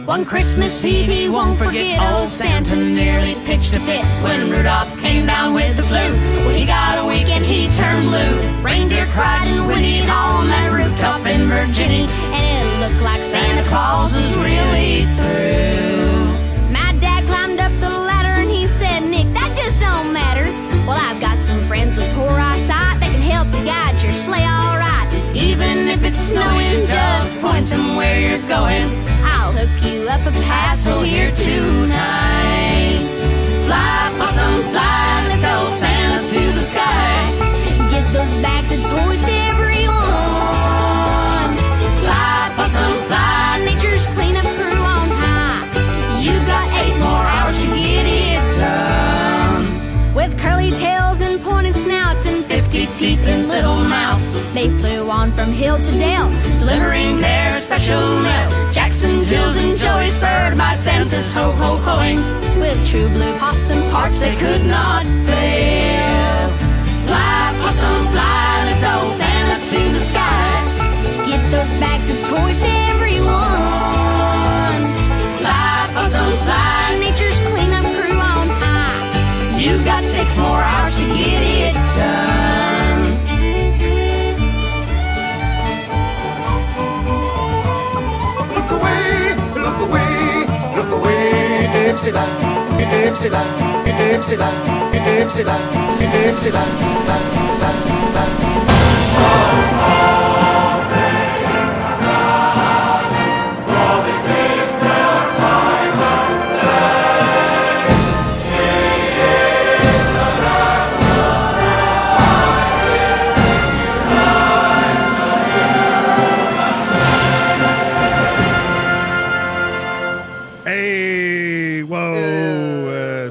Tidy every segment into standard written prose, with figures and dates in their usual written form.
One Christmas Eve he won't forget, old Santa nearly pitched a fit when Rudolph came down with the flu. Well, he got a week and he turned blue. Reindeer cried and whinnied on that rooftop in Virginia, and it looked like Santa Claus was really through. My dad climbed up the ladder and he said, Nick, that just don't matter. Well, I've got some friends with poor eyesight, they can help you guide your sleigh all right. Even if it's snowing, just point them where you're going. I'll hook you up a Paso here tonight. Fly, possum, fly, let's go Santa to the sky. Get those bags of toys to everyone. Fly, possum, fly, nature's cleanup crew on high. You got 8 more hours to get it done. With curly tails and pointed snouts and 50 teeth and little mouths, they flew on from hill to dale, delivering their special mail. Jackson, Jills, and Joey, spurred by Santa's ho-ho-hoing, with true blue possum hearts they could not fail. Fly, possum, fly, let's go Santa to the sky. Get those bags of toys to everyone. Fly, possum, fly, nature's cleanup crew on high. You got 6 more hours to get it done. Dixieland, Dixieland, Dixieland, Dixieland, Dixieland,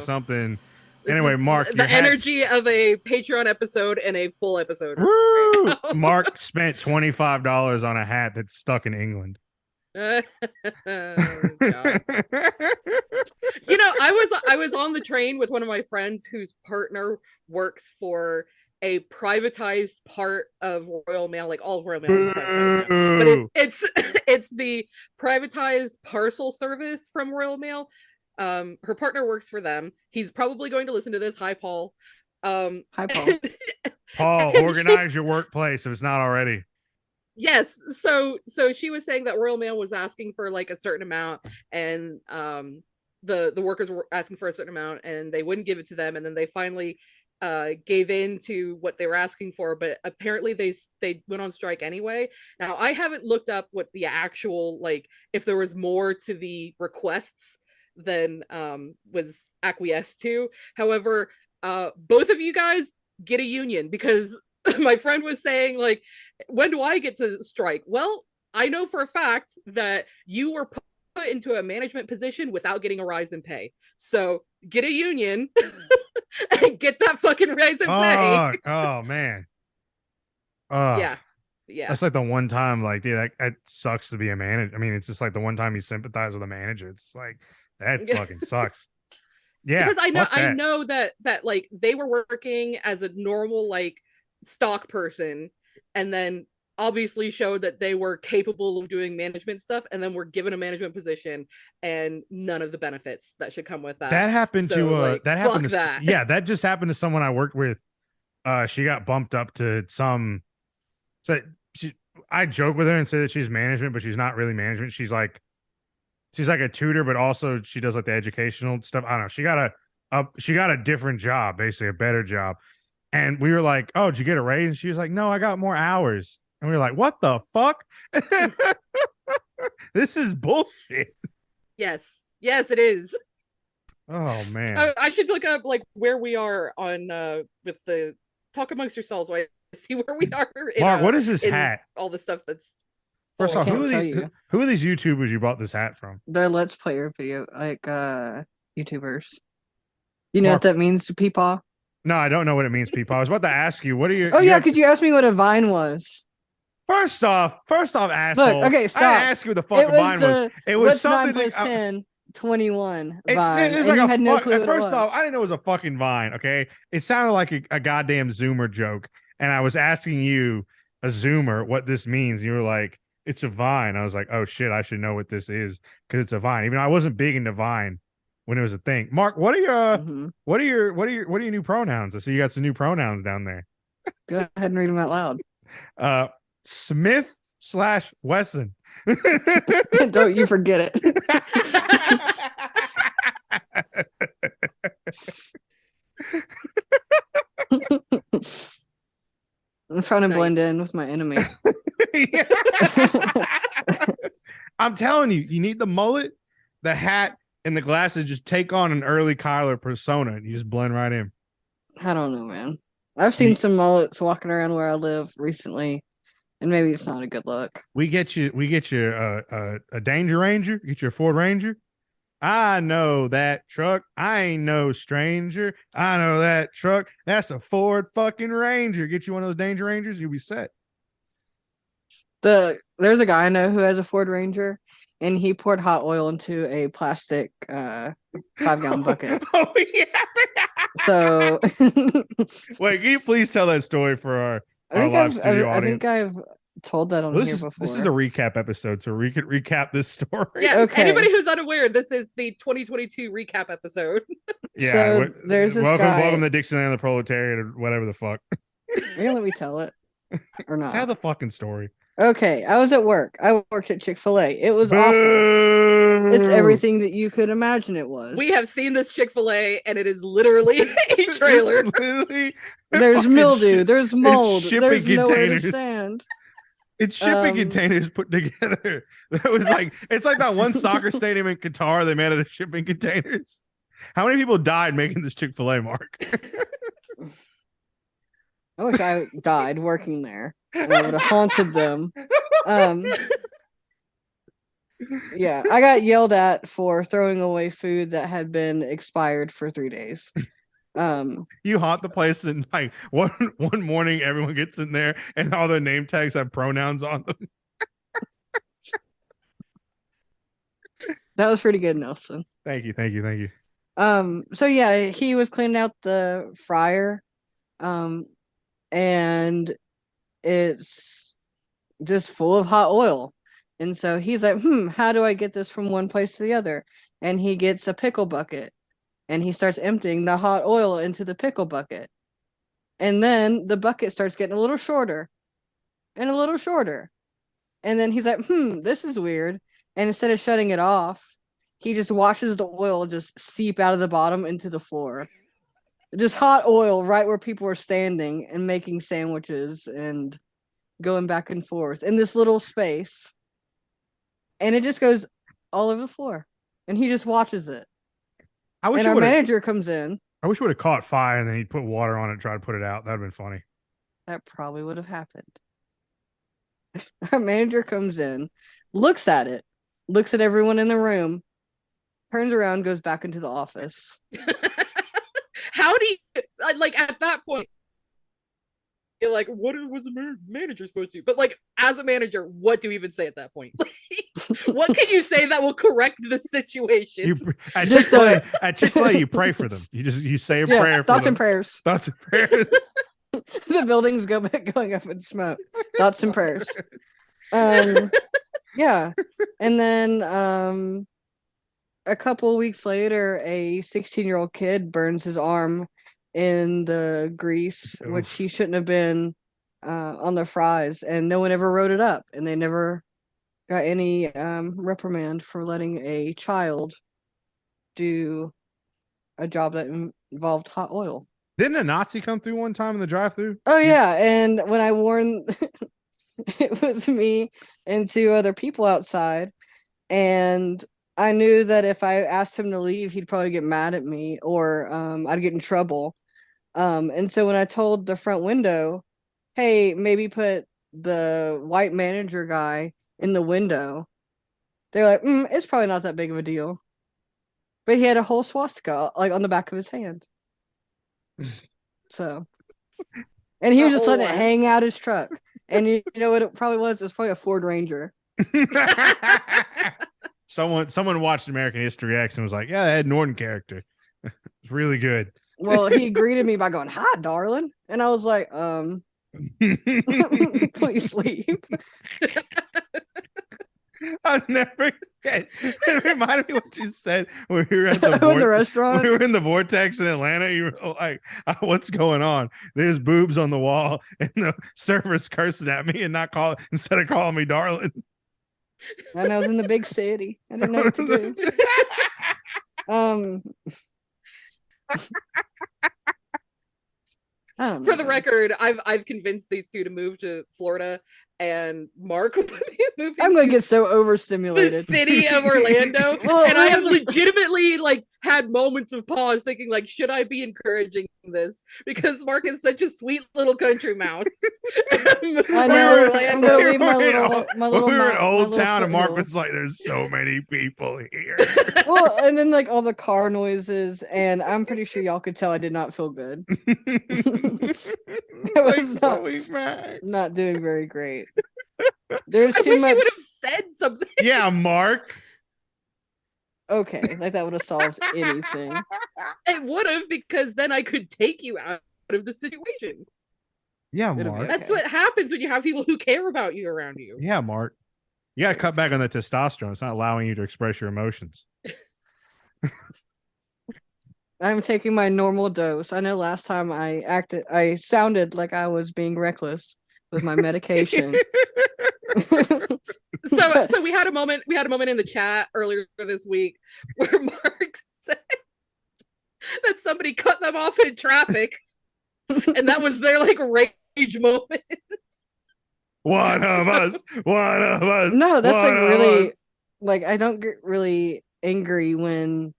something. Anyway, Mark, the energy of a Patreon episode and a full episode. Woo! Mark spent $25 on a hat that's stuck in England. Oh, God. I was on the train with one of my friends whose partner works for a privatized part of Royal Mail, like all of Royal Mail is privatized now. But it's the privatized parcel service from Royal Mail. Her partner works for them. He's probably going to listen to this. Hi, Paul. Hi, Paul. Paul, organize your workplace if it's not already. Yes. So she was saying that Royal Mail was asking for like a certain amount, and the workers were asking for a certain amount, and they wouldn't give it to them, and then they finally gave in to what they were asking for, but apparently they went on strike anyway. Now, I haven't looked up what the actual, like, if there was more to the requests than was acquiesced to. However, both of you guys get a union, because my friend was saying, like, when do I get to strike? Well, I know for a fact that you were put into a management position without getting a rise in pay. So get a union and get that fucking rise in pay. Oh man. Yeah. That's like the one time, like, dude, that sucks to be a manager. I mean, it's just like the one time you sympathize with a manager. It's like, that fucking sucks. Yeah. Because I know that like they were working as a normal like stock person, and then obviously showed that they were capable of doing management stuff, and then were given a management position and none of the benefits that should come with that. That happened that just happened to someone I worked with. She got bumped up to some. So I joke with her and say that she's management, but she's not really management. She's like a tutor, but also she does like the educational stuff. I don't know. She got a different job, basically a better job. And we were like, "Oh, did you get a raise?" And she was like, "No, I got more hours." And we were like, "What the fuck? This is bullshit." Yes, it is. Oh man, I should look up like where we are on with the talk amongst yourselves. So I see where we are. Mark, what is this hat? All the stuff that's. First off, who are these YouTubers you bought this hat from? They're Let's Player video, like YouTubers. You know what that means, Peepaw? No, I don't know what it means, Peepaw. I was about to ask you, what are your... Oh, yeah, because you asked me what a Vine was. First off, asshole. Look, okay, stop. I asked you what the fucking Vine was. It was what's something... 9 plus 10? 21 Vine. And like you had no clue what first it was. off, I didn't know it was a fucking Vine, okay? It sounded like a goddamn Zoomer joke. And I was asking you, a Zoomer, what this means. And you were like, it's a Vine. I was like, oh shit, I should know what this is because it's a Vine. Even though I wasn't big into Vine when it was a thing. Mark, what are your what are your new pronouns? I see you got some new pronouns down there. Go ahead and read them out loud. Smith/Wesson. Don't you forget it. I'm trying to blend in with my enemy. I'm telling you, you need the mullet, the hat, and the glasses. Just take on an early Kyler persona and you just blend right in. I don't know, man. I've seen some mullets walking around where I live recently, and maybe it's not a good look. We get you a Danger Ranger, get you a Ford Ranger. I know that truck. I ain't no stranger. I know that truck. That's a Ford fucking Ranger. Get you one of those Danger Rangers, you'll be set. There's a guy I know who has a Ford Ranger, and he poured hot oil into a plastic 5-gallon bucket. Oh yeah. So wait, can you please tell that story for our I audience? think I've told that on here before. This is a recap episode, so we could recap this story. Yeah, okay. Anybody who's unaware, this is the 2022 recap episode. Yeah, so there's this guy. Welcome to Dixieland, the Proletariat, or whatever the fuck. Are you gonna let me tell it or not? Tell the fucking story. Okay, I was at work. I worked at Chick-fil-A. It was awful. It's everything that you could imagine it was. We have seen this Chick-fil-A, and it is literally a trailer. There's mildew. There's mold. There's nowhere to stand. It's shipping containers put together. That was like, it's like that one soccer stadium in Qatar they made out of shipping containers. How many people died making this Chick-fil-A, Mark? I wish I died working there. And I would have haunted them. Yeah, I got yelled at for throwing away food that had been expired for 3 days. You haunt the place, and like one morning everyone gets in there and all their name tags have pronouns on them. That was pretty good, Nelson. Thank you. So yeah, he was cleaning out the fryer, and it's just full of hot oil. And so he's like, how do I get this from one place to the other? And he gets a pickle bucket and he starts emptying the hot oil into the pickle bucket. And then the bucket starts getting a little shorter and a little shorter. And then he's like, this is weird. And instead of shutting it off, he just watches the oil just seep out of the bottom into the floor. Just hot oil right where people are standing and making sandwiches and going back and forth in this little space. And it just goes all over the floor. And he just watches it. And our manager comes in. I wish we would have caught fire and then he'd put water on it and try to put it out. That would have been funny. That probably would have happened. Our manager comes in, looks at it, looks at everyone in the room, turns around, goes back into the office. How do you, like, at that point, you're like, what was the manager supposed to do? But like, as a manager, what do you even say at that point? What can you say that will correct the situation? At Chick-fil-A, you pray for them. You say a prayer for thoughts them. And prayers. Thoughts and prayers. The buildings go back going up in smoke. Thoughts and prayers. Yeah. And then a couple weeks later, a 16-year-old kid burns his arm in the grease, which he shouldn't have been on the fries, and no one ever wrote it up, and they never got any reprimand for letting a child do a job that involved hot oil. Didn't a Nazi come through one time in the drive-thru? Oh yeah, and when I warned, it was me and 2 other people outside, and I knew that if I asked him to leave, he'd probably get mad at me, or I'd get in trouble. And so when I told the front window, hey, maybe put the white manager guy in the window, they're like, it's probably not that big of a deal. But he had a whole swastika like on the back of his hand. So, and he was just letting it hang out his truck. And you know what it probably was? It was probably a Ford Ranger. Someone watched American History X and was like, yeah, that Ed Norton character. It's really good. Well, he greeted me by going, hi, darling. And I was like, please leave. I'll never forget. It reminded me what you said when we were at the, In the restaurant. We were in the vortex in Atlanta. You were like, "What's going on? There's boobs on the wall," and the server's cursing at me and not call instead of calling me darling. And I was in the big city. I didn't know what to do. I don't know. For the record, I've convinced these two to move to Florida, and Mark will be moving. I'm gonna to get so the overstimulated. city of Orlando, Well, and I have really- legitimately like had moments of pause, thinking like, should I be encouraging this? Because Mark is such a sweet little country mouse. I know. I'm gonna leave my little We were in my Old little Town, and Mark foothills. was like, "There's so many people here." Well, and then like all the car noises, and I'm pretty sure y'all could tell I did not feel good. I was not doing very great. There's I too wish much. you would have said something. Yeah, Mark. Okay, like that would have solved anything. It would have, because then I could take you out of the situation. Yeah, It'll be Mark. okay. That's what happens when you have people who care about you around you. Yeah, Mark. You got to cut back on the testosterone. It's not allowing you to express your emotions. I'm taking my normal dose. I know last time I sounded like I was being reckless with my medication. So we had a moment in the chat earlier this week where Mark said that somebody cut them off in traffic, and that was their like rage moment. One of us. No, that's like one of really us. like I don't get really angry when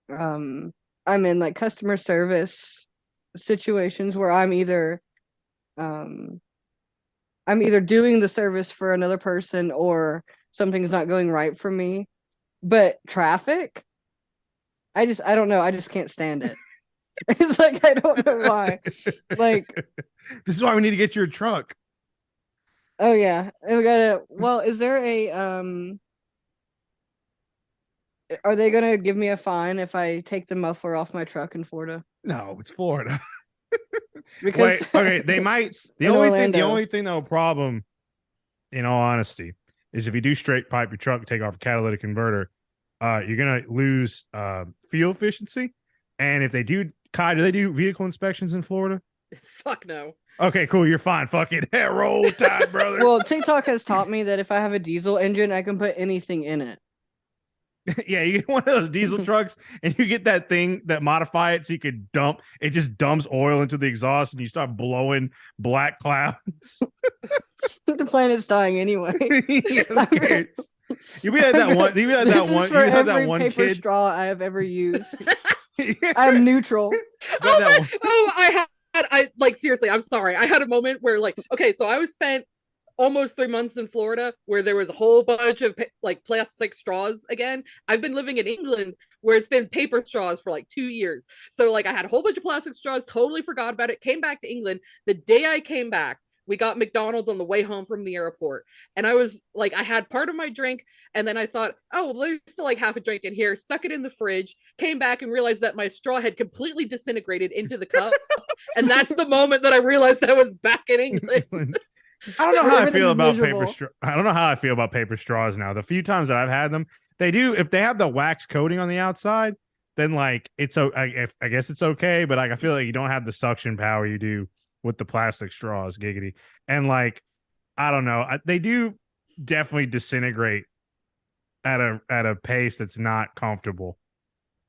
I'm in like customer service situations where I'm either doing the service for another person or something's not going right for me. But traffic, I don't know. I just can't stand it. It's like I don't know why. Like, this is why we need to get your truck. oh yeah, and we gotta. Well, is there a Are they gonna give me a fine if I take the muffler off my truck in Florida? No, it's Florida. Because Wait, okay, they might. The in only Orlando. thing though problem, in all honesty, is if you do straight pipe your truck, take off a catalytic converter, you're gonna lose fuel efficiency. And if they do, Kai, do they do vehicle inspections in Florida? Fuck no. Okay, cool. You're fine. Fucking roll tide, brother. Well, TikTok has taught me that if I have a diesel engine, I can put anything in it. Yeah, you get one of those diesel trucks and you get that thing that modify it so you could dump it, just dumps oil into the exhaust and you start blowing black clouds. The planet's dying anyway. Who cares? You be like that one. You be like This that is one. for You have that every one paper kid. straw I have ever used. I'm neutral. I like seriously, I'm sorry. I had a moment where like, okay, so I was spent almost 3 months in Florida where there was a whole bunch of like plastic straws again. I've been living in England where it's been paper straws for like 2 years. So like I had a whole bunch of plastic straws, totally forgot about it, came back to England. The day I came back, we got McDonald's on the way home from the airport. And I was like, I had part of my drink. And then I thought, oh, well, there's still like half a drink in here, stuck it in the fridge, came back and realized that my straw had completely disintegrated into the cup. And that's the moment that I realized I was back in England. I don't know how I feel Everything's about miserable. paper straws. I don't know how I feel about paper straws now. The few times that I've had them, they do. If they have the wax coating on the outside, then like it's I guess it's okay. But like I feel like you don't have the suction power you do with the plastic straws, giggity. And like I don't know, they do definitely disintegrate at a pace that's not comfortable.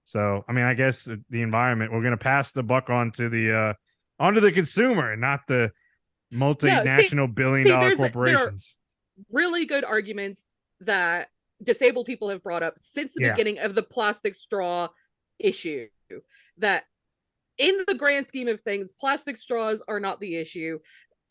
So I mean, I guess the environment, we're gonna pass the buck onto the consumer and not the multinational billion-dollar corporations. There are really good arguments that disabled people have brought up since the beginning of the plastic straw issue, that in the grand scheme of things, plastic straws are not the issue.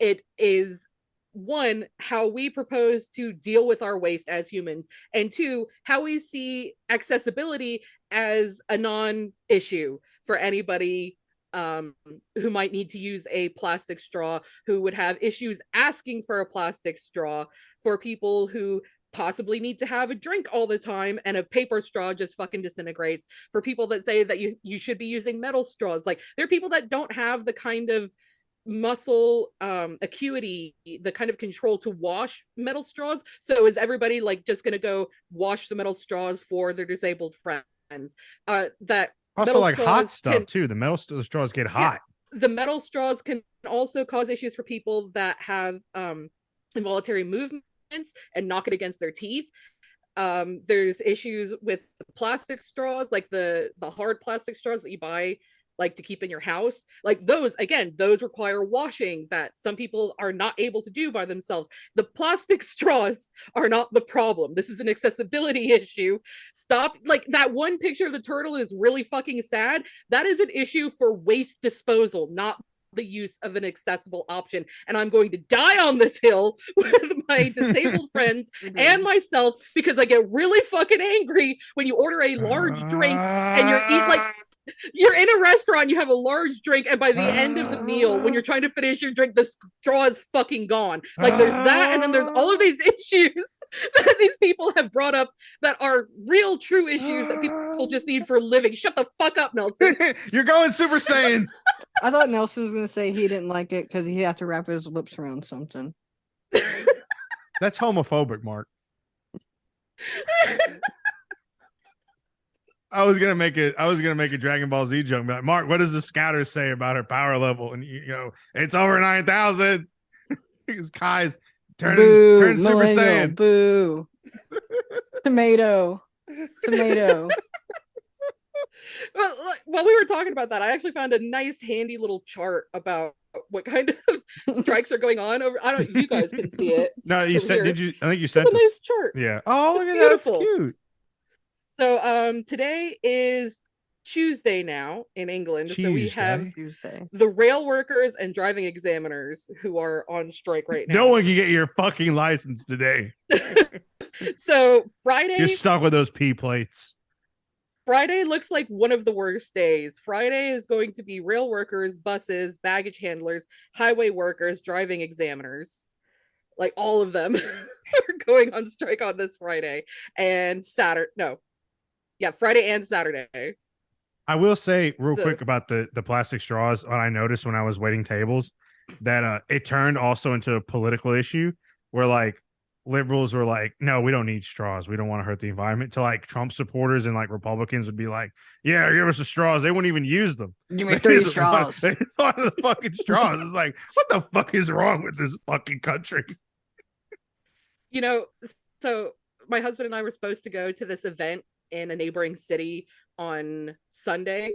It is, one, how we propose to deal with our waste as humans, and two, how we see accessibility as a non-issue for anybody who might need to use a plastic straw, who would have issues asking for a plastic straw, for people who possibly need to have a drink all the time and a paper straw just fucking disintegrates, for people that say that you should be using metal straws. Like there are people that don't have the kind of muscle acuity, the kind of control to wash metal straws. So is everybody like just gonna go wash the metal straws for their disabled friends? That also like hot stuff can, too. The metal straws get hot. Yeah, the metal straws can also cause issues for people that have involuntary movements and knock it against their teeth. There's issues with the plastic straws, like the hard plastic straws that you buy like to keep in your house. Like those, again, those require washing that some people are not able to do by themselves. The plastic straws are not the problem. This is an accessibility issue. Stop. Like that one picture of the turtle is really fucking sad. That is an issue for waste disposal, not the use of an accessible option. And I'm going to die on this hill with my disabled friends and myself, because I get really fucking angry when you order a large drink and you're in a restaurant, you have a large drink, and by the end of the meal, when you're trying to finish your drink, the straw is fucking gone. Like there's that, and then there's all of these issues that these people have brought up that are real, true issues that people just need for a living. Shut the fuck up, Nelson. You're going Super Saiyan. I thought Nelson was going to say he didn't like it because he had to wrap his lips around something. That's homophobic, Mark. I was gonna make a Dragon Ball Z joke, but Mark, what does the scatter say about her power level? And you go, it's over 9,000. Because Kai's turn Super Saiyan. Boo. Tomato. Well, while we were talking about that, I actually found a nice, handy little chart about what kind of strikes are going on over. I don't. You guys can see it. No, you said. Here. Did you? I think you sent a nice chart. Yeah. Oh, it's look at beautiful. That. That's cute. So, today is Tuesday now in England. Tuesday. So we have the rail workers and driving examiners who are on strike right now. No one can get your fucking license today. So Friday, you're stuck with those P plates. Friday looks like one of the worst days. Friday is going to be rail workers, buses, baggage handlers, highway workers, driving examiners. Like all of them are going on strike on this Friday and Saturday. No. Yeah, Friday and Saturday. I will say real quick about the plastic straws. What I noticed when I was waiting tables, that it turned also into a political issue where like liberals were like, no, we don't need straws. We don't want to hurt the environment. To like Trump supporters and like Republicans would be like, yeah, give us the straws. They wouldn't even use them. Give me 3 straws. They wanted the fucking straws. It's like, what the fuck is wrong with this fucking country? You know, so my husband and I were supposed to go to this event in a neighboring city on Sunday.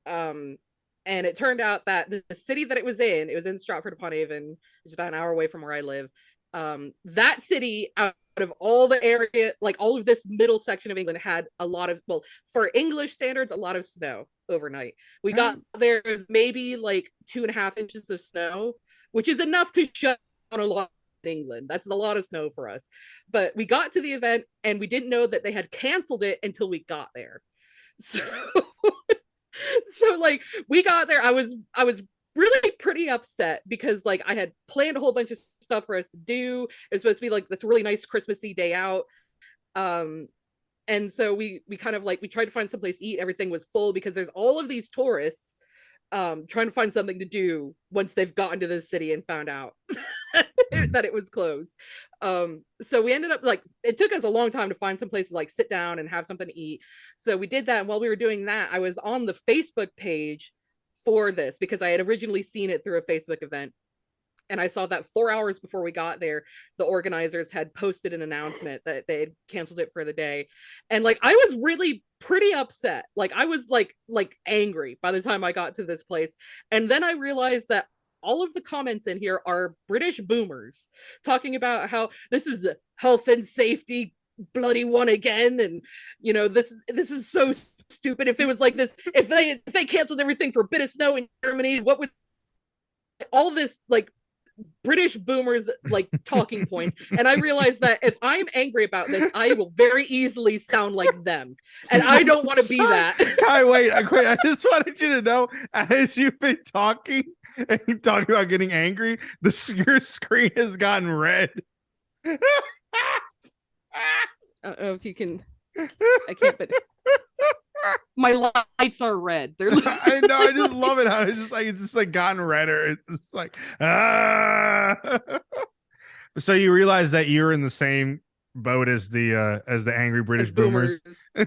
And it turned out that the city that it was in Stratford-upon-Avon, which is about an hour away from where I live. That city, out of all the area, like all of this middle section of England, had a lot of, well, for English standards, a lot of snow overnight. We got there's maybe like 2.5 inches of snow, which is enough to shut down a lot in England. That's a lot of snow for us. But we got to the event and we didn't know that they had canceled it until we got there. So like we got there, I was really pretty upset because like I had planned a whole bunch of stuff for us to do. It was supposed to be like this really nice Christmassy day out. And so we kind of like, we tried to find someplace to eat. Everything was full because there's all of these tourists trying to find something to do once they've gotten to the city and found out that it was closed. So we ended up like, it took us a long time to find some place to like sit down and have something to eat. So we did that. And while we were doing that, I was on the Facebook page for this because I had originally seen it through a Facebook event. And I saw that 4 hours before we got there, the organizers had posted an announcement that they had canceled it for the day. And like, I was really pretty upset. Like I was like angry by the time I got to this place. And then I realized that all of the comments in here are British boomers talking about how this is a health and safety bloody one again. And, you know, this is so stupid. If it was like this, if they canceled everything for a bit of snow in Germany, what would all this like British boomers like talking points? And I realized that if I'm angry about this, I will very easily sound like them, and I don't want to be that. Wait, I just wanted you to know, as you've been talking and you're talking about getting angry, your screen has gotten red. I don't know if you can. I can't, but My lights are red. They're I know. I just love it how it's just like gotten redder. It's just like ah. So you realize that you're in the same boat as the angry British boomers.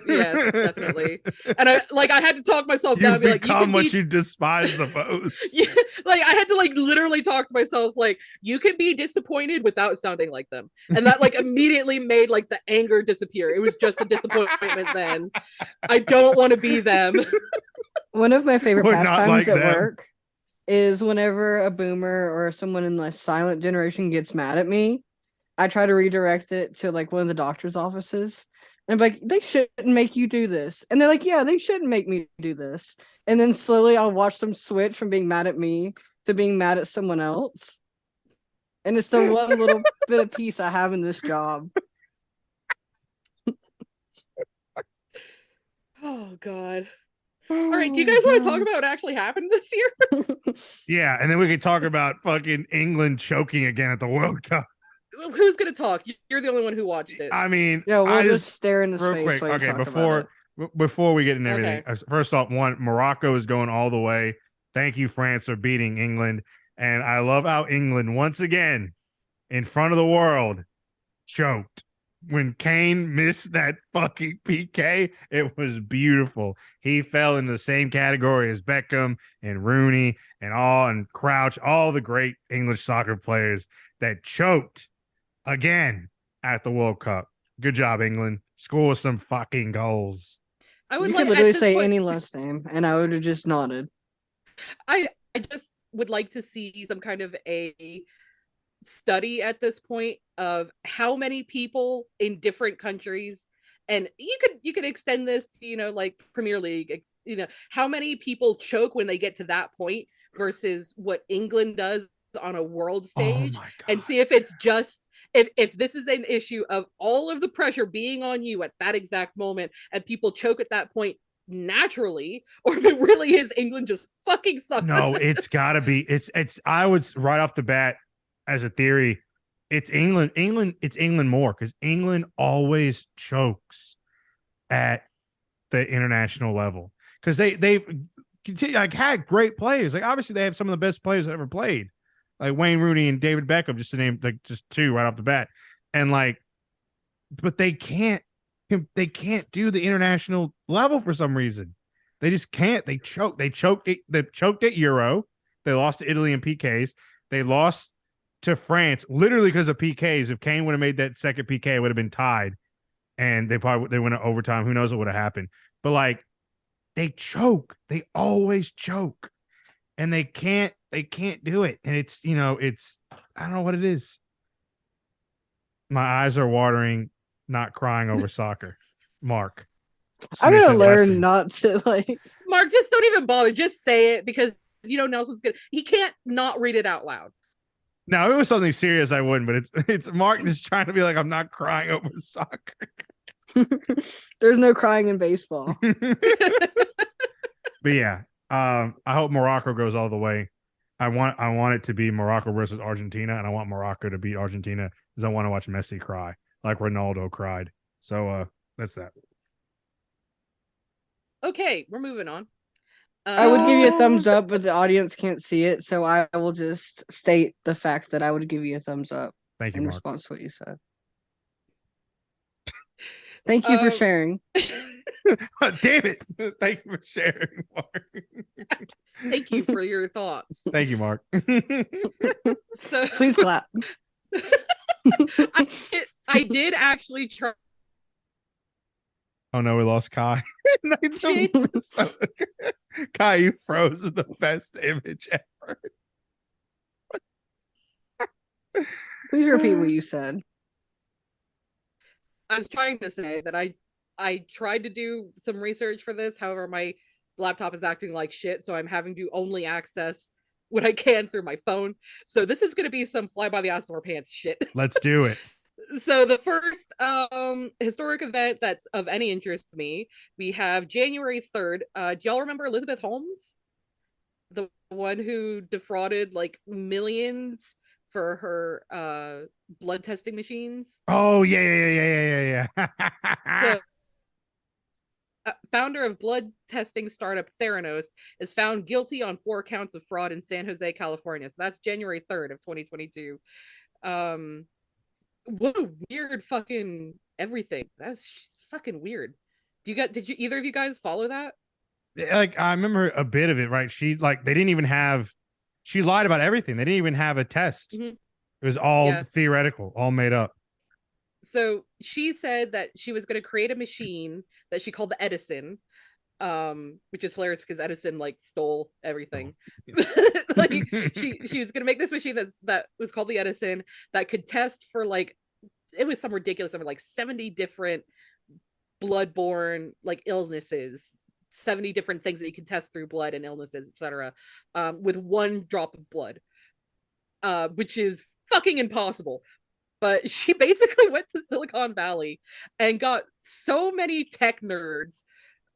Yes, definitely. And I had to talk myself down You and be like, become what you despise the most. Yeah, like I had to like literally talk to myself like, you can be disappointed without sounding like them. And that like immediately made like the anger disappear. It was just a disappointment then. I don't want to be them. One of my favorite We're not pastimes like at them. work is whenever a boomer or someone in the silent generation gets mad at me, I try to redirect it to like one of the doctor's offices. And I'm like, they shouldn't make you do this. And they're like, yeah, they shouldn't make me do this. And then slowly I'll watch them switch from being mad at me to being mad at someone else. And it's the one little bit of peace I have in this job. Oh God. All right, do you guys want to talk about what actually happened this year? Yeah, and then we could talk about fucking England choking again at the World Cup. Who's gonna talk? You're the only one who watched it. I mean, Yeah, we'll I just stare in his real face. quick. While you Okay, talk about it. before we get into everything, Okay. first off, Morocco is going all the way. Thank you, France, for beating England, and I love how England once again, in front of the world, choked. When Kane missed that fucking PK, it was beautiful. He fell in the same category as Beckham and Rooney and Crouch, all the great English soccer players that choked again at the World Cup. Good job, England. Score some fucking goals. I would You like could literally at this say point- any last name, and I would have just nodded. I just would like to see some kind of a study at this point of how many people in different countries, and you could extend this to, like Premier League, how many people choke when they get to that point versus what England does on a world stage, and see if it's just if this is an issue of all of the pressure being on you at that exact moment and people choke at that point naturally, or if it really is England just fucking sucks. No, it's gotta be. It's I would right off the bat, as a theory, it's England. It's England more because England always chokes at the international level because they've like had great players. Like obviously they have some of the best players that ever played, like Wayne Rooney and David Beckham, just to name like just two right off the bat. And like, but they can't do the international level for some reason. They just can't. They choked at Euro. They lost to Italy in PKs. They lost to France literally because of PKs. If Kane would have made that second PK, it would have been tied, and they went to overtime. Who knows what would have happened? But like, they choke. They always choke, and they can't do it. And it's I don't know what it is. My eyes are watering, not crying over soccer. Mark, I'm gonna Smith learn Wesson. not to like. Mark, just don't even bother. Just say it because Nelson's good. He can't not read it out loud. Now, if it was something serious, I wouldn't. But it's Mark just trying to be like, I'm not crying over soccer. There's no crying in baseball. But yeah, I hope Morocco goes all the way. I want it to be Morocco versus Argentina, and I want Morocco to beat Argentina because I want to watch Messi cry like Ronaldo cried. So that's that. Okay, we're moving on. I would give you a thumbs up, but the audience can't see it, so I will just state the fact that I would give you a thumbs up Thank you, in Mark. response to what you said. Thank you for sharing. Damn it. Thank you for sharing, Mark. Thank you for your thoughts. Thank you, Mark. So Please clap. I did actually try. Oh no, we lost Kai. Kai, you froze in the best image ever. Please repeat what you said. I was trying to say that I tried to do some research for this. However, my laptop is acting like shit, so I'm having to only access what I can through my phone. So this is going to be some fly by the ass of our pants shit. Let's do it. So the first historic event that's of any interest to me, we have January 3rd. Do y'all remember Elizabeth Holmes? The one who defrauded like millions for her blood testing machines. Oh yeah. So, founder of blood testing startup Theranos, is found guilty on 4 counts of fraud in San Jose, California. So that's January 3rd of 2022. What a weird fucking everything. That's fucking weird. Did you either of you guys follow that? Like, I remember a bit of it, right? She they didn't even have, she lied about everything. They didn't even have a test. Mm-hmm. It was all theoretical, all made up. So she said that she was going to create a machine that she called the Edison, which is hilarious because Edison stole everything. Like she was going to make this machine that was called the Edison that could test for it was some ridiculous number, 70 different bloodborne illnesses, 70 different things that you can test through blood and illnesses, etc., with 1 drop of blood, which is fucking impossible. But she basically went to Silicon Valley and got so many tech nerds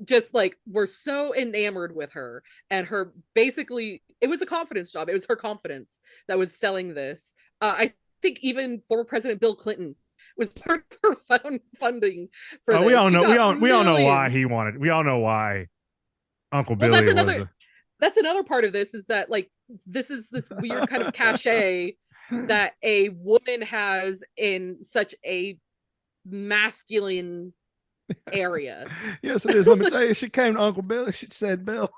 just were so enamored with her, and her basically, it was a confidence job. It was her confidence that was selling this. I think even former President Bill Clinton was part of her funding for this. We all know why he wanted. We all know why Uncle Billy that's another part of this, is that this is this weird kind of cachet that a woman has in such a masculine area. Yes, it is. Let me tell you, she came to Uncle Billy. She said, "Bill,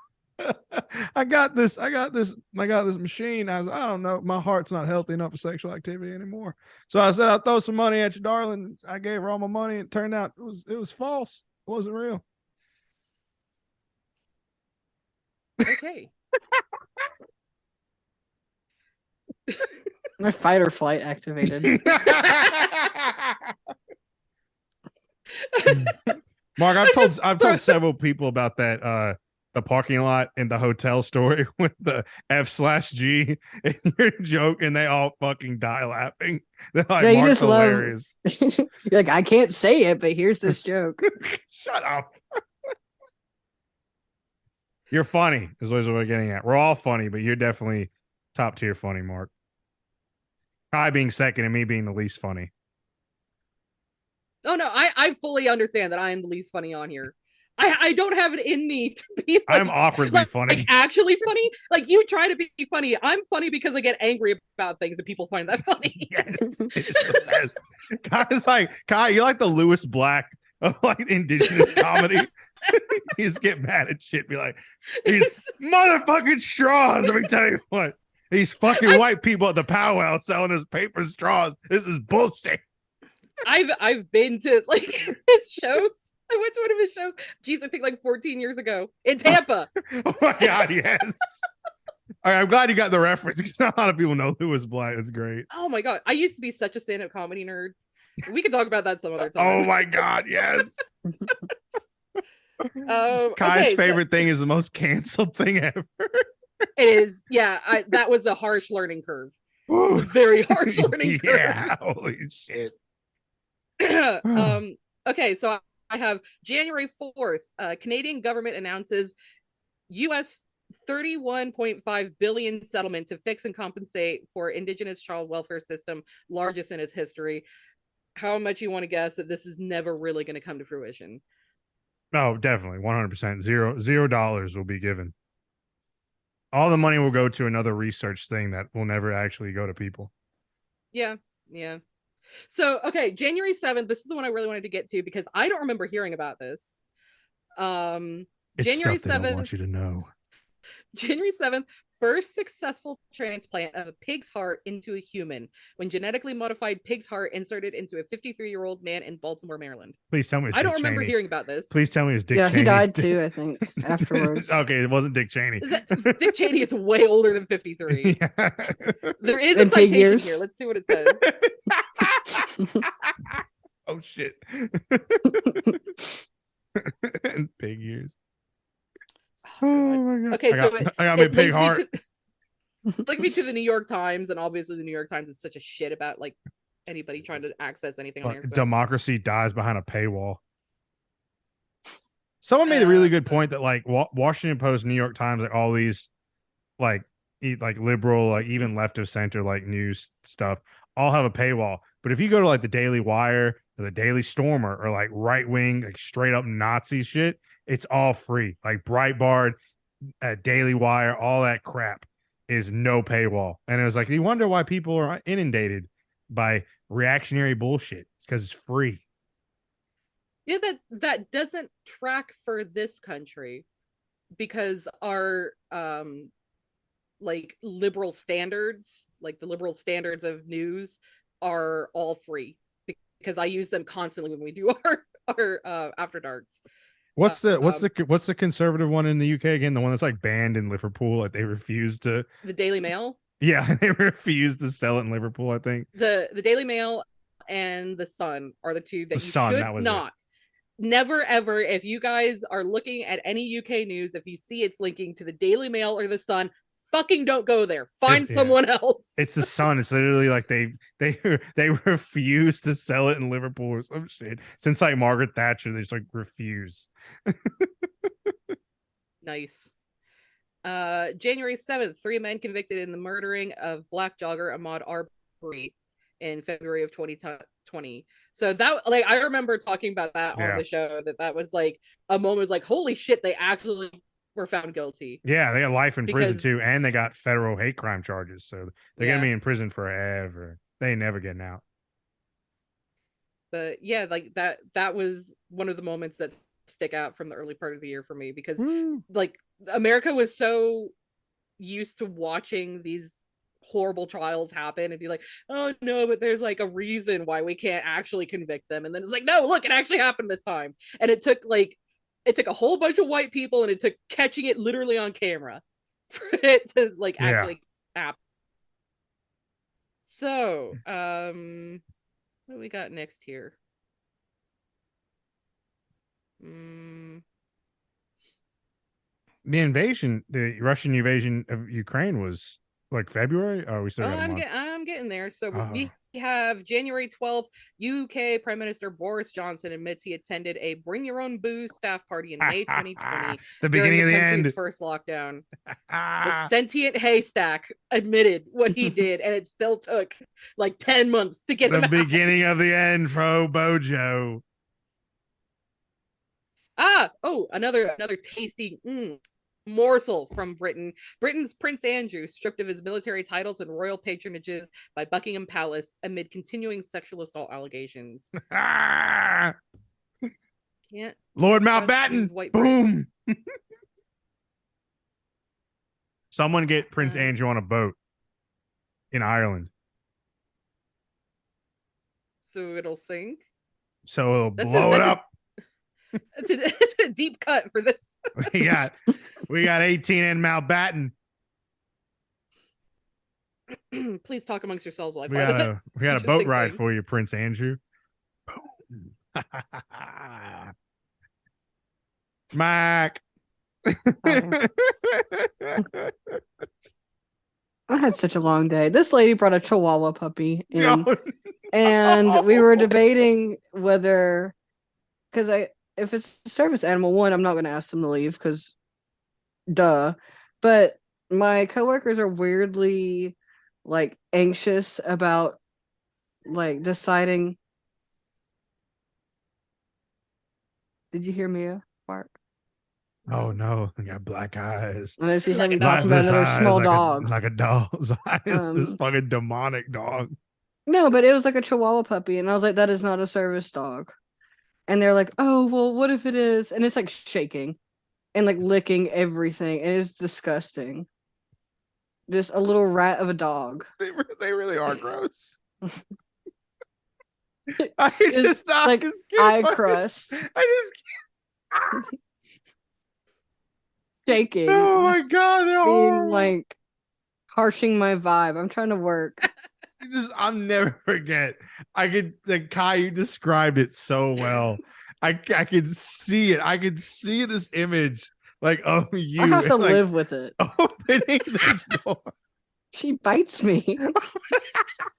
I got this machine." I don't know, my heart's not healthy enough for sexual activity anymore. So I said, "I'll throw some money at you, darling." I gave her all my money. It turned out it was false. It wasn't real. Okay. My fight or flight activated. Mark, I've told several people about that the parking lot in the hotel story with the F/G in your joke, and they all fucking die laughing. They're like, Yeah, you Mark's just love- hilarious. You're I can't say it, but here's this joke. Shut up. You're funny, is what we're getting at. We're all funny, but you're definitely top tier funny, Mark. I being second and me being the least funny. Oh no, I fully understand that I am the least funny on here. I don't have it in me to be I'm awkwardly funny. Actually funny. You try to be funny. I'm funny because I get angry about things and people find that funny. Yes. It's the best. Kai's Kai, you're like the Lewis Black of indigenous comedy. You just get mad at shit, be like, these motherfucking straws. Let me tell you what. These fucking white people at the powwow selling us paper straws. This is bullshit. I've been to his shows. I went to one of his shows. Geez, I think 14 years ago in Tampa. Oh my god, yes. All right, I'm glad you got the reference because not a lot of people know Lewis Black. It's great. Oh my god, I used to be such a stand-up comedy nerd. We could talk about that some other time. Oh my god, yes. Kai's favorite thing is the most canceled thing ever. It is, yeah. That was a harsh learning curve. Very harsh learning curve. Yeah, holy shit. Okay, so I have January 4th. Canadian government announces US $31.5 billion settlement to fix and compensate for Indigenous child welfare system, largest in its history. How much you want to guess that this is never really going to come to fruition? No, definitely 100%. $0 will be given. All the money will go to another research thing that will never actually go to people. Yeah. So, okay, January 7th, this is the one I really wanted to get to because I don't remember hearing about this. It's January stuff they 7th. don't want you to know. January 7th, first successful transplant of a pig's heart into a human when genetically modified pig's heart inserted into a 53-year-old man in Baltimore, Maryland. Please tell me it's I don't Dick remember Cheney. hearing about this. Please tell me it's Dick Yeah, Cheney. he died too, I think, afterwards. Okay, it wasn't Dick Cheney. Dick Cheney is way older than 53. Yeah. There is In a pig citation years. here. Let's see what it says. Oh shit. And pig ears. Oh my god. Okay, I got my pig heart. Link me to the New York Times, and obviously the New York Times is such a shit about anybody trying to access anything on there. So. Democracy dies behind a paywall. Someone made a really good point that Washington Post, New York Times, all these liberal, even left of center news stuff all have a paywall. But if you go to the Daily Wire or the Daily Stormer or like right wing, like straight up Nazi shit, it's all free. Like Breitbart, Daily Wire, all that crap is no paywall. And it was like, you wonder why people are inundated by reactionary bullshit. It's because it's free. Yeah, that doesn't track for this country because our like liberal standards, like the liberal standards of news, are all free because I use them constantly when we do our after darks. What's the conservative one in the UK again? The one that's like banned in Liverpool, like they refuse to. The Daily Mail. Yeah, they refuse to sell it in Liverpool. I think the Daily Mail and the Sun are the two that you should not. Never ever, if you guys are looking at any UK news, if you see it's linking to the Daily Mail or the Sun, fucking don't go there. Find someone else. It's the Sun. It's literally like they refuse to sell it in Liverpool or some shit. Since like Margaret Thatcher, they just like refuse. Nice. January 7th, 3 men convicted in the murdering of black jogger Ahmaud Arbery in February of 2020. So that, like, I remember talking about that on the show, that was like a moment, was like, holy shit, they actually were found guilty. Yeah, they got life in prison too, and they got federal hate crime charges. So they're gonna be in prison forever. They ain't never getting out. But yeah, like that was one of the moments that stick out from the early part of the year for me, because like America was so used to watching these horrible trials happen and be like, oh no, but there's like a reason why we can't actually convict them, and then it's like, no, look, it actually happened this time. And it took a whole bunch of white people, and it took catching it literally on camera for it to like actually happen. So what do we got next here? The Russian invasion of Ukraine was like February. Oh, we still got a month. I'm getting there. So we have January 12th, UK Prime Minister Boris Johnson admits he attended a bring your own booze staff party in May 2020. The beginning of the country's end. First lockdown. The sentient haystack admitted what he did, and it still took like 10 months to get him out. The beginning of the end, pro Bojo. Another tasty morsel from Britain. Britain's Prince Andrew stripped of his military titles and royal patronages by Buckingham Palace amid continuing sexual assault allegations. Can't. Lord Mountbatten. Boom. Someone get Prince Andrew on a boat in Ireland. So it'll sink. So it'll blow it up. It's a deep cut for this. we got 18 in Mountbatten. Please talk amongst yourselves while I find we got a boat ride for you, Prince Andrew. Mac. I had such a long day. This lady brought a Chihuahua puppy in, and we were debating whether, because if it's a service animal, one, I'm not going to ask them to leave because, duh. But my coworkers are weirdly, like, anxious about, like, deciding. Did you hear Mia bark? Oh no, I got black eyes. And then she had me talking about another small dog. Like a dog's eyes. This fucking demonic dog. No, but it was like a Chihuahua puppy, and I was like, that is not a service dog. And they're like, oh, well, what if it is? And it's like shaking and like licking everything. And it's disgusting. Just a little rat of a dog. They really are gross. I just like eye crust. I just can't. Shaking. Oh my god, being like harshing my vibe. I'm trying to work. I'll never forget. Kai, you described it so well. I could see it. I could see this image like of you. I have to live with it. Opening the door. She bites me.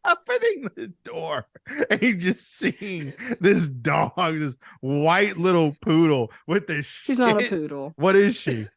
Opening the door and you just seeing this dog, this white little poodle with this. She's not a poodle. What is she?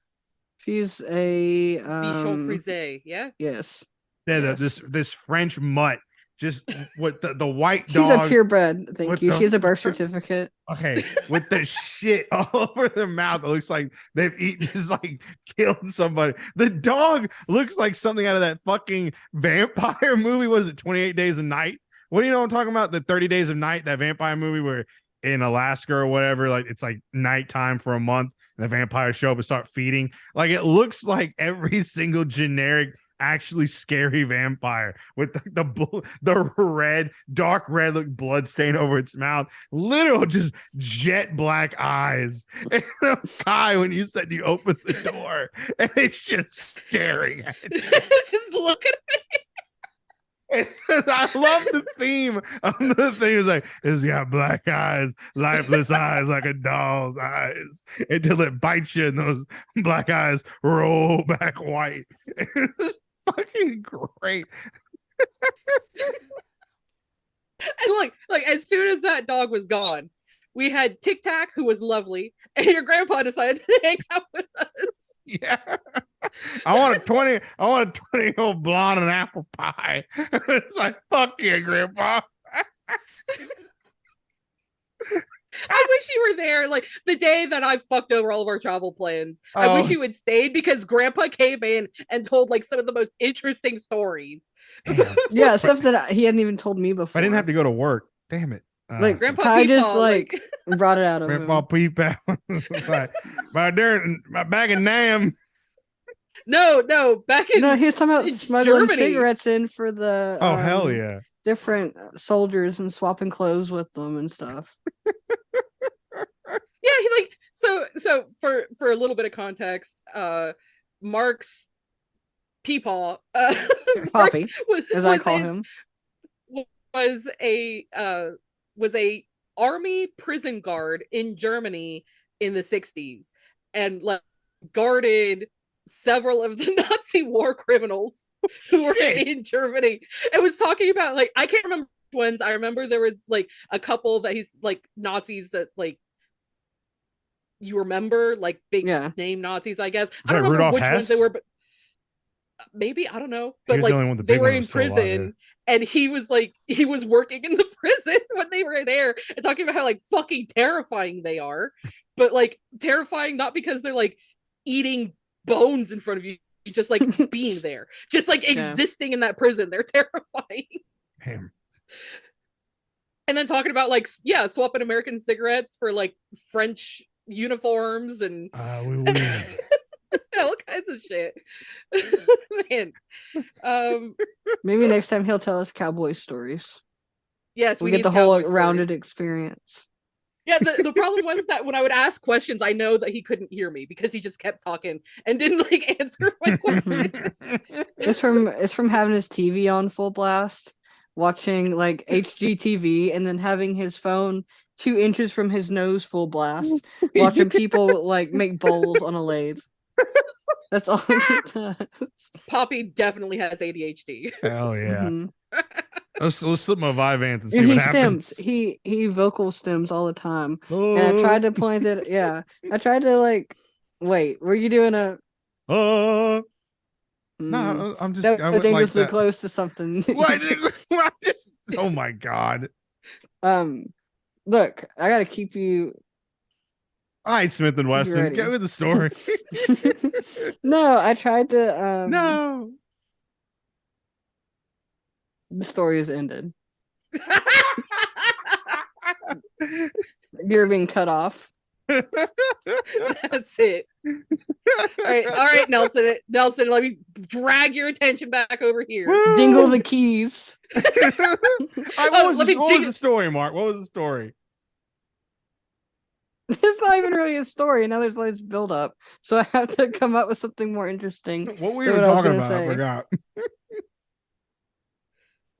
She's a Bichon Frise, yeah? Yes. Yeah, yes. This French mutt just with the white She's dog. a purebred. Thank with you. the- She has a birth certificate. Okay, with the shit all over their mouth. It looks like they've just like killed somebody. The dog looks like something out of that fucking vampire movie. Was it 28 Days a Night? What do you know what I'm talking about? The 30 Days of Night, that vampire movie where in Alaska or whatever, like it's like nighttime for a month and the vampires show up and start feeding. Like it looks like every single generic, actually scary vampire with the red, dark red look blood stain over its mouth, literal just jet black eyes. And Kai, when you said you opened the door and it's just staring at you. Just look at I love the theme of the thing. Is like, it's got black eyes, lifeless eyes, like a doll's eyes, until it bites you and those black eyes roll back white. It's fucking great. And like as soon as that dog was gone, we had Tic Tac, who was lovely, and your grandpa decided to hang out with us. Yeah. I want a 20-year-old blonde and apple pie. It's like, fuck yeah, grandpa. I wish you were there, like the day that I fucked over all of our travel plans. I wish you had stayed because Grandpa came in and told like some of the most interesting stories. Yeah, stuff that he hadn't even told me before. I didn't have to go to work. Damn it. Like Grandpa I just Peepaw, like brought it out of Grandpa him. Peepaw. It's like, back in Nam. No, back in No, he was talking about smuggling Germany. cigarettes in for the Oh, hell yeah. different soldiers and swapping clothes with them and stuff. Yeah, he like so for a little bit of context, Mark's Peepaw, Poppy, as I was call in- him. was a army prison guard in Germany in the 60s and like guarded several of the Nazi war criminals who were in Germany. It was talking about like I can't remember which ones. I remember there was like a couple that he's like Nazis that like you remember, like big name Nazis, I guess. I don't remember Rudolph which Hess? ones they were, but maybe I don't know. He But was the like only one, the they big were one in was still alive, yeah. prison, and he was working in the prison when they were there, and talking about how like fucking terrifying they are, but like terrifying not because they're like eating bones in front of you, just like being there, just like existing in that prison. They're terrifying. Damn. And then talking about like swapping American cigarettes for like French uniforms and all kinds of shit. Man. Maybe next time he'll tell us cowboy stories. Yes, we we get need the whole cowboy rounded stories. experience. Yeah, the problem was that when I would ask questions, I know that he couldn't hear me because he just kept talking and didn't like answer my question. It's from having his TV on full blast, watching like HGTV, and then having his phone 2 inches from his nose full blast, watching people like make bowls on a lathe. That's all he does. Poppy definitely has ADHD. Hell yeah. Mhm. Let's slip my Vyvanse and see And what he happens. stems. He vocal stems all the time. And I tried to point it. Yeah, I tried to like. Wait, were you doing a? No, Mm, I'm just. that I was went dangerously like that. close to something. What? Oh my god! Look, I gotta keep you. All right, Smith and Keep you Wesson, ready. get with the story. No, I tried to. No. The story is ended. You're being cut off. That's it. All right, Nelson, let me drag your attention back over here. Dingle the keys. What was the story, Mark? What was the story? It's not even really a story. Now there's all this build up, so I have to come up with something more interesting. What were than you I was talking gonna about? I say. forgot.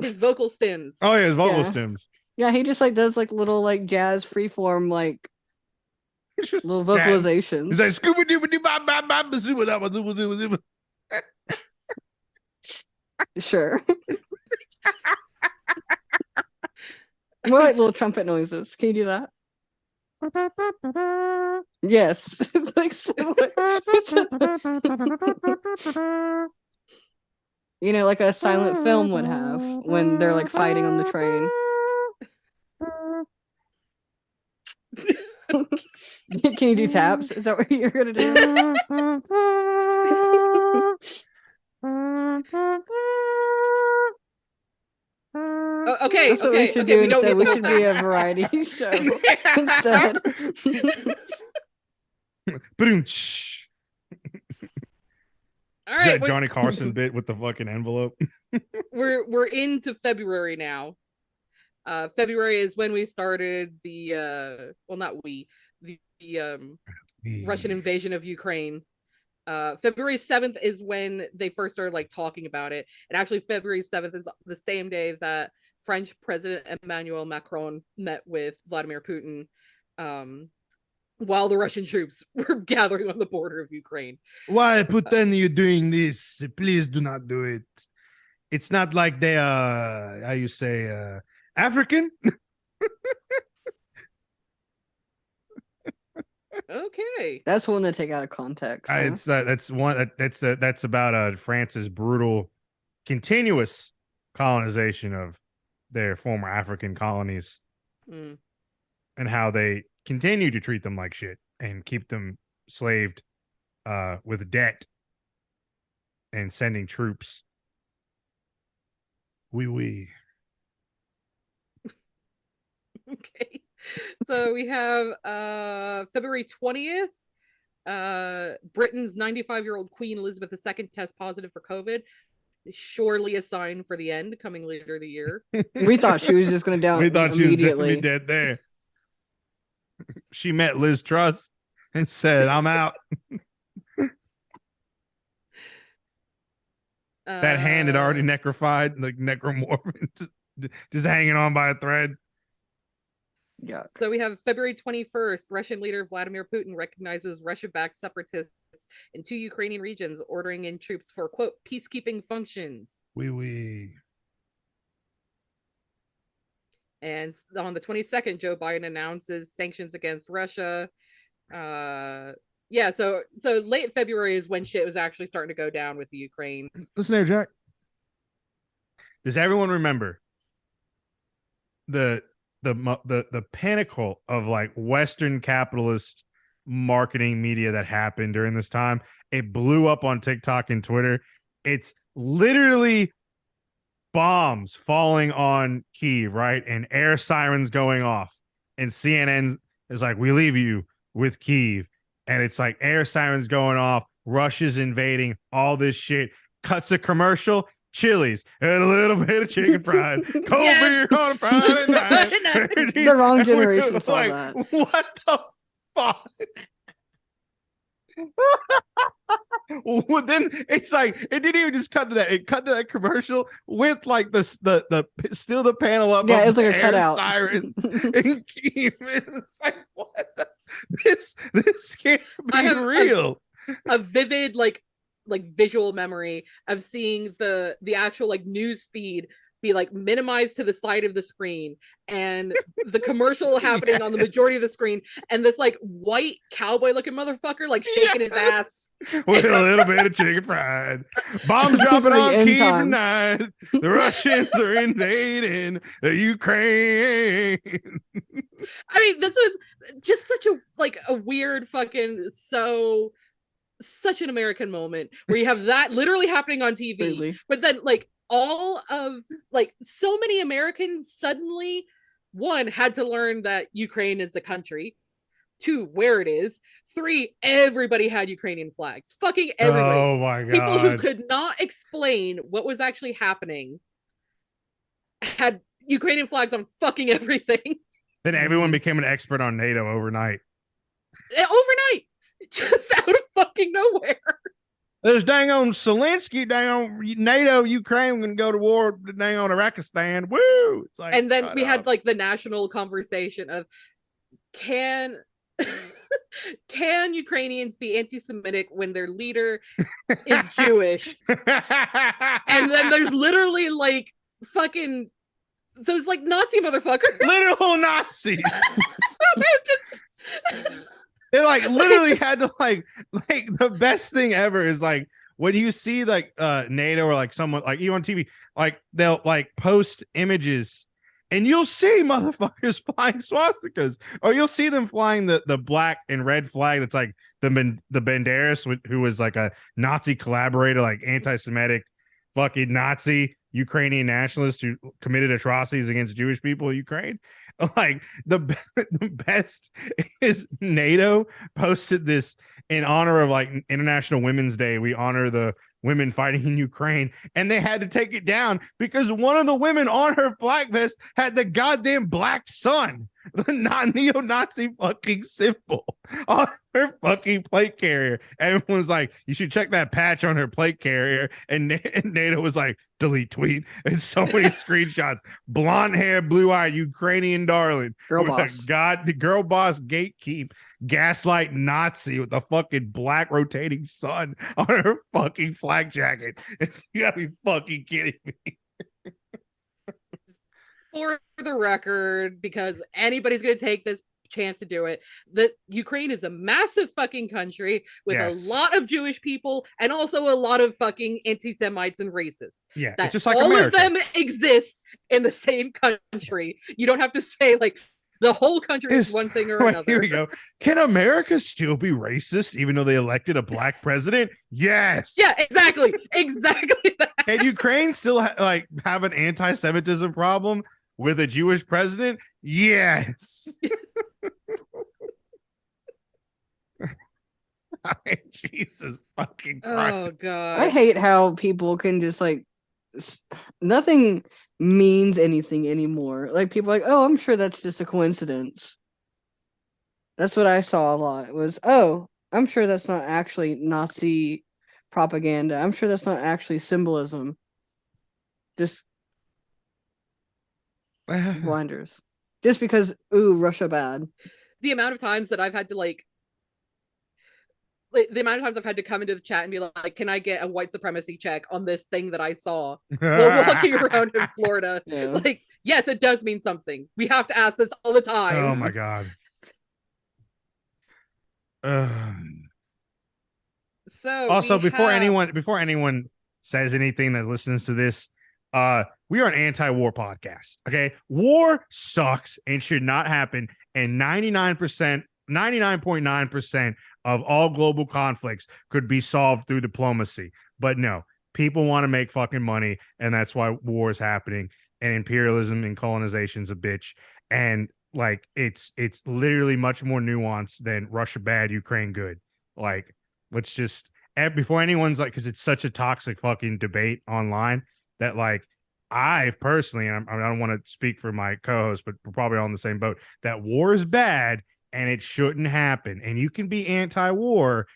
His vocal stems. Oh yeah, his vocal Yeah. stems. Yeah, he just like does like little like jazz freeform like little Jazz. vocalizations. He's like scuba dooba doo ba ba ba ba zuba da ba zuba zuba zuba. Sure. More like little trumpet noises. Can you do that? Yes. Like similar. like a silent film would have when they're like fighting on the train. Can you do taps? Is that what you're gonna do? Okay, that's what we should do instead. We should be a variety show instead. All right, that Johnny Carson bit with the fucking envelope. We're into February now. February is when we started the Russian invasion of Ukraine. February 7th is when they first started like talking about it. And actually February 7th is the same day that French President Emmanuel Macron met with Vladimir Putin while the Russian troops were gathering on the border of Ukraine. Why, Putin, you doing this? Please do not do it. It's not like they how you say African. Okay, that's one to take out of context. Huh? It's that's about France's brutal, continuous colonization of their former African colonies, and how they continue to treat them like shit and keep them slaved with debt and sending troops. Oui. Okay. So we have February 20th. Britain's 95-year-old Queen Elizabeth II tests positive for COVID. Surely a sign for the end coming later the year. We thought she was just going to down. We thought immediately. She was going to be dead there. She met Liz Truss and said, "I'm out." That hand had already necrofied, like necromorphin, just hanging on by a thread. Yeah. So we have February 21st. Russian leader Vladimir Putin recognizes Russia-backed separatists in 2 Ukrainian regions, ordering in troops for, quote, peacekeeping functions. Oui. And on the 22nd, Joe Biden announces sanctions against Russia. Yeah, so late February is when shit was actually starting to go down with the Ukraine. Listen here, Jack. Does everyone remember the pinnacle of like Western capitalist marketing media that happened during this time? It blew up on TikTok and Twitter. It's literally bombs falling on Kyiv, right? And air sirens going off. And CNN is like, "We leave you with Kyiv." And it's like air sirens going off, Russia's invading, all this shit. Cuts a commercial, Chili's, and a little bit of chicken fried. Cold beer on a Friday night. The wrong generation saw like, that. What the fuck? Well, then it's like it didn't even just cut to that. It cut to that commercial with like the still the panel up. Yeah, it's like a cutout. Sirens. It's like what? This can't be real. A vivid like visual memory of seeing the actual like news feed be like minimized to the side of the screen and the commercial happening on the majority of the screen, and this like white cowboy looking motherfucker like shaking his ass with a little bit of chicken fried. Bombs dropping on Kyiv tonight. The Russians are invading the Ukraine. I mean, this was just such a weird fucking such an American moment where you have that literally happening on TV, Crazy. But then like all of like so many Americans suddenly, 1, had to learn that Ukraine is a country, 2, where it is, 3, everybody had Ukrainian flags. Fucking everybody. Oh my god. People who could not explain what was actually happening had Ukrainian flags on fucking everything. Then everyone became an expert on NATO overnight. Overnight. Just out of fucking nowhere. There's dang on Zelensky, dang on NATO, Ukraine can go to war, dang on Irakistan. Woo! It's like, and then we had like the national conversation of can Ukrainians be anti-Semitic when their leader is Jewish? And then there's literally like fucking those like Nazi motherfuckers. Literal Nazis. They like literally had to like the best thing ever is like when you see like NATO or like someone like you on TV, like they'll like post images and you'll see motherfuckers flying swastikas, or you'll see them flying the black and red flag that's like the Banderas, who was like a Nazi collaborator, like anti-Semitic fucking Nazi Ukrainian nationalist who committed atrocities against Jewish people in Ukraine. Like the best is NATO posted this in honor of like International Women's Day. We honor the women fighting in Ukraine, and they had to take it down because one of the women on her flag vest had the goddamn black sun, the neo-Nazi fucking symbol on her fucking plate carrier. Everyone was like, you should check that patch on her plate carrier. And NATO was like, delete tweet. And so many screenshots. Blonde hair, blue eye, Ukrainian darling. Girl boss. The girl boss gatekeep, gaslight Nazi with the fucking black rotating sun on her fucking flak jacket. You gotta be fucking kidding me. For the record, because anybody's going to take this chance to do it, that Ukraine is a massive fucking country with a lot of Jewish people and also a lot of fucking anti-Semites and racists. Yeah, that it's just like all America. of them exist in the same country. You don't have to say like the whole country is one thing or another. Here we go. Can America still be racist even though they elected a black president? Yes. Yeah, exactly. Exactly that. Can Ukraine still have an anti-Semitism problem with a Jewish president? Yes. I mean, Jesus fucking Christ. Oh god. I hate how people can just like nothing means anything anymore. Like people are like, oh, I'm sure that's just a coincidence. That's what I saw a lot. Was, oh, I'm sure that's not actually Nazi propaganda. I'm sure that's not actually symbolism. Just blinders. Just because, ooh, Russia bad. The amount of times that I've had to the amount of times I've had to come into the chat and be like, can I get a white supremacy check on this thing that I saw while walking around in Florida? Yeah. Like, yes, it does mean something. We have to ask this all the time. Oh my god. So also, before anyone says anything that listens to this, we are an anti-war podcast. Okay, war sucks and should not happen. And 99.9% of all global conflicts could be solved through diplomacy. But no, people want to make fucking money, and that's why war is happening. And imperialism and colonization is a bitch. And like it's literally much more nuanced than Russia bad, Ukraine good. Like, let's just before anyone's like, because it's such a toxic fucking debate online that like I've personally, and I don't want to speak for my co-host, but we're probably all in the same boat, that war is bad and it shouldn't happen. And you can be anti-war,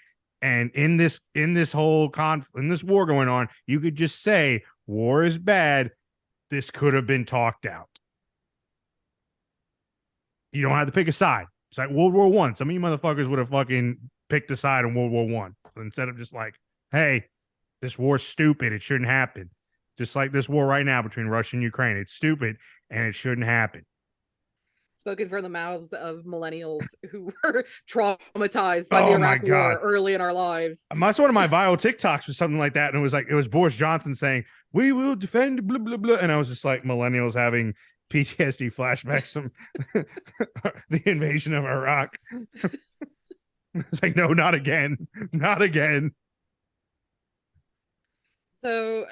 and in this whole in this war going on, you could just say war is bad. This could have been talked out. You don't have to pick a side. It's like World War I. Some of you motherfuckers would have fucking picked a side in World War I instead of just like, hey, this war's stupid. It shouldn't happen. Just like this war right now between Russia and Ukraine. It's stupid and it shouldn't happen. Spoken from the mouths of millennials who were traumatized by the Iraq War early in our lives. That's one of my viral TikToks was something like that. And it was Boris Johnson saying, we will defend blah, blah, blah. And I was just like, millennials having PTSD flashbacks from the invasion of Iraq. It's like, no, not again. Not again. So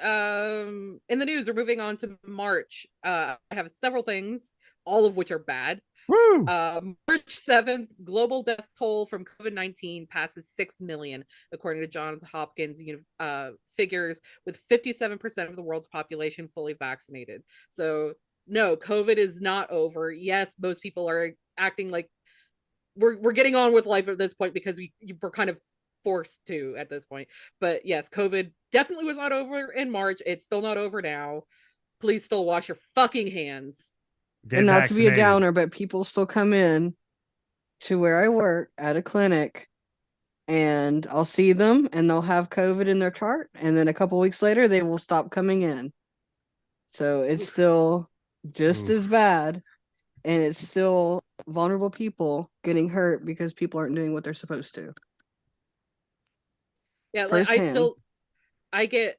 in the news, we're moving on to March. I have several things, all of which are bad. Woo! March 7th, global death toll from COVID-19 passes 6 million, according to Johns Hopkins figures, with 57% of the world's population fully vaccinated. So no, COVID is not over. Yes, most people are acting like we're getting on with life at this point because we're kind of forced to at this point. But yes, COVID definitely was not over in March. It's still not over now. Please still wash your fucking hands. Get and not vaccinated. to be a downer, but people still come in to where I work at a clinic, and I'll see them and they'll have COVID in their chart, and then a couple weeks later they will stop coming in. So it's still just as bad, and it's still vulnerable people getting hurt because people aren't doing what they're supposed to. Yeah, like I get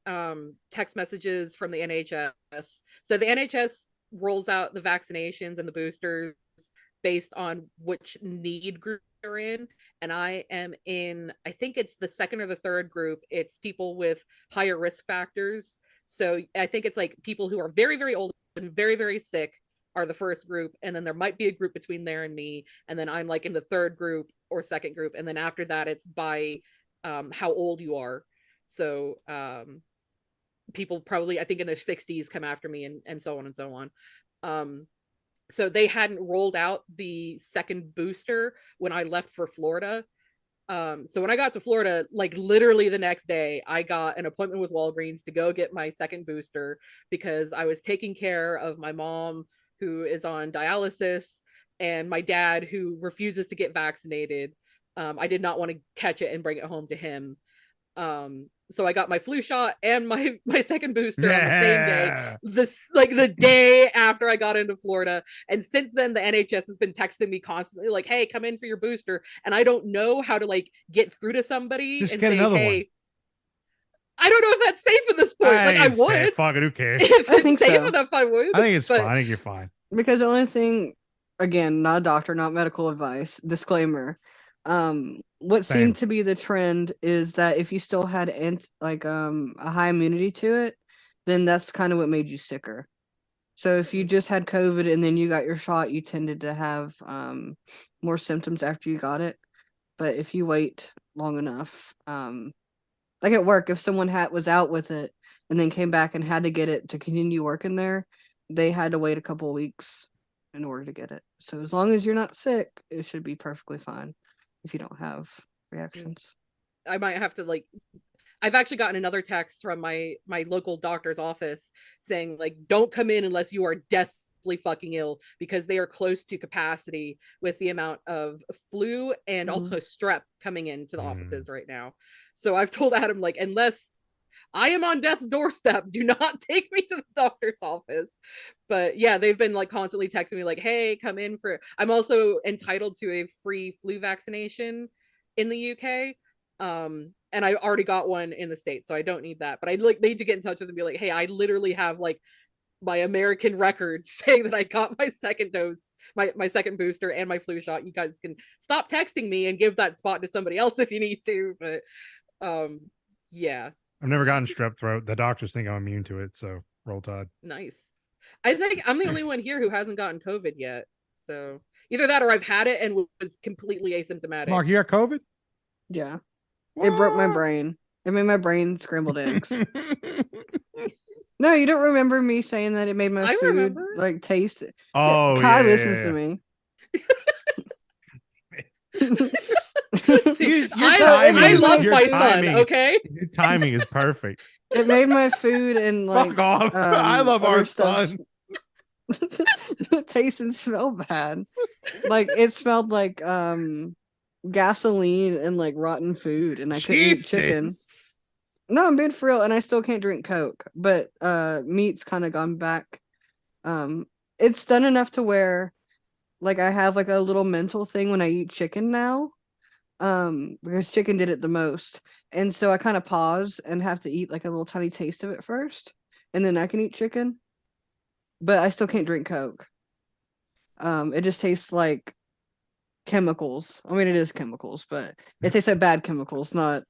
text messages from the NHS. So the NHS rolls out the vaccinations and the boosters based on which need group you're in. And I am in, I think it's the second or the third group. It's people with higher risk factors. So I think it's like people who are very, very old and very, very sick are the first group. And then there might be a group between there and me. And then I'm like in the third group or second group. And then after that, it's by how old you are. So people probably, I think in their 60s come after me and so on and so on. So they hadn't rolled out the second booster when I left for Florida. So when I got to Florida, like literally the next day, I got an appointment with Walgreens to go get my second booster because I was taking care of my mom who is on dialysis and my dad who refuses to get vaccinated. I did not want to catch it and bring it home to him. So I got my flu shot and my second booster on the same day, the day after I got into Florida. And since then, the NHS has been texting me constantly, like, "Hey, come in for your booster." And I don't know how to like get through to somebody Just and get say, another "Hey." one. I don't know if that's safe at this point. Like I would. Fuck it, who cares? If I think it's safe so. enough, I would. I think it's but fine. I think you're fine. Because the only thing, again, not a doctor, not medical advice, disclaimer. What Same. seemed to be the trend is that if you still had a high immunity to it, then that's kind of what made you sicker. So if you just had COVID and then you got your shot, you tended to have more symptoms after you got it. But if you wait long enough, like at work, if someone was out with it and then came back and had to get it to continue working there, they had to wait a couple of weeks in order to get it. So as long as you're not sick, it should be perfectly fine if you don't have reactions. I might have to like, I've actually gotten another text from my local doctor's office saying like, don't come in unless you are deathly fucking ill, because they are close to capacity with the amount of flu and also strep coming into the offices right now. So I've told Adam, like, unless I am on death's doorstep, do not take me to the doctor's office. But yeah, they've been like constantly texting me like, "Hey, come in for." I'm also entitled to a free flu vaccination in the UK. And I already got one in the States, so I don't need that. But I like need to get in touch with them and be like, "Hey, I literally have like my American records saying that I got my second dose, my second booster and my flu shot. You guys can stop texting me and give that spot to somebody else if you need to." But yeah. I've never gotten strep throat. The doctors think I'm immune to it, so roll tide. Nice. I think I'm the only one here who hasn't gotten COVID yet. So either that or I've had it and was completely asymptomatic. Mark, you got COVID? Yeah. It broke my brain. It made my brain scrambled eggs. No, you don't remember me saying that it made my food remember. Like taste. Oh, Kai yeah, listens yeah. to me. I love my son, okay? Your timing is perfect. It made my food and like Fuck off. I love other our stuff son. taste and smell bad. Like it smelled like gasoline and like rotten food, and I couldn't eat chicken. Jesus. No, I'm being for real, and I still can't drink Coke. But meat's kind of gone back. It's done enough to where like I have like a little mental thing when I eat chicken now. Because chicken did it the most. And so I kind of pause and have to eat like a little tiny taste of it first, and then I can eat chicken. But I still can't drink Coke. It just tastes like chemicals. I mean, it is chemicals, but it tastes like bad chemicals, not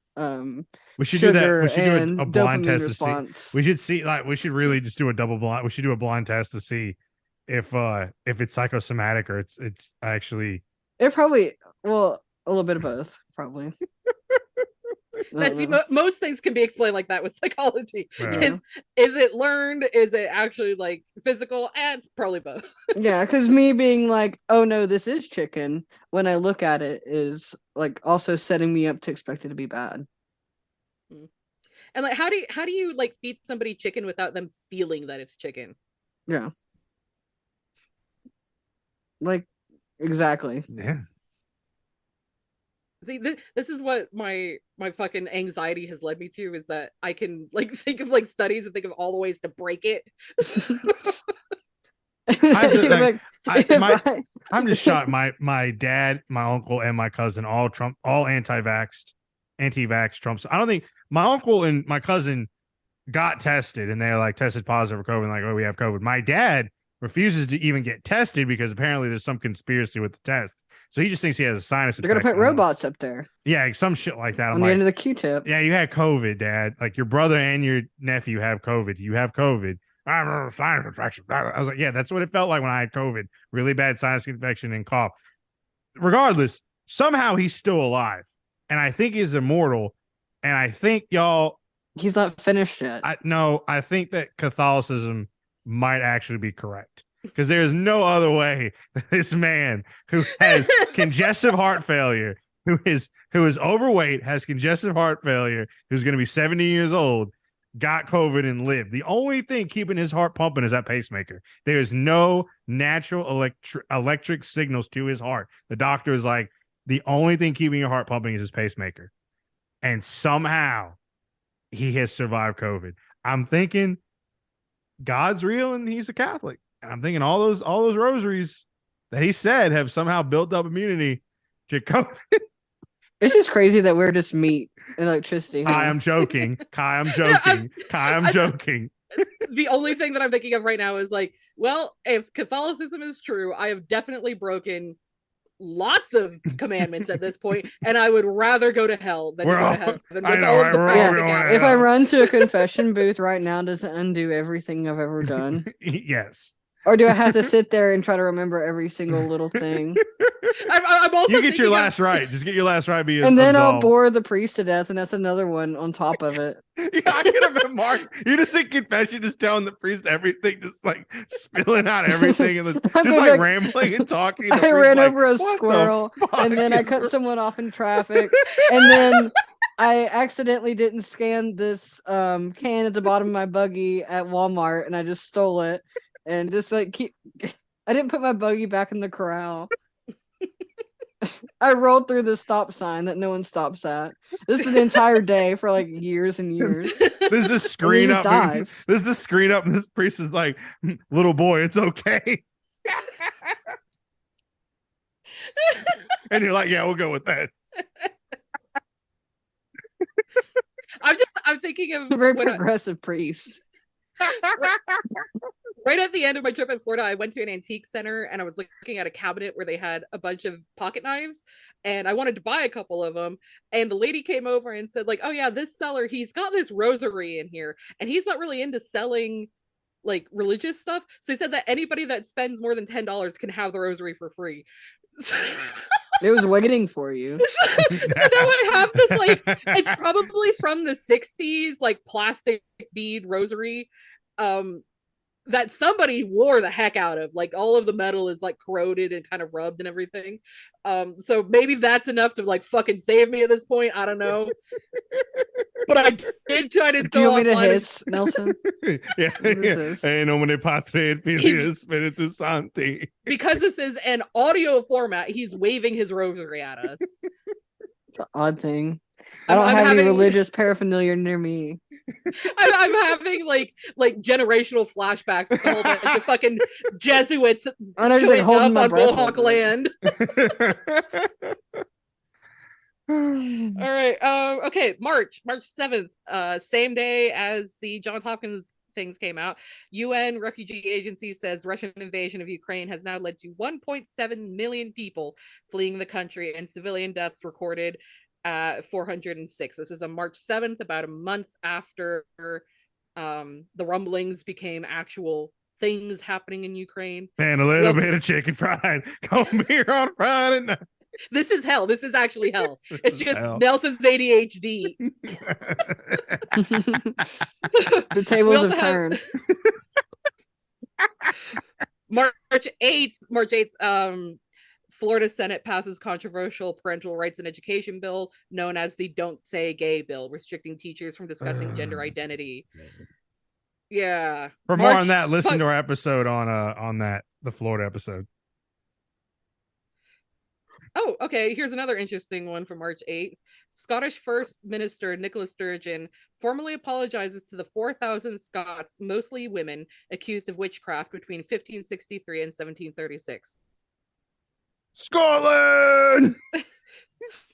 We should sugar do that. We should and do a blind dopamine test response. to see. We should see, like, we should really just do a double blind. We should do a blind test to see if it's psychosomatic or it's actually. It probably, well, a little bit of both, probably. That's most things can be explained like that with psychology. Yeah. Is it learned? Is it actually like physical? It's probably both. Yeah, because me being like, oh no, this is chicken, when I look at it, is like also setting me up to expect it to be bad. And like, how do you like feed somebody chicken without them feeling that it's chicken? Yeah. Like, exactly. Yeah. See, this is what my fucking anxiety has led me to, is that I can like think of like studies and think of all the ways to break it. I'm just shocked. My dad, my uncle, and my cousin all anti-vaxxed, anti-vax Trump. I don't think my uncle and my cousin got tested and they like tested positive for COVID. And like, oh, we have COVID. My dad refuses to even get tested because apparently there's some conspiracy with the test. So he just thinks he has a sinus They're gonna infection. put robots up there. Yeah, some shit like that. On the end of the Q-tip. Yeah, you had COVID, Dad. Like your brother and your nephew have COVID. You have COVID. I remember sinus infection. I was like, yeah, that's what it felt like when I had COVID. Really bad sinus infection and cough. Regardless, somehow he's still alive. And I think he's immortal. And I think y'all. He's not finished yet. I think that Catholicism might actually be correct. Because there's no other way that this man who has congestive heart failure, who is overweight, has congestive heart failure, who's going to be 70 years old, got COVID and lived. The only thing keeping his heart pumping is that pacemaker. There's no natural electric signals to his heart. The doctor is like, the only thing keeping your heart pumping is his pacemaker. And somehow he has survived COVID. I'm thinking God's real and he's a Catholic. And I'm thinking all those rosaries that he said have somehow built up immunity to COVID. It's just crazy that we're just meat and electricity. I am joking. Kai, I'm joking. I'm joking. The only thing that I'm thinking of right now is like, well, if Catholicism is true, I have definitely broken lots of commandments at this point, and I would rather go to hell than go to heaven. If I run to a confession booth right now, does it undo everything I've ever done? Yes. Or do I have to sit there and try to remember every single little thing? I'm also you get your last right. Just get your last right. And then I'll bore the priest to death, and that's another one on top of it. Yeah, I could have been Mark. You just in confession, just telling the priest everything, just like spilling out everything, and just like rambling and talking. I ran over a squirrel, and then I cut someone off in traffic, and then I accidentally didn't scan this can at the bottom of my buggy at Walmart, and I just stole it. And just like I didn't put my buggy back in the corral. I rolled through the stop sign that no one stops at. This is an entire day for like years and years. There's a screen up. There's a screen up, and this priest is like, "Little boy, it's okay." And you're like, "Yeah, we'll go with that." I'm thinking of a very progressive priest. Right at the end of my trip in Florida, I went to an antique center and I was looking at a cabinet where they had a bunch of pocket knives, and I wanted to buy a couple of them. And the lady came over and said, like, "Oh yeah, this seller, he's got this rosary in here, and he's not really into selling like religious stuff. So he said that anybody that spends more than $10 can have the rosary for free." It was waiting for you. So now I have this, like, it's probably from the 60s, like plastic bead rosary that somebody wore the heck out of. Like all of the metal is like corroded and kind of rubbed and everything. So maybe that's enough to like fucking save me at this point. I don't know. But I did try to do you want me to hiss, Nelson? Yeah. Hey, nomine Patri et Filii Spiritus Sancti. Because this is an audio format, he's waving his rosary at us. It's an odd thing. I don't have any religious paraphernalia near me. I'm having like generational flashbacks of all the fucking Jesuits showing up on Mohawk land. All right. Okay. March 7th, same day as the Johns Hopkins things came out. UN refugee agency says Russian invasion of Ukraine has now led to 1.7 million people fleeing the country, and civilian deaths recorded 406. This is on March 7th, about a month after the rumblings became actual things happening in Ukraine. And a little bit of chicken fried. Come here on Friday night. This is hell. This is actually hell. It's just hell. Nelson's ADHD. The tables have turned. March 8th, Florida Senate passes controversial parental rights and education bill known as the Don't Say Gay bill, restricting teachers from discussing gender identity. Yeah. For more on that, listen to our episode on that, the Florida episode. Oh, okay. Here's another interesting one from March 8th. Scottish First Minister Nicola Sturgeon formally apologizes to the 4,000 Scots, mostly women, accused of witchcraft between 1563 and 1736. Scotland!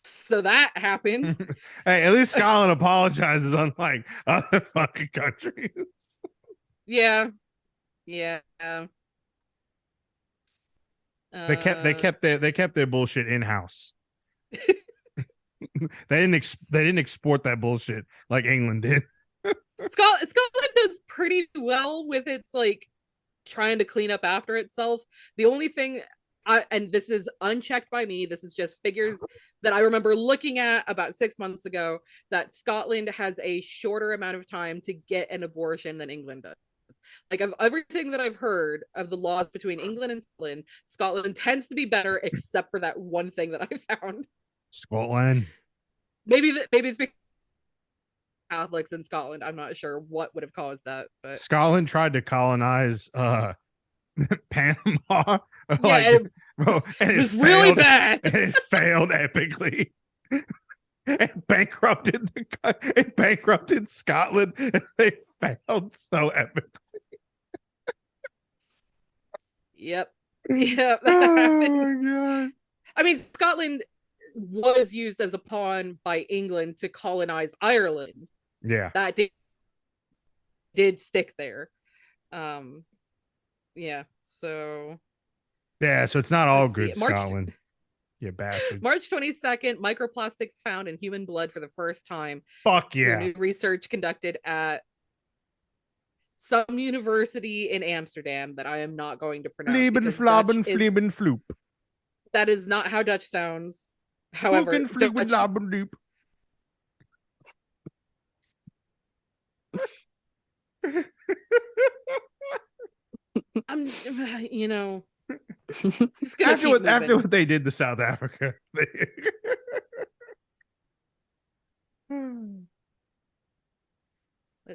So that happened. Hey, at least Scotland apologizes, unlike other fucking countries. Yeah. They kept their bullshit in house. They didn't export that bullshit like England did. Scotland does pretty well with its like trying to clean up after itself. The only thing, and this is unchecked by me, this is just figures that I remember looking at about 6 months ago, that Scotland has a shorter amount of time to get an abortion than England does. Like, of everything that I've heard of the laws between England and Scotland tends to be better, except for that one thing that I found. Scotland. Maybe it's because Catholics in Scotland. I'm not sure what would have caused that, but Scotland tried to colonize Panama. Yeah, and it was really bad. And it failed epically. It bankrupted Scotland, and they failed so epically. Yep. That happened. My God. I mean, Scotland was used as a pawn by England to colonize Ireland. Yeah, that did stick there. Yeah. So it's not all good, March, Scotland. You bastards. March 22nd, microplastics found in human blood for the first time. Fuck yeah. New research conducted at some university in Amsterdam that I am not going to pronounce. Floop. That is not how Dutch sounds. However, I'm, you know, after what they did to South Africa.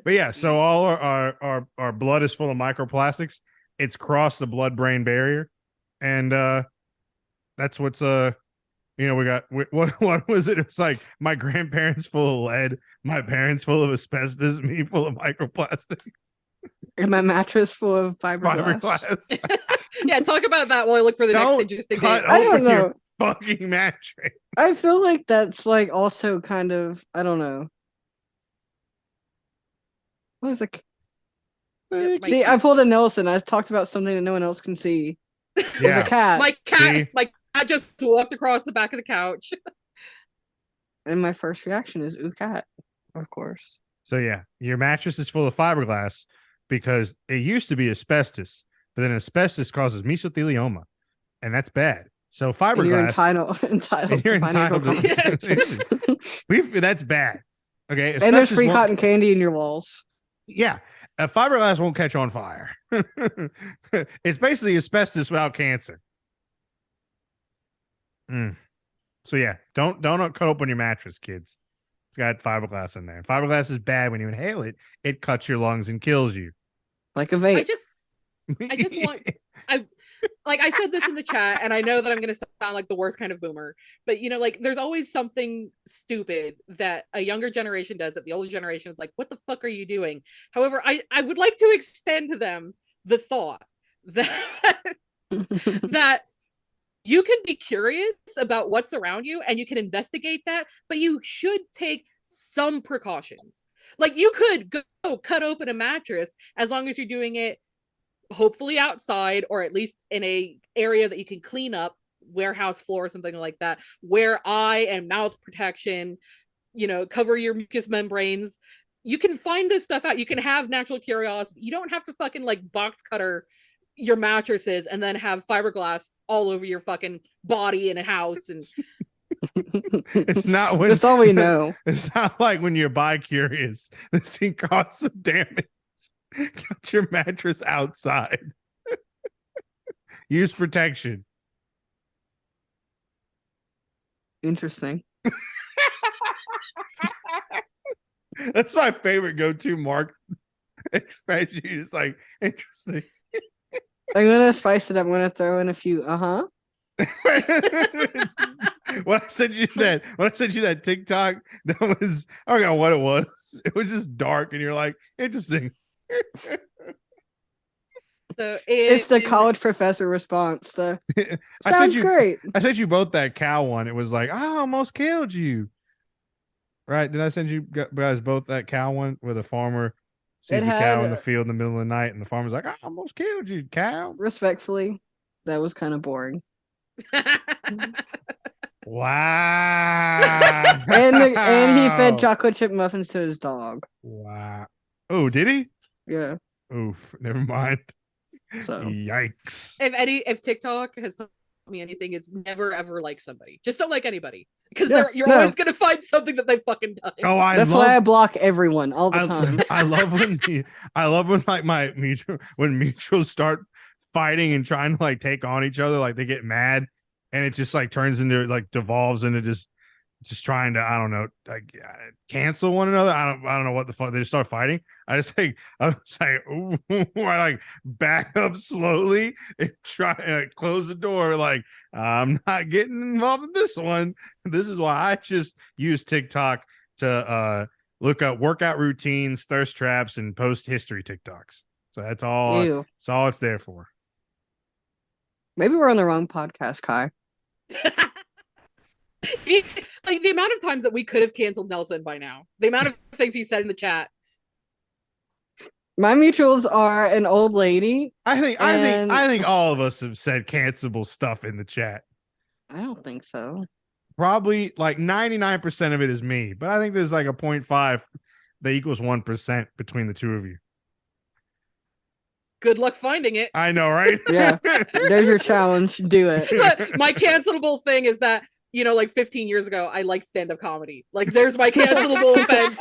But yeah, so all our blood is full of microplastics. It's crossed the blood-brain barrier, and that's what's we got what was it? It's like my grandparents full of lead, my parents full of asbestos, me full of microplastics. And my mattress full of fiberglass. Yeah, talk about that while I look for the next interesting thing. I don't know. Fucking mattress. I feel like that's like also kind of, I don't know. What was it? See, I pulled a Nelson. I talked about something that no one else can see. Yeah. There's a cat. My cat just walked across the back of the couch. And my first reaction is, ooh, cat. Of course. So yeah, your mattress is full of fiberglass because it used to be asbestos, but then asbestos causes mesothelioma, and that's bad. So fiberglass. And you're entitled to that's bad. Okay. And there's free cotton candy in your walls. Yeah. Fiberglass won't catch on fire. It's basically asbestos without cancer. So yeah, don't cut open your mattress, kids. It's got fiberglass in there. Fiberglass is bad when you inhale it. It cuts your lungs and kills you. Like a vape. I just want I said this in the chat, and I know that I'm gonna sound like the worst kind of boomer, but there's always something stupid that a younger generation does that the older generation is like, what the fuck are you doing? However, I would like to extend to them the thought that that you can be curious about what's around you and you can investigate that, but you should take some precautions. Like, you could go cut open a mattress as long as you're doing it hopefully outside, or at least in a area that you can clean up, warehouse floor or something like that, wear eye and mouth protection, cover your mucous membranes. You can find this stuff out. You can have natural curiosity. You don't have to fucking box cutter your mattresses and then have fiberglass all over your fucking body in a house. And it's not when that's all we know. It's not like when you're bi-curious. This can cause some damage. Get your mattress outside. Use protection. Interesting. That's my favorite go-to mark expression. It's like, interesting. I'm gonna spice it up. I'm gonna throw in a few When I sent you that TikTok, that was, I don't know what it was. It was just dark, and you're like, interesting. So It's the college professor response. Though. I Sounds sent you, great. I sent you both that cow one. It was like, I almost killed you. Right? Did I send you guys both that cow one where the farmer sees It the cow in the had- field in the middle of the night and the farmer's like, I almost killed you, cow. Respectfully, that was kind of boring. Wow. And he fed chocolate chip muffins to his dog. Wow. Oh, did he? Yeah. Oof. Never mind. So Yikes. If TikTok has taught me anything, it's never ever like somebody. Just don't like anybody because Yeah, you're no. always gonna find something that they've fucking done. Oh, that's why I block everyone all the time. I love when like my mutuals start fighting and trying to like take on each other, like they get mad and it just like turns into like devolves into just trying to, I don't know, like cancel one another. I don't know what the fuck. They just start fighting. I was like, ooh, I like back up slowly and try close the door. Like, I'm not getting involved in this one. This is why I just use TikTok to look up workout routines, thirst traps, and post history TikToks. So that's all. Ew. That's all it's there for. Maybe we're on the wrong podcast, Kai. Like the amount of times that we could have canceled Nelson by now, the amount of things he said in the chat. My mutuals are an old lady. I think all of us have said cancelable stuff in the chat. I don't think so. Probably like 99% of it is me, but I think there's like a 0.5 that equals 1% between the two of you. Good luck finding it. I know, right? Yeah. There's your challenge. Do it. My cancelable thing is that, you know, like 15 years ago, I liked stand-up comedy. Like, there's my cancelable offense.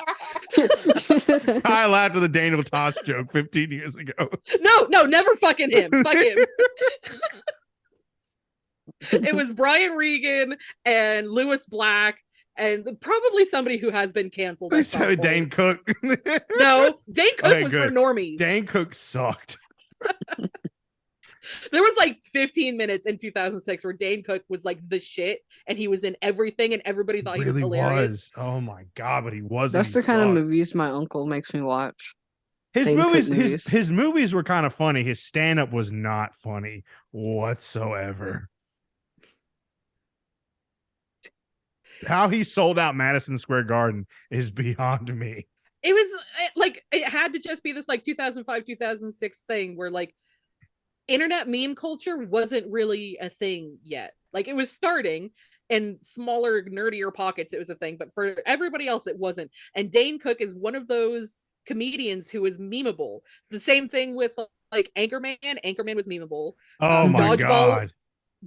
I laughed at the Daniel Tosh joke 15 years ago. No, never fucking him. Fuck him. It was Brian Regan and Lewis Black and probably somebody who has been canceled. They said Dane Cook. No, Dane Cook Okay, was good. for normies. Dane Cook sucked. There was like 15 minutes in 2006 where Dane Cook was like the shit and he was in everything and everybody thought he was hilarious. Oh my god, but he wasn't. That's the kind of movies my uncle makes me watch. His Dane Cook movies, movies. his movies were kind of funny. His stand-up was not funny whatsoever. How he sold out Madison Square Garden is beyond me. It was like, it had to just be this like 2005, 2006 thing where like internet meme culture wasn't really a thing yet. Like, it was starting in smaller, nerdier pockets. It was a thing, but for everybody else, it wasn't. And Dane Cook is one of those comedians who is memeable. The same thing with like Anchorman. Anchorman was memeable. Oh my god.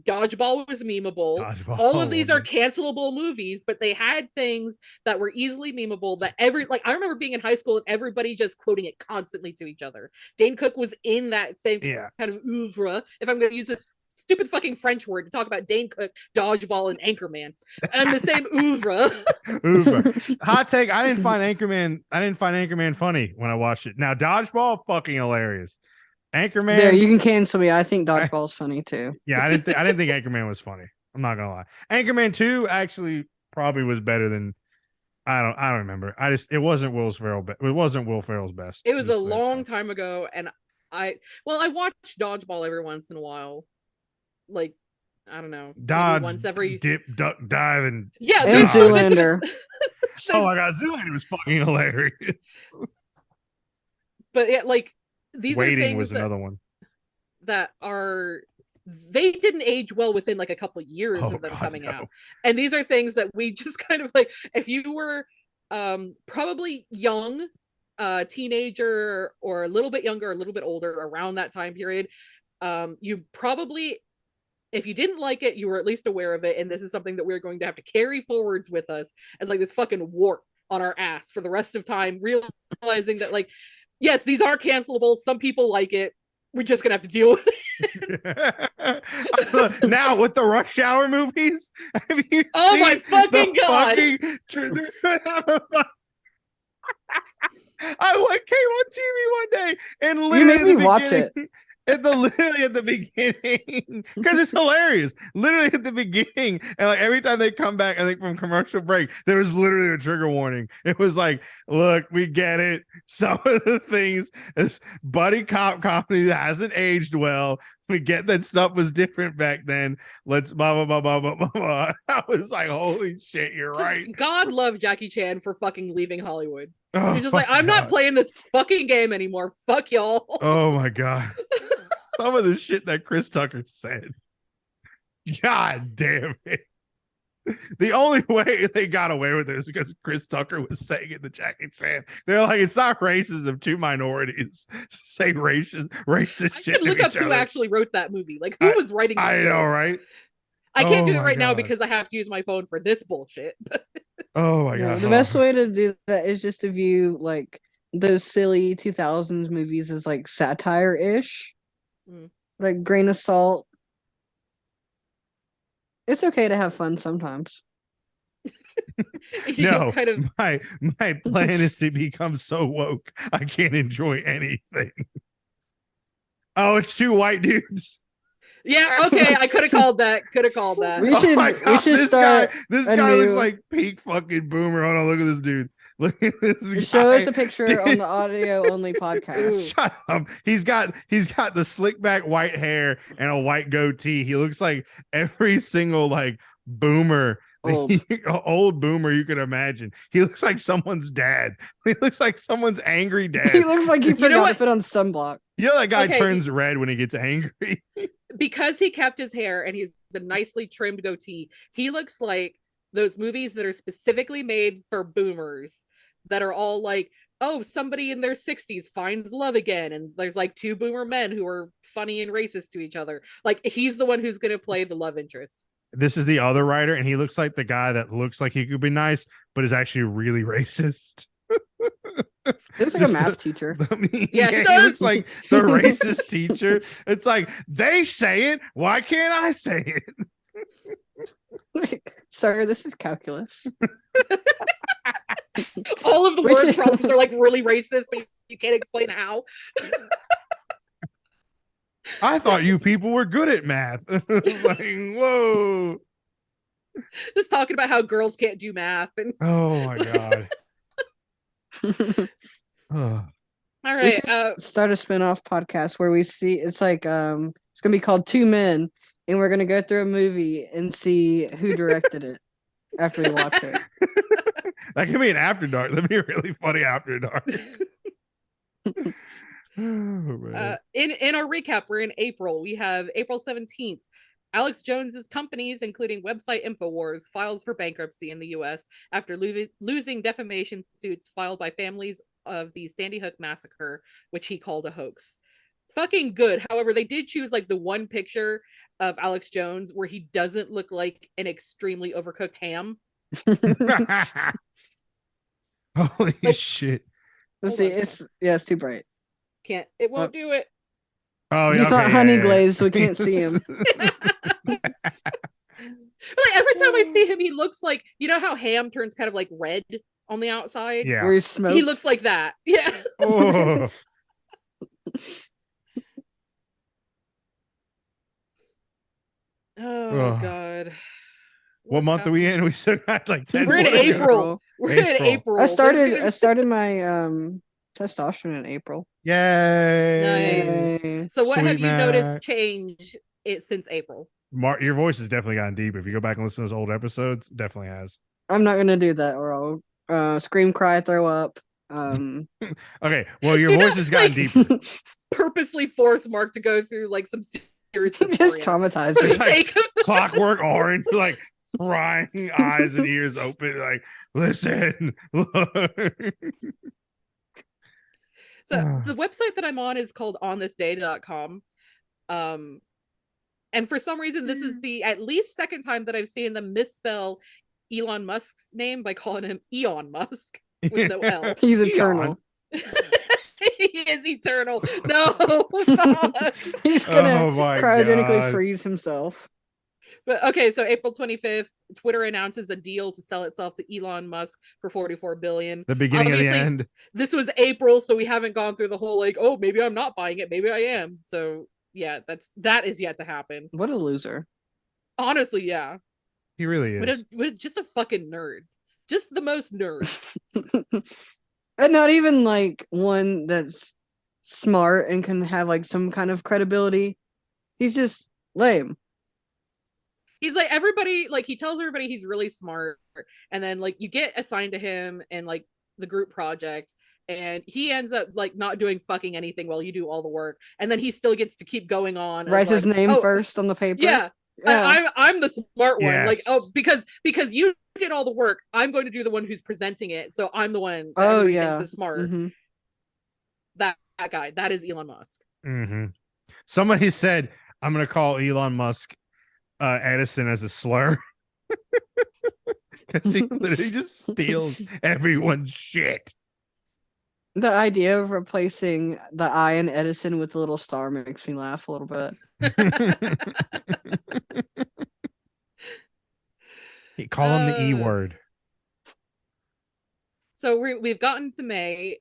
Dodgeball was memeable. Dodgeball. All of these are cancelable movies, but they had things that were easily memeable that I remember being in high school and everybody just quoting it constantly to each other. Dane Cook was in that same kind of oeuvre, if I'm going to use this stupid fucking French word to talk about Dane Cook, Dodgeball, and Anchorman. And the same oeuvre. Hot take, I didn't find Anchorman funny when I watched it. Now, Dodgeball, fucking hilarious. Anchorman. There, you can cancel me. I think Dodgeball's funny too. Yeah, I didn't think Anchorman was funny. I'm not gonna lie. Anchorman 2 actually probably was better than I don't remember. It wasn't Will Ferrell's best. It was a long time ago, and I watch Dodgeball every once in a while. Like, I don't know, Dodge, once every dip, duck, dive, and and Zoolander. Oh my god, Zoolander was fucking hilarious. But yeah, like, these Waiting are things was another one that they didn't age well within like a couple of years of them coming out. And these are things that we just kind of like, if you were probably young, teenager, or a little bit younger, a little bit older around that time period, you probably, if you didn't like it, you were at least aware of it. And this is something that we're going to have to carry forwards with us as like this fucking wart on our ass for the rest of time, realizing that like, yes, these are cancelable. Some people like it. We're just gonna have to deal with it. Now with the Rush Hour movies, oh my fucking god! I came on TV one day and literally you made me watch it. literally at the beginning, because it's hilarious. Literally at the beginning, and like every time they come back, I think from commercial break, there was literally a trigger warning. It was like, look, we get it. Some of the things, this buddy cop comedy that hasn't aged well. We get that stuff was different back then. Let's blah blah blah blah blah blah blah. I was like, holy shit, you're right. God love Jackie Chan for fucking leaving Hollywood. Oh, He's just like, I'm not playing this fucking game anymore. Fuck y'all. Oh my god. Some of the shit that Chris Tucker said. God damn it. The only way they got away with it is because Chris Tucker was saying it to Jackie Chan. They're like, it's not racism to minorities say racist shit. I could look up who actually wrote that movie. Like, who was writing these I know, jokes? right? I can't do it my right now God. because I have to use my phone for this bullshit. Oh my Yeah, god. the best way to do that is just to view like those silly 2000s movies as like satire-ish, like grain of salt. It's okay to have fun sometimes. It's No, just kind of my plan is to become so woke I can't enjoy anything. Oh, it's two white dudes. yeah. Okay, I could have called that. Could have called that. We should my we should this start guy, this a guy looks new- like peak fucking boomer. Hold on, look at this dude. Look at this show guy. us a picture on the audio only podcast. Shut up. He's got the slick back white hair and a white goatee. He looks like every single like boomer. Old boomer you could imagine. He looks like someone's dad. He looks like someone's angry dad. He looks like he know forgot to what? put on sunblock. You know that guy Okay. turns red when he gets angry. Because he kept his hair and he's a nicely trimmed goatee, he looks like those movies that are specifically made for boomers that are all like, oh, somebody in their 60s finds love again, and there's like two boomer men who are funny and racist to each other. Like, he's the one who's going to play the love interest. This is the other writer, and he looks like the guy that looks like he could be nice, but is actually really racist. Looks like a math teacher. I mean, Yeah, he he does. looks like the racist teacher. It's like, they say it. Why can't I say it? Sir, this is calculus. All of the We word should- problems are like really racist, but you can't explain how. I thought you people were good at math. It's like, whoa. Just talking about how girls can't do math. And Oh my god. all We right, should start a spin-off podcast where we see it's like it's gonna be called Two Men, and we're gonna go through a movie and see who directed it after we watch it. That could be an after dark. That'd be a really funny after dark. Oh, man. in our recap, we're in April. We have April 17th. Alex Jones's companies, including website InfoWars, files for bankruptcy in the U.S. after losing defamation suits filed by families of the Sandy Hook massacre, which he called a hoax. Fucking good. However, they did choose like the one picture of Alex Jones where he doesn't look like an extremely overcooked ham. Holy Nope. shit. Let's Hold see, on. it's too bright. It won't do it. Oh, He's okay, not honey yeah. glazed, so we can't see him. Like every time I see him, he looks like, you know how ham turns kind of like red on the outside? Yeah. Where he's smoked. He looks like that. Yeah. Oh. Oh Ugh. god. What What's month are we in? We still got like 10 We're in more to go. April. We're in April. April. I There's started gonna- my testosterone in April. Yay. Nice. Yay. So what have Sweet you noticed Mac. change since April? Mark, your voice has definitely gotten deep. If you go back and listen to those old episodes, it definitely has. I'm not gonna do that or I'll scream, cry, throw up. Okay, well, your Do voice not, has gotten like- deeper. Purposely force Mark to go through like some serious just dysphoria traumatized for me. the sake of Clockwork Orange, like crying, eyes and ears open, like, listen. So the website that I'm on is called onthisday.com. And for some reason, this is the at least second time that I've seen them misspell Elon Musk's name by calling him Eon Musk with no L. He's Eon. eternal. He is eternal. No. God. He's gonna Oh my cryogenically God. freeze himself. But okay, so April 25th, Twitter announces a deal to sell itself to Elon Musk for $44 billion. The beginning of Obviously, the end. This was April, so we haven't gone through the whole like, oh, maybe I'm not buying it, maybe I am. So yeah, that is yet to happen. What a loser. Honestly, yeah. He really is. With just a fucking nerd. Just the most nerd. And not even like one that's smart and can have like some kind of credibility. He's just lame. He's like everybody, like he tells everybody he's really smart, and then like you get assigned to him and like the group project, and he ends up like not doing fucking anything while you do all the work, and then he still gets to keep going on. Writes his like, name first on the paper. Yeah. I'm the smart one. Yes. Like, because you did all the work, I'm going to do the one who's presenting it. So I'm the one that Oh everybody yeah. thinks is smart. Mm-hmm. That guy, that is Elon Musk. Mm-hmm. Somebody said, I'm going to call Elon Musk Edison as a slur. Because he literally just steals everyone's shit. The idea of replacing the I in Edison with a little star makes me laugh a little bit. Call him the E word. So we've gotten to May.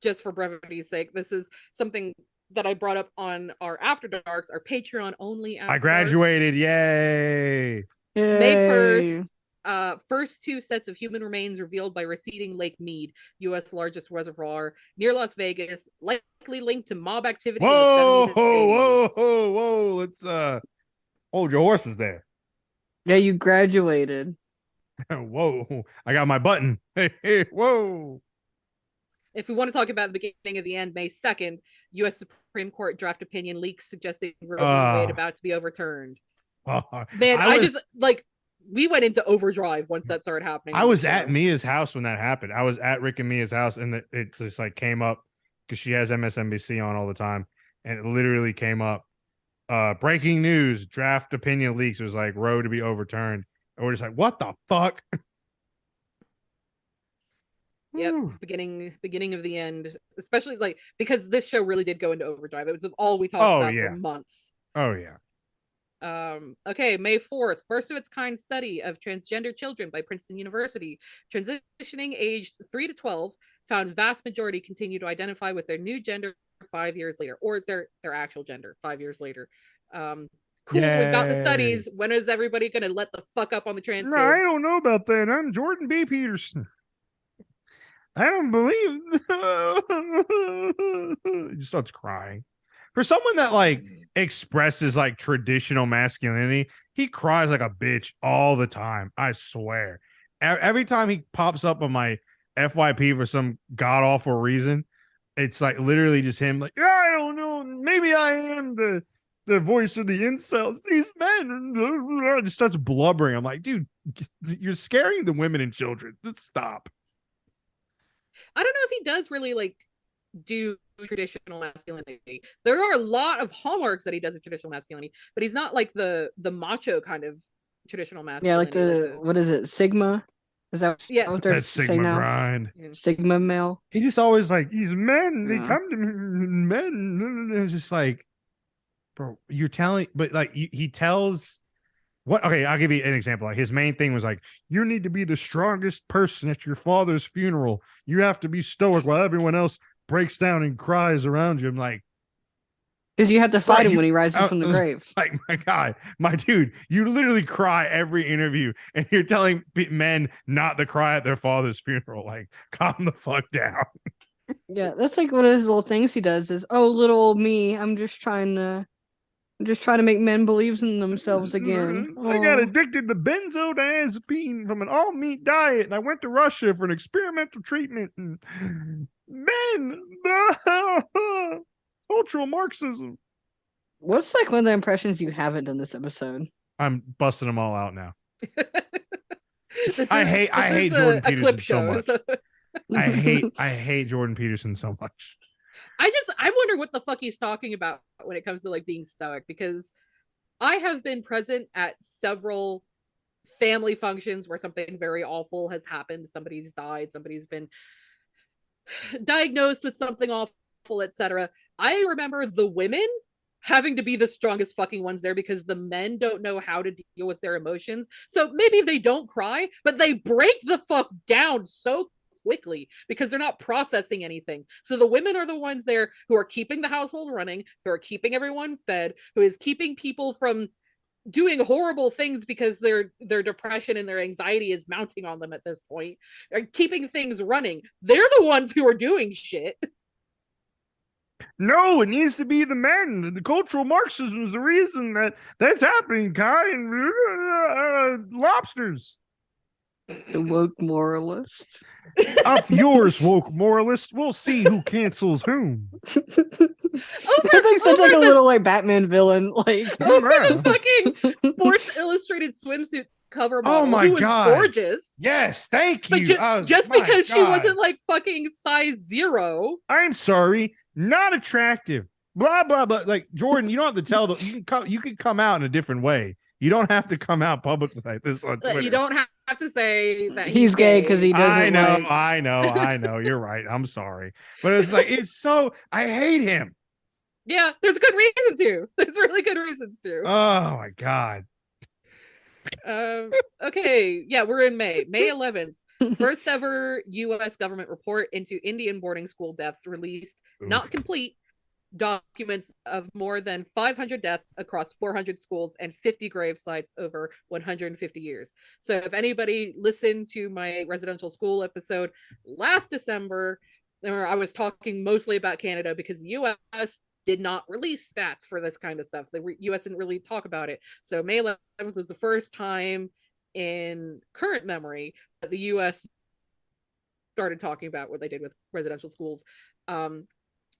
Just for brevity's sake, this is something that I brought up on our After Darks, our Patreon only. I graduated. Yay. May 1st, first 2 sets of human remains revealed by receding Lake Mead, U.S. largest reservoir near Las Vegas, likely linked to mob activity. Whoa, in the 70s and 80s. whoa. Let's hold your horses there. Yeah, you graduated. Whoa, I got my button. Hey, whoa. If we want to talk about the beginning of the end, May 2nd, U.S. Supreme Court draft opinion leaks suggesting Roe v. Wade about to be overturned. Man, we went into overdrive once that started happening. I was at Mia's house when that happened. I was at Rick and Mia's house, and it just like came up because she has MSNBC on all the time, and it literally came up. Breaking news: draft opinion leaks. It was like Roe to be overturned. And we're just like, what the fuck? Yep, beginning of the end, especially like because this show really did go into overdrive. It was all we talked about for months. Oh yeah. Okay, May 4th, first of its kind study of transgender children by Princeton University. Transitioning aged 3 to 12 found vast majority continue to identify with their new gender 5 years later, or their actual gender 5 years later. Cool, we've got the studies. When is everybody gonna let the fuck up on the trans kids? I don't know about that. I'm Jordan B. Peterson. I don't believe. He just starts crying. For someone that like expresses like traditional masculinity, he cries like a bitch all the time. I swear. Every time he pops up on my FYP for some god awful reason, it's like literally just him like, I don't know, maybe I am the voice of the incels. These men just starts blubbering. I'm like, dude, you're scaring the women and children. Just stop. I don't know if he does really like do traditional masculinity. There are a lot of hallmarks that he does in traditional masculinity, but he's not like the macho kind of traditional masculinity. Yeah, like what is it, Sigma? Is that what they're saying now? Grind. Sigma male. He just always like, these men, they come to me, men. It's just like, bro, you're telling, but like he tells what? Okay, I'll give you an example. Like his main thing was like, you need to be the strongest person at your father's funeral. You have to be stoic while everyone else breaks down and cries around you. I'm like, because you have to fight him when he rises from the grave. Like, my God, my dude, you literally cry every interview, and you're telling men not to cry at their father's funeral. Like, calm the fuck down. Yeah, that's like one of his little things he does is, oh, little old me, I'm just trying to make men believe in themselves again. I got addicted to benzodiazepine from an all-meat diet, and I went to Russia for an experimental treatment. And men, cultural Marxism. What's like one of the impressions you haven't done this episode? I'm busting them all out now. I hate Jordan Peterson so much. I hate Jordan Peterson so much. I wonder what the fuck he's talking about when it comes to like being stoic, because I have been present at several family functions where something very awful has happened. Somebody's died, somebody's been diagnosed with something awful, etc. I remember the women having to be the strongest fucking ones there because the men don't know how to deal with their emotions. So maybe they don't cry, but they break the fuck down so quickly because they're not processing anything. So the women are the ones there who are keeping the household running, who are keeping everyone fed, who is keeping people from doing horrible things because their depression and their anxiety is mounting on them at this point, are keeping things running. They're the ones who are doing shit. No, it needs to be the men. The cultural Marxism is the reason that's happening, Kai, and lobsters. The woke moralist. Up yours, woke moralist. We'll see who cancels whom. That's like such like a little like Batman villain. Like over the fucking Sports Illustrated swimsuit cover model, my who was God. gorgeous. Yes, thank you. But just because she wasn't like fucking size 0. I'm sorry, not attractive. Blah blah blah. Like Jordan, you don't have to tell them. You can come out in a different way. You don't have to come out publicly like this on Twitter. You don't have to say that he's gay because he doesn't. I know. You're right. I'm sorry, but it's like it's so. I hate him. Yeah, there's a good reason to. There's really good reasons to. Oh my God. Okay, yeah, we're in May 11th. First ever U.S. government report into Indian boarding school deaths released. Oof. Not complete. Documents of more than 500 deaths across 400 schools and 50 grave sites over 150 years. So if anybody listened to my residential school episode last December, I was talking mostly about Canada because the U.S. did not release stats for this kind of stuff. The U.S. didn't really talk about it. So May 11th was the first time in current memory that the U.S. started talking about what they did with residential schools.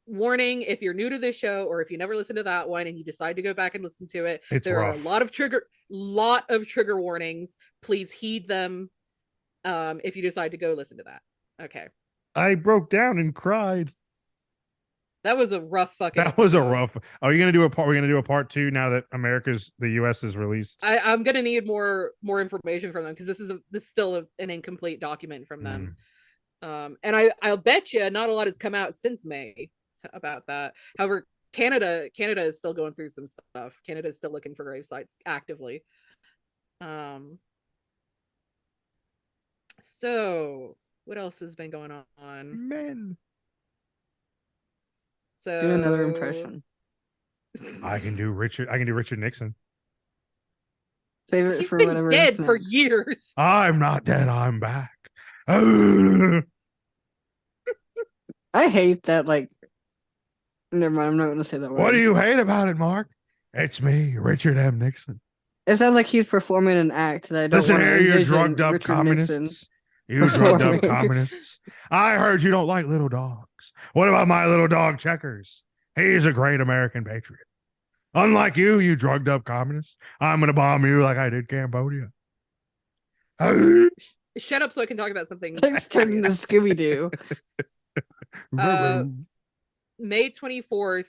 Warning, if you're new to this show or if you never listened to that one and you decide to go back and listen to it, there are a lot of trigger warnings. Please heed them if you decide to go listen to that. Okay. I broke down and cried. That was a rough fucking That was episode. A rough. Are you gonna do a part? We're gonna do a part 2 now that the U.S. is released. I'm gonna need more information from them because this is still an incomplete document from them. And I'll bet you not a lot has come out since May about that. However, Canada is still going through some stuff. Canada is still looking for grave sites actively. So what else has been going on? Men. So do another impression. I can do Richard Nixon. Save it He's for been whatever. Dead for years. I'm not dead. I'm back. I hate that. Like, never mind. I'm not going to say that word. What do you hate about it, Mark? It's me, Richard M. Nixon. It sounds like he's performing an act that I don't. Listen here, you drugged up Richard communists. Nixon. You drugged up communists. I heard you don't like little dogs. What about my little dog Checkers? He's a great American patriot. Unlike you, you drugged up communists. I'm going to bomb you like I did Cambodia. Shut up so I can talk about something. Let's turn into Scooby-Doo. May 24th,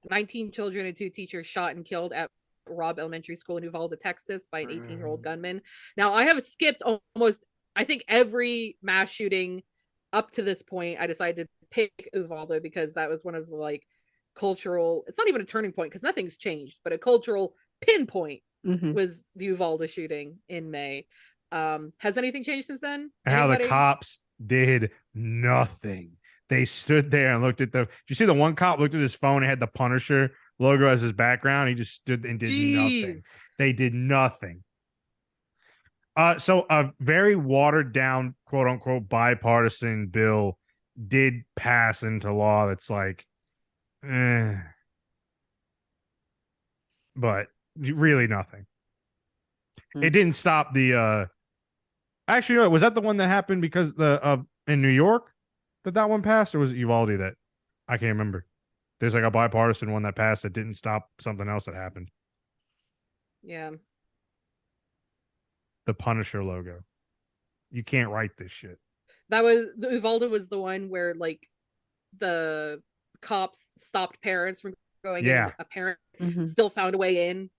19 children and 2 teachers shot and killed at Robb Elementary School in Uvalde, Texas by an 18-year-old gunman. Now, I have skipped almost, I think, every mass shooting up to this point. I decided to pick Uvalde because that was one of the, like, cultural, it's not even a turning point because nothing's changed, but a cultural pinpoint was the Uvalde shooting in May. Has anything changed since then? And how the cops did nothing. They stood there and looked at did you see the one cop looked at his phone and had the Punisher logo as his background? He just stood and did nothing. They did nothing. So a very watered down, quote unquote, bipartisan bill did pass into law. That's like, but really nothing. It didn't stop the, actually, no, was that the one that happened because in New York that one passed, or was it Uvalde that I can't remember? There's like a bipartisan one that passed that didn't stop something else that happened. Yeah. The Punisher logo. You can't write this shit. That was the Uvalde was the one where like the cops stopped parents from going in. A parent still found a way in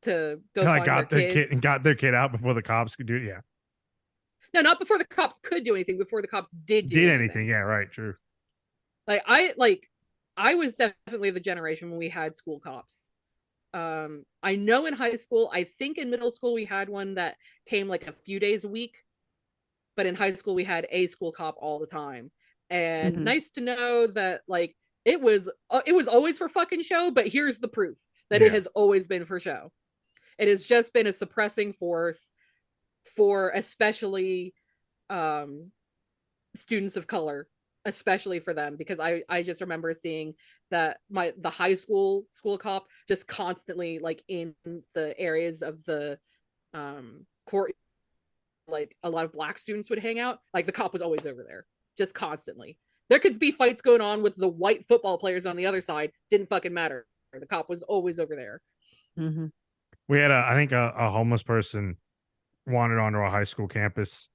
to go find their kids. Got their kid out before the cops could do it. Yeah. No, not before the cops could do anything, before the cops did anything. Yeah, right, true. I was definitely the generation when we had school cops. I know in high school, I think in middle school we had one that came like a few days a week. but in high school we had a school cop all the time. And Mhm. nice to know that like it was always for fucking show, but here's the proof that it has always been for show. It has just been a suppressing force for especially students of color, especially for them, because I just remember seeing that the high school cop just constantly like in the areas of the court, like a lot of black students would hang out, like the cop was always over there just constantly. There could be fights going on with the white football players on the other side, didn't fucking matter, the cop was always over there. Mm-hmm. We had I think a homeless person wandered onto a high school campus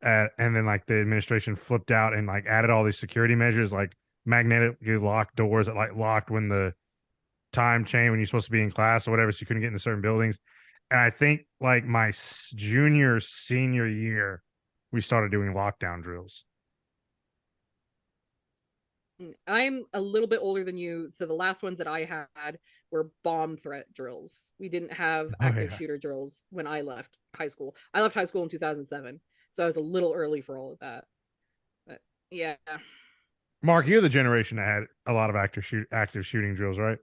and then like the administration flipped out and like added all these security measures, like magnetically locked doors that like locked when the time change when you're supposed to be in class or whatever, so you couldn't get into certain buildings. And I think like my senior year, we started doing lockdown drills. I'm a little bit older than you, so the last ones that I had were bomb threat drills. We didn't have active shooter drills when I left high school. I left high school in 2007, so I was a little early for all of that. But yeah. Mark, you're the generation that had a lot of active shooting drills, right?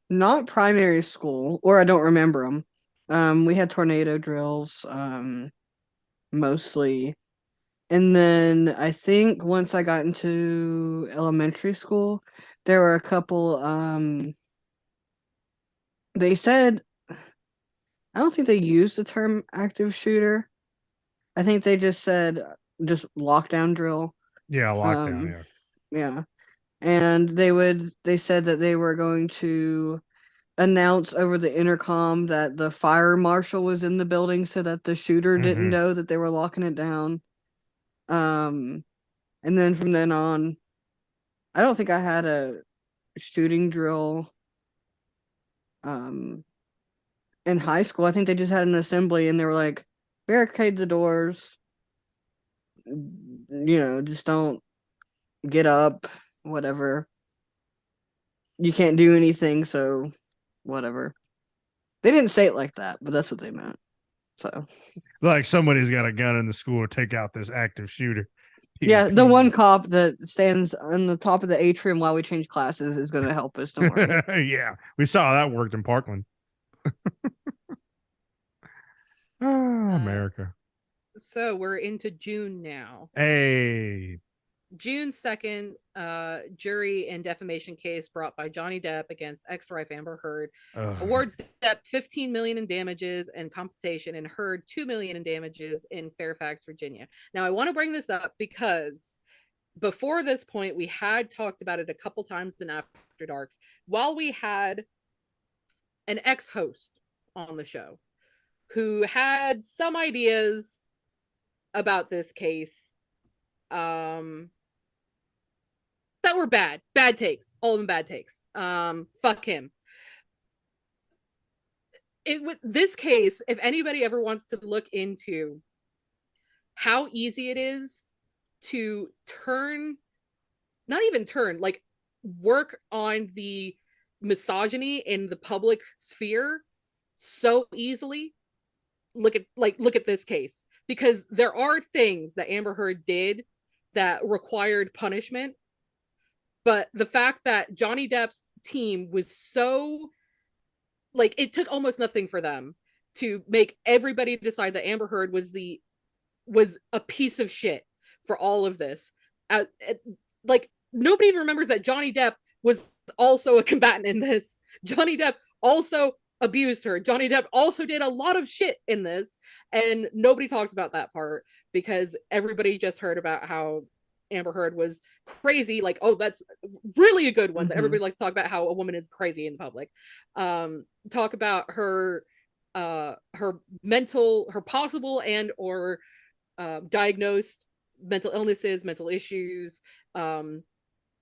Not primary school, or I don't remember them. We had tornado drills, mostly. And then I think once I got into elementary school, there were a couple, they said, I don't think they used the term active shooter. I think they just said just lockdown drill. Yeah, lockdown, Yeah. And they said that they were going to announce over the intercom that the fire marshal was in the building so that the shooter didn't know that they were locking it down. And then from then on, I don't think I had a shooting drill in high school. I think they just had an assembly and they were like, barricade the doors, just don't get up, whatever. You can't do anything, so whatever. They didn't say it like that, but that's what they meant. So like somebody's got a gun in the school to take out this active shooter. Yeah, the one cop that stands on the top of the atrium while we change classes is going to help us. Don't worry. Yeah, we saw how that worked in Parkland. America. So we're into June now. Hey. June 2nd, jury and defamation case brought by Johnny Depp against ex-wife Amber Heard awards Depp $15 million in damages and compensation, and Heard $2 million in damages in Fairfax, Virginia. Now, I want to bring this up because before this point, we had talked about it a couple times in After Darks. While we had an ex-host on the show who had some ideas about this case, that were bad takes, all of them bad takes. Fuck him. With this case, if anybody ever wants to look into how easy it is to like work on the misogyny in the public sphere so easily, look at this case, because there are things that Amber Heard did that required punishment. But the fact that Johnny Depp's team was so, like, it took almost nothing for them to make everybody decide that Amber Heard was a piece of shit for all of this. Like, nobody even remembers that Johnny Depp was also a combatant in this. Johnny Depp also abused her. Johnny Depp also did a lot of shit in this, and nobody talks about that part because everybody just heard about how Amber Heard was crazy. Like, oh, that's really a good one. That everybody likes to talk about how a woman is crazy in public. Talk about her possible and or diagnosed mental illnesses, mental issues, and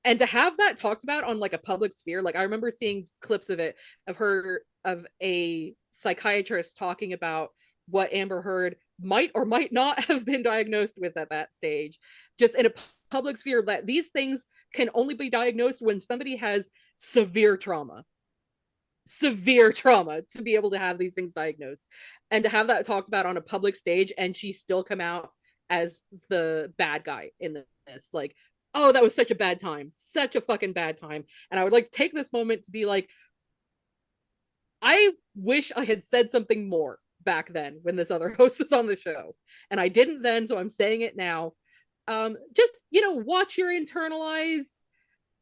to have that talked about on like a public sphere. Like, I remember seeing clips of it, of a psychiatrist talking about what Amber Heard might or might not have been diagnosed with at that stage, just in a public sphere, that these things can only be diagnosed when somebody has severe trauma. severe trauma to be able to have these things diagnosed and to have that talked about on a public stage, and she still come out as the bad guy in this. Like, oh, that was such a bad time, such a fucking bad time. And I would like to take this moment to be like, I wish I had said something more back then when this other host was on the show, and I didn't then, so I'm saying it now. Just, watch your internalized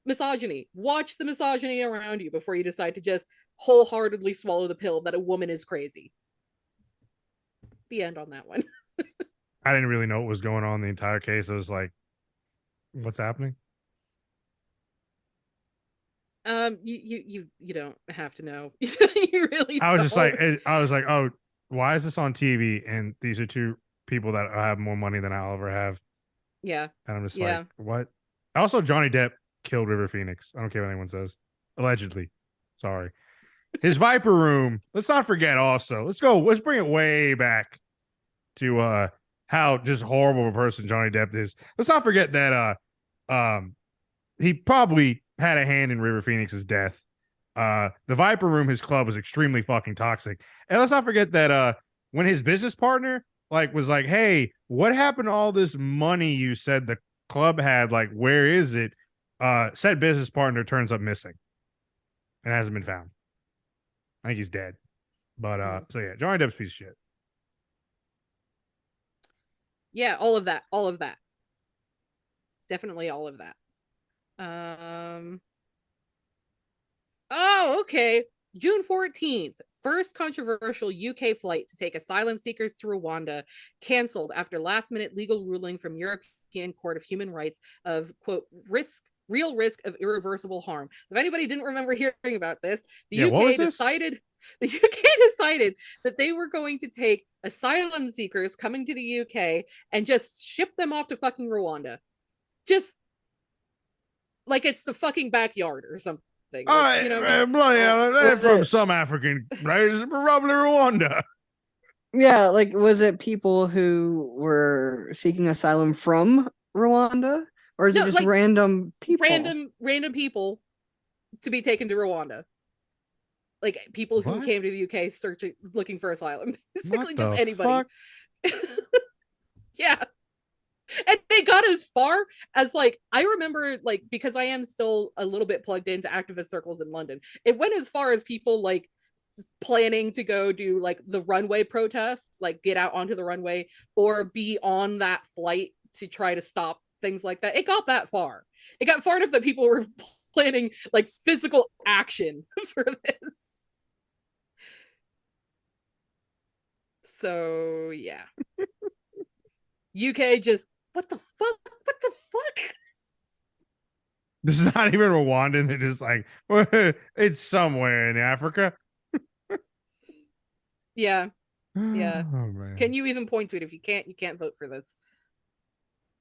misogyny, watch the misogyny around you before you decide to just wholeheartedly swallow the pill that a woman is crazy. The end on that one. I didn't really know what was going on the entire case. I was like, what's happening? You don't have to know. You really I was don't. just like, oh, why is this on TV? And these are two people that have more money than I'll ever have. Yeah. And I'm just like, what? Also, Johnny Depp killed River Phoenix. I don't care what anyone says. Allegedly. Sorry. His Viper Room. Let's not forget also. Let's bring it way back to how just horrible a person Johnny Depp is. Let's not forget that he probably had a hand in River Phoenix's death. The Viper Room, his club, was extremely fucking toxic. And let's not forget that when his business partner was like, hey, what happened to all this money you said the club had? Like, where is it? Said business partner turns up missing and hasn't been found. I think he's dead. But so yeah, Johnny Depp's a piece of shit. Yeah, all of that. Definitely all of that. Oh, okay. June 14th, first controversial UK flight to take asylum seekers to Rwanda canceled after last-minute legal ruling from European Court of Human Rights of, quote, real risk of irreversible harm. If anybody didn't remember hearing about this, the UK decided that they were going to take asylum seekers coming to the UK and just ship them off to fucking Rwanda. Just like it's the fucking backyard or something. Like, they're from some African place, probably Rwanda. Yeah, like, was it people who were seeking asylum from Rwanda? Or is it just random people? Random people to be taken to Rwanda. Like, people who came to the UK looking for asylum. Basically, just anybody. Yeah. And they got as far as, like, I remember, like, because I am still a little bit plugged into activist circles in London, it went as far as people, like, planning to go do, like, the runway protests, like, get out onto the runway or be on that flight to try to stop things like that. It got that far. It got far enough that people were planning, like, physical action for this. So, yeah. UK just, what the fuck? This is not even Rwandan. They're just like, well, it's somewhere in Africa. Yeah. Yeah. Oh, man. Can you even point to it? If you can't vote for this.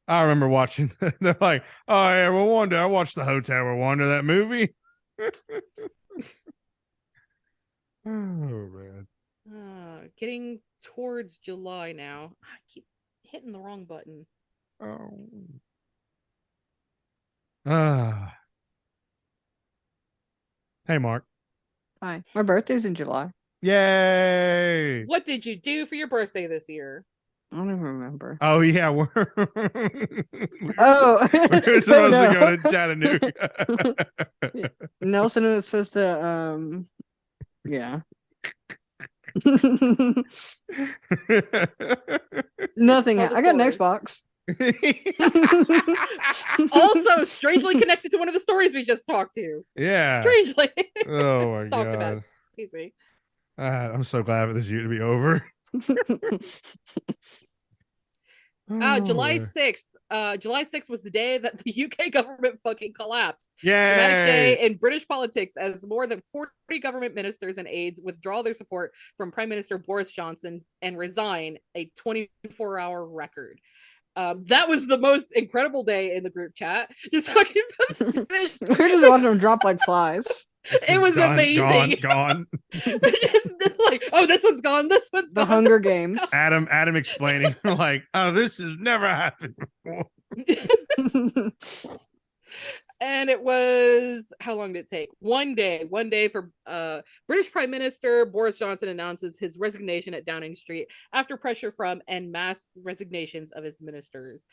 I remember watching. They're like, oh yeah, Rwanda. I watched the Hotel Rwanda, that movie. Oh man. Getting towards July now. I keep hitting the wrong button. Hey, Mark. Hi. My birthday's in July. Yay! What did you do for your birthday this year? I don't even remember. Oh yeah, we're oh, we're supposed to go to Chattanooga. Nelson is supposed to yeah. Nothing. I got an Xbox. Also strangely connected to one of the stories we just talked to. Yeah. Strangely. Oh my talked god. about. Excuse me. I'm so glad for this year to be over. July 6th. July 6th was the day that the UK government fucking collapsed. Yeah. Dramatic day in British politics as more than 40 government ministers and aides withdraw their support from Prime Minister Boris Johnson and resign, a 24-hour record. That was the most incredible day in the group chat. Just talking about this. We're just watching them drop like flies. It was amazing. Gone. Just like, oh, this one's gone. This one's the gone. Hunger Games. Adam explaining like, oh, this has never happened before. And it was, how long did it take? One day for British Prime Minister Boris Johnson announces his resignation at Downing Street after pressure from and mass resignations of his ministers.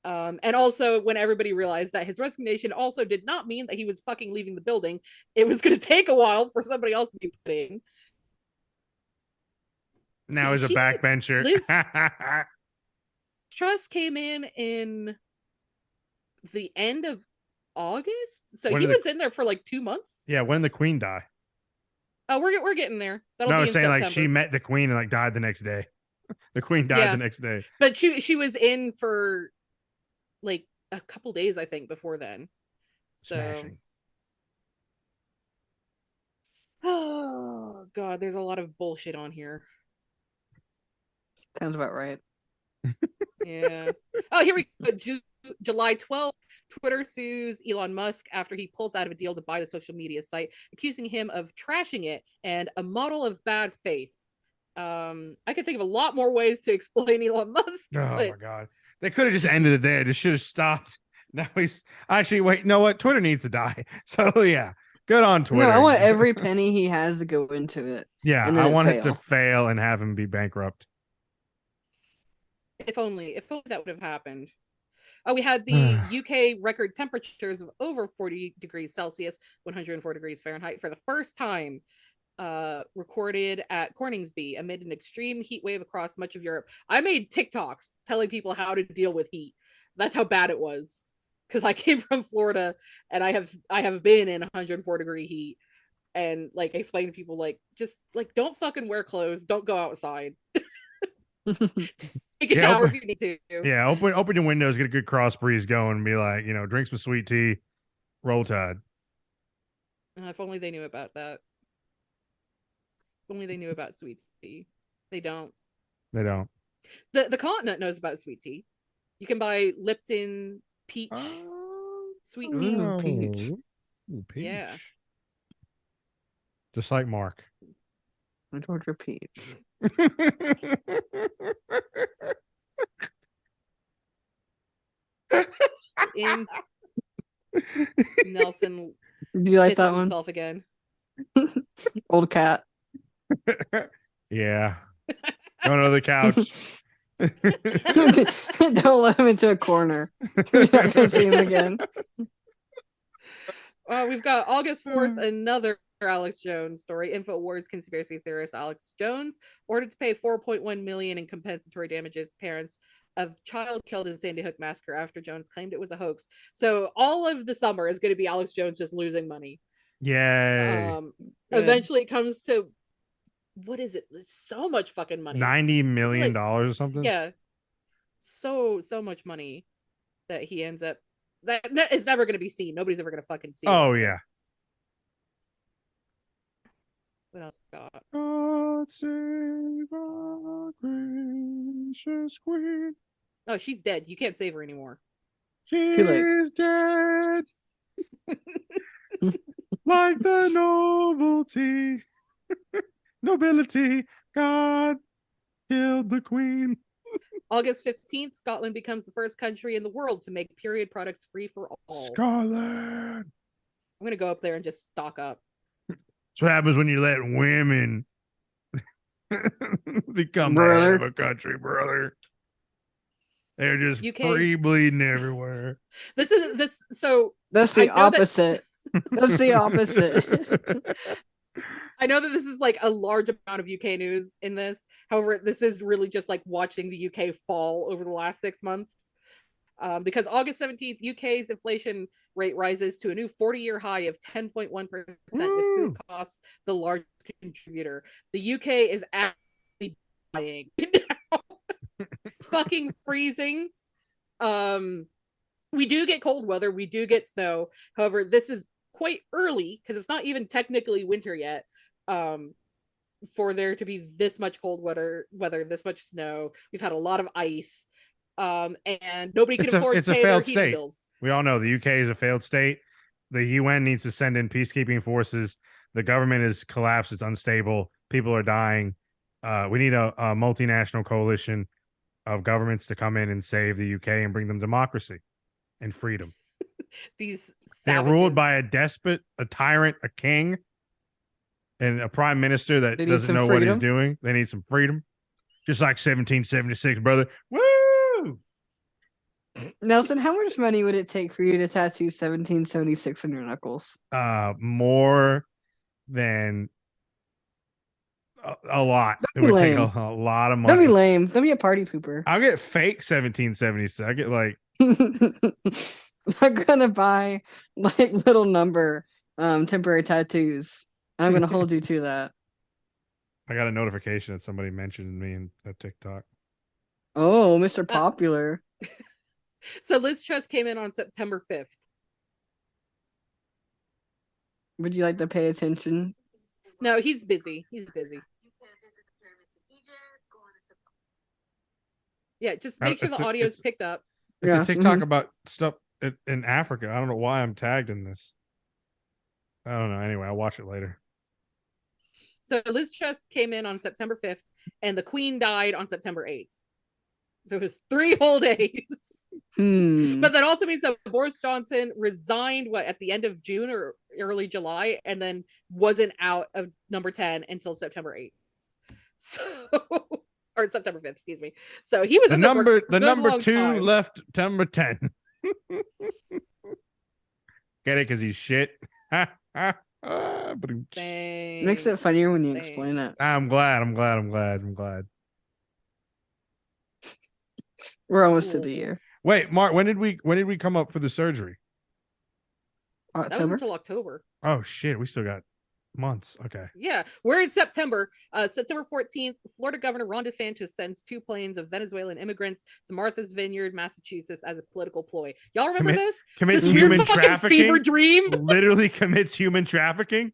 And also when everybody realized that his resignation also did not mean that he was fucking leaving the building. It was going to take a while for somebody else to be put in. Now he's a backbencher. Liz Truss came in the end of August, so he was in there for like 2 months. Yeah, when did the Queen die? Oh, we're getting there. That'll no, be I was saying September. like she met the Queen and like died the next day. The Queen died the next day, but she was in for like a couple days, I think, before then. So, smashing. Oh god, there's a lot of bullshit on here. Sounds about right. Yeah. Oh, here we go. July 12th, Twitter sues Elon Musk after he pulls out of a deal to buy the social media site, accusing him of trashing it and a model of bad faith. I could think of a lot more ways to explain Elon Musk. Oh my god. They could have just ended it there. They should have stopped. Now he's actually wait, you know what? Twitter needs to die. So yeah. Good on Twitter. No, I want every penny he has to go into it. Yeah, I want it to fail and have him be bankrupt. If only that would have happened. Oh, we had the UK record temperatures of over 40 degrees Celsius, 104 degrees Fahrenheit for the first time recorded at Coningsby amid an extreme heat wave across much of Europe. I made TikToks telling people how to deal with heat. That's how bad it was. Because I came from Florida and I have been in 104 degree heat and like explain to people like just like don't fucking wear clothes, don't go outside. Take a shower if you need to. Yeah, open your windows, get a good cross breeze going, and be like, drink some sweet tea, roll tide. If only they knew about that. If only they knew about sweet tea. They don't. They don't. The continent knows about sweet tea. You can buy Lipton peach sweet tea. Peach. Ooh, peach. Yeah. Just like Mark. I told you peach. In Nelson. Do you like that one? Himself again. Old cat. Yeah. Going to the couch. Don't let him into a corner. You're not gonna see him again. We've got August 4th, another Alex Jones story. InfoWars conspiracy theorist Alex Jones ordered to pay $4.1 million in compensatory damages to parents of child killed in Sandy Hook massacre after Jones claimed it was a hoax. So all of the summer is going to be Alex Jones just losing money. Yay. Eventually it comes to, what is it? It's so much fucking money. $90 million or something? Yeah. So much money that he ends up, that is never going to be seen. Nobody's ever going to fucking see Oh, it. yeah. What else got? God save our gracious queen. Oh, she's dead. You can't save her anymore. She's dead. Like the nobility, God killed the queen. August 15th, Scotland becomes the first country in the world to make period products free for all. Scotland. I'm going to go up there and just stock up. That's what happens when you let women become the head of a country, brother. They're just free bleeding everywhere. So that's the opposite. That's the opposite. I know that this is like a large amount of UK news in this. However, this is really just like watching the UK fall over the last 6 months. Because August 17th, UK's inflation rate rises to a new 40-year high of 10.1%, with food costs the largest contributor. The UK is actually dying now. Fucking freezing. We do get cold weather. We do get snow. However, this is quite early because it's not even technically winter yet. For there to be this much cold weather, this much snow. We've had a lot of ice. And nobody can afford to pay their heating bills. We all know the UK is a failed state. The UN needs to send in peacekeeping forces. The government is collapsed. It's unstable. People are dying. We need a multinational coalition of governments to come in and save the UK and bring them democracy and freedom. these They're ruled by savages. a despot, a tyrant, a king, and a prime minister that They need doesn't some know what he's freedom. doing. They need some freedom. Just like 1776, brother. Woo! Nelson, how much money would it take for you to tattoo 1776 on your knuckles? More than a lot. It Don't be would take lame. a lot of Don't be money. lame. Don't be a party pooper. I'll get fake 1776. I get like I'm gonna buy like little number temporary tattoos. I'm gonna hold you to that. I got a notification that somebody mentioned me in a TikTok. Oh, Mr. Popular. So Liz Truss came in on September 5th. Would you like to pay attention? No, he's busy. He's busy. Yeah, just make sure the audio's picked up. It's a TikTok about stuff in Africa. I don't know why I'm tagged in this. I don't know. Anyway, I'll watch it later. So Liz Truss came in on September 5th, and the Queen died on September 8th. So it was 3 whole days. But that also means that Boris Johnson resigned at the end of June or early July, and then wasn't out of number 10 until September 8th. So or September 5th, excuse me. So he was the number 2 time. left number 10. Get it? Because he's shit. Makes it funnier when you explain it. I'm glad. We're almost to the year. Wait, Mark, when did we come up for the surgery? That was until October. Oh shit, we still got months. Okay. Yeah, we're in September. September 14th, Florida Governor Ron DeSantis sends 2 planes of Venezuelan immigrants to Martha's Vineyard, Massachusetts, as a political ploy. Y'all remember this? Commits this human weird trafficking. Fever dream. Literally commits human trafficking.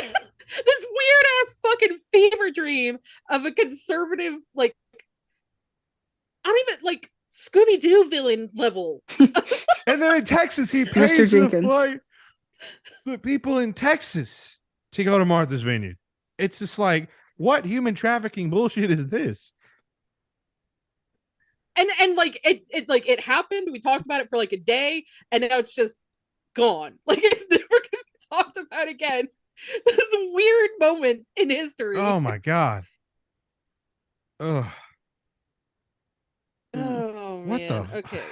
This weird ass fucking fever dream of a conservative, like, I don't even like Scooby-Doo villain level. And then in Texas, he pays Mr. Jenkins. the people in Texas to go to Martha's Vineyard. It's just like, what human trafficking bullshit is this? And like it happened. We talked about it for like a day, and now it's just gone. Like it's never gonna be talked about again. This weird moment in history. Oh my god. Ugh. Oh what man. the? Okay.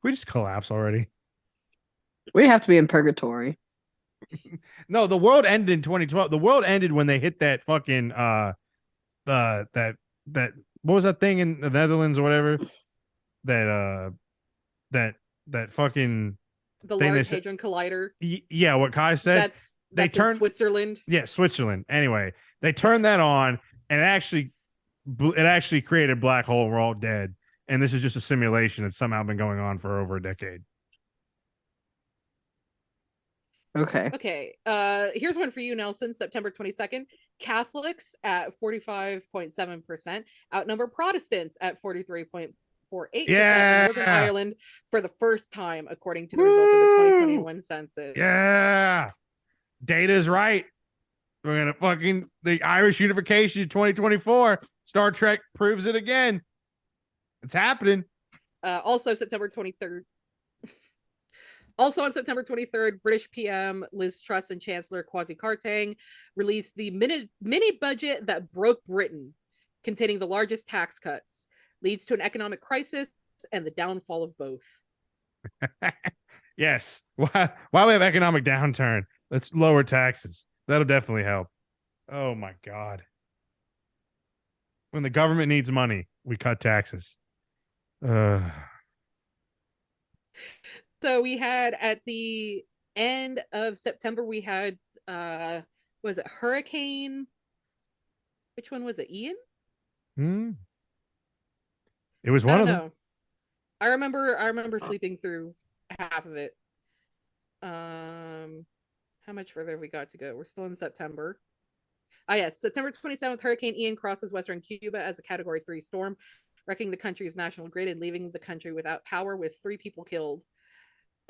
We just collapse already. We have to be in purgatory. No, the world ended in 2012. The world ended when they hit that fucking that what was that thing in the Netherlands or whatever? That fucking the Large Hadron Collider. Yeah, what Kai said. That's in Switzerland. Yeah, Switzerland. Anyway, they turned that on, and it actually created a black hole. We're all dead, and this is just a simulation that's somehow been going on for over a decade. Okay. Here's one for you, Nelson. September 22nd. Catholics at 45.7% outnumber Protestants at 43.48% in Northern Ireland for the first time, according to the result of the 2021 census. Yeah. Data's right. We're gonna fucking the Irish unification 2024. Star Trek proves it again. It's happening. Also September 23rd. Also on September 23rd, British PM Liz Truss and Chancellor Kwasi Kwarteng released the mini budget that broke Britain, containing the largest tax cuts, leads to an economic crisis and the downfall of both. Yes. Why we have economic downturn? Let's lower taxes. That'll definitely help. Oh my God. When the government needs money, we cut taxes. So we had at the end of September, we had was it Hurricane? Which one was it? Ian? It was one of them. I remember sleeping through half of it. How much further have we got to go? We're still in September. Yes, September 27th, Hurricane Ian crosses western Cuba as a Category 3 storm, wrecking the country's national grid and leaving the country without power with 3 people killed.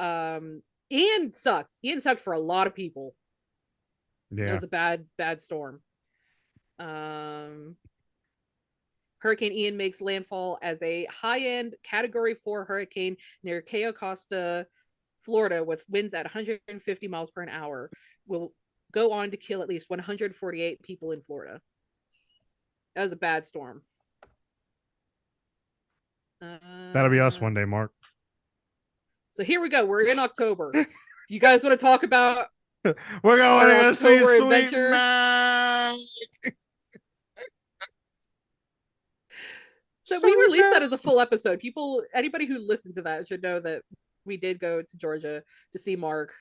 Ian sucked. Ian sucked for a lot of people. Yeah. It was a bad storm. Hurricane Ian makes landfall as a high-end Category 4 hurricane near Cayo Costa, Florida, with winds at 150 miles per hour, will go on to kill at least 148 people in Florida. That was a bad storm. That'll be us one day, Mark. So here we go. We're in October. Do you guys want to talk about We're going to go see October Sweet adventure? Mike. So we released that as a full episode. People, anybody who listened to that should know that we did go to Georgia to see Mark.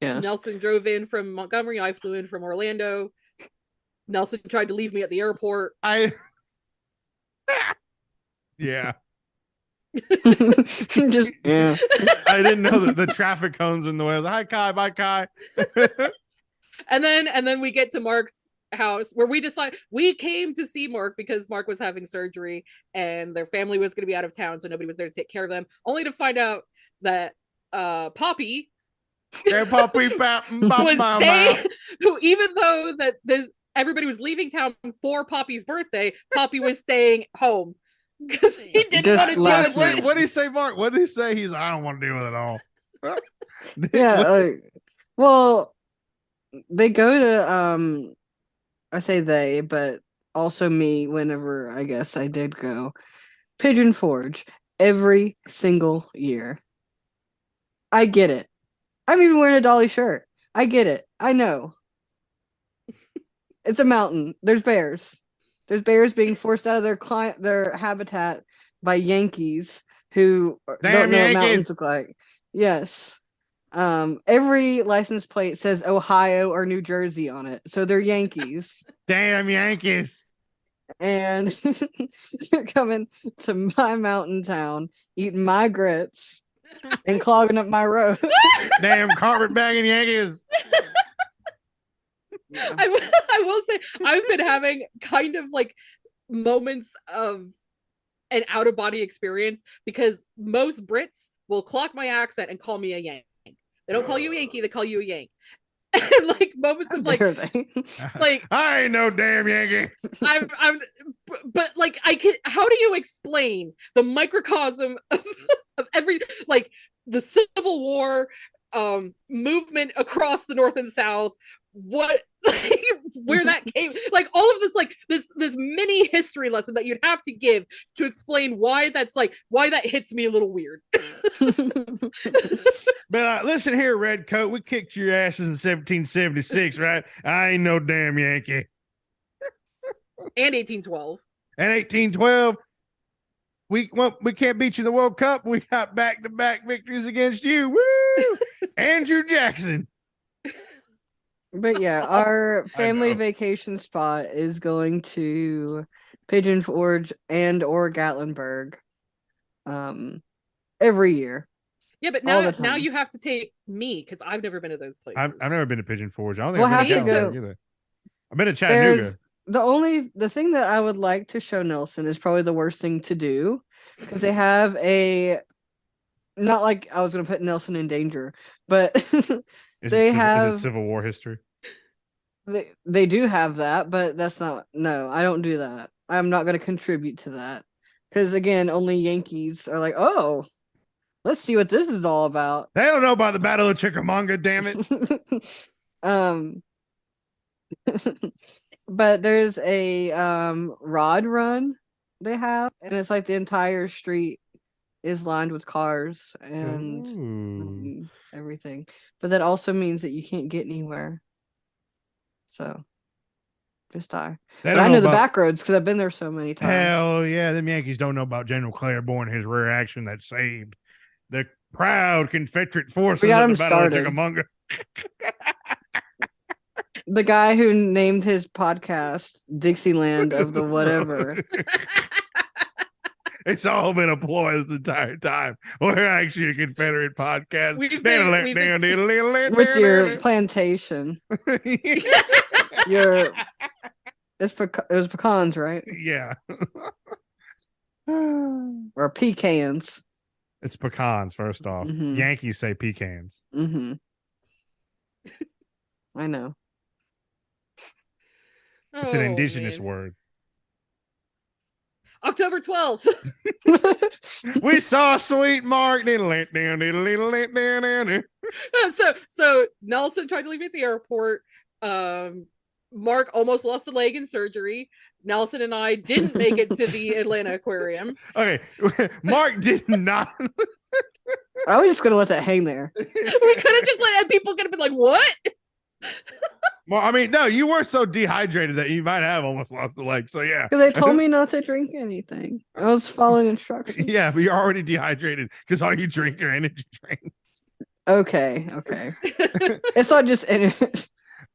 Yes. Nelson drove in from Montgomery. I flew in from Orlando. Nelson tried to leave me at the airport. Yeah. Just yeah. I didn't know that the traffic cones in the way. I was like, hi Kai, bye Kai. and then we get to Mark's house, where we came to see Mark because Mark was having surgery and their family was going to be out of town, so nobody was there to take care of them, only to find out that Poppy was staying, who, even though that everybody was leaving town for Poppy's birthday, Poppy was staying home because he didn't want to do it. What did he say, Mark? What did he say? He's like, I don't want to deal with it all. Yeah. Well, they go to I say they, but also me, whenever I guess I did go, Pigeon Forge every single year. I get it. I'm even wearing a Dolly shirt. I get it. I know. It's a mountain. There's bears. There's bears being forced out of their habitat by Yankees who don't know what mountains look like. Yes. Every license plate says Ohio or New Jersey on it, so they're Yankees. Damn Yankees. And they're coming to my mountain town, eating my grits and clogging up my road. Damn carpetbagging Yankees. I will say, I've been having kind of like moments of an out-of-body experience, because most Brits will clock my accent and call me a Yank. They don't call you a Yankee, they call you a Yank. And like moments of like I ain't no damn Yankee. But like, how do you explain the microcosm of every, like, the Civil War, movement across the North and South, what, like, where that came, like, all of this, like, this mini history lesson that you'd have to give to explain why that hits me a little weird. But listen here, Redcoat, we kicked your asses in 1776, right? I ain't no damn Yankee. And 1812. And 1812, we can't beat you in the World Cup. We got back-to-back victories against you. Woo! Andrew Jackson. But yeah, our family vacation spot is going to Pigeon Forge and or Gatlinburg every year. Yeah, but now you have to take me, because I've never been to those places. I've never been to Pigeon Forge. I don't think I've been to Gatlinburg either. I've been to Chattanooga. The thing that I would like to show Nelson is probably the worst thing to do, because they have not like I was going to put Nelson in danger, but they have Civil War history. They do have that, but that's not. No, I don't do that. I'm not going to contribute to that, because again, only Yankees are like, oh, let's see what this is all about. They don't know about the Battle of Chickamauga, damn it. But there's a rod run they have, and it's like the entire street is lined with cars and everything. But that also means that you can't get anywhere. So just die. But I know the back roads because I've been there so many times. Hell yeah, them Yankees don't know about General Claiborne and his rare action that saved the proud Confederate forces at the Battle of Chickamauga. The guy who named his podcast Dixieland of the whatever. It's all been a ploy this entire time. We're actually a Confederate podcast. With your plantation. It was pecans, right? Yeah. Or pecans. It's pecans, first off. Mm-hmm. Yankees say pecans. Mm-hmm. I know. It's an indigenous word. October 12th. We saw sweet Mark. So Nelson tried to leave me at the airport. Mark almost lost a leg in surgery. Nelson and I didn't make it to the Atlanta Aquarium. Okay, Mark did not. I was just gonna let that hang there. We could have just let, and people could have been like, "What?" Well, I mean, no, you were so dehydrated that you might have almost lost the leg. So yeah, Because they told me not to drink anything. I was following instructions. yeah, but you're already dehydrated because all you drink are energy drinks. Okay. It's not just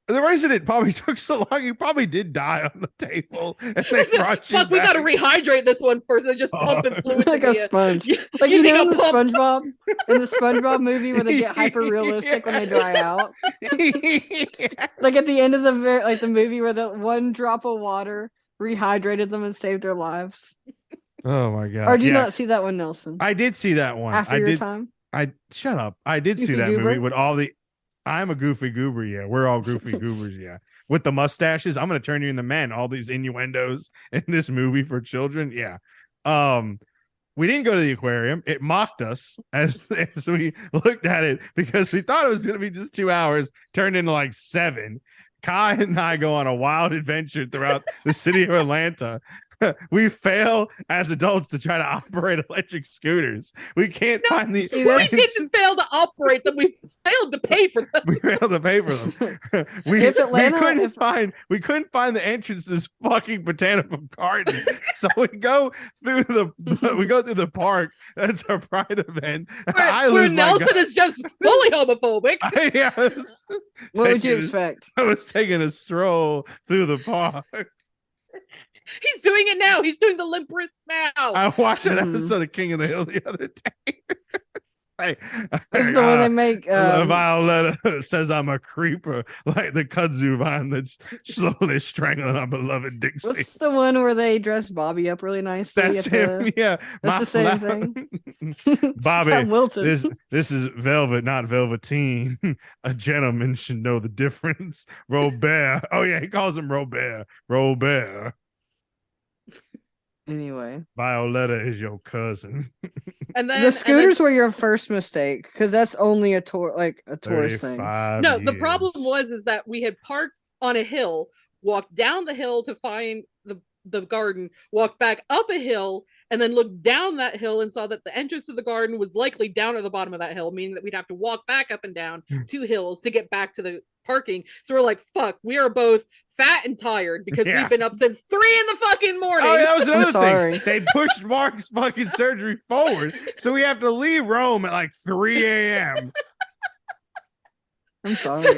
The reason it probably took so long, you probably did die on the table, and they brought you Fuck, we back. gotta rehydrate this one first and just pumping fluids like a into you. sponge. You- Like you using know a in the pump. SpongeBob movie where they get hyper realistic when they dry out. Yeah. Like at the end of the movie where the one drop of water rehydrated them and saved their lives. Oh my god! Or do you Yeah. not see that one, Nelson? I did see that one. After I your did. time? I shut up. I did see Goofy that movie goober? with all the. I'm a goofy goober. Yeah, we're all goofy goobers. Yeah, with the mustaches. I'm gonna turn you into men. All these innuendos in this movie for children. Yeah. We didn't go to the aquarium. It mocked us as we looked at it because we thought it was gonna be just 2 hours. Turned into like 7. Kai and I go on a wild adventure throughout the city of Atlanta. We fail as adults to try to operate electric scooters. We can't find the. See, We that's- didn't fail to operate them. We failed to pay for them. We failed to pay for them. we, If Atlanta- we couldn't find the entrance to this fucking botanical garden. So we go through the park. That's our pride event. Where lose my Nelson gut. is just fully homophobic. Yeah, What would you taking- expect? I was taking a stroll through the park. He's doing it now. He's doing the limp wrist now. I watched an Mhm. episode of King of the Hill the other day. Hey, This is the one they make. Violetta says I'm a creeper, like the kudzu vine that's slowly strangling our beloved Dixie. What's the one where they dress Bobby up really nicely? That's at him. the- Yeah, That's the same thing. Bobby, Pat Wilton. this is velvet, not velveteen. A gentleman should know the difference. Robert. Oh yeah, he calls him Robert. Robert. Anyway, Violetta is your cousin. And then the scooters were your first mistake because that's only a tourist thing. 35 no, the problem years. was that we had parked on a hill, walked down the hill to find the garden, walked back up a hill, and then looked down that hill and saw that the entrance to the garden was likely down at the bottom of that hill, meaning that we'd have to walk back up and down 2 hills to get back to the parking. So we're like, fuck, we are both fat and tired because Yeah. we've been up since 3 in the fucking morning. Oh, that was another sorry. thing. They pushed Mark's fucking surgery forward, so we have to leave Rome at like 3 a.m. I'm sorry. So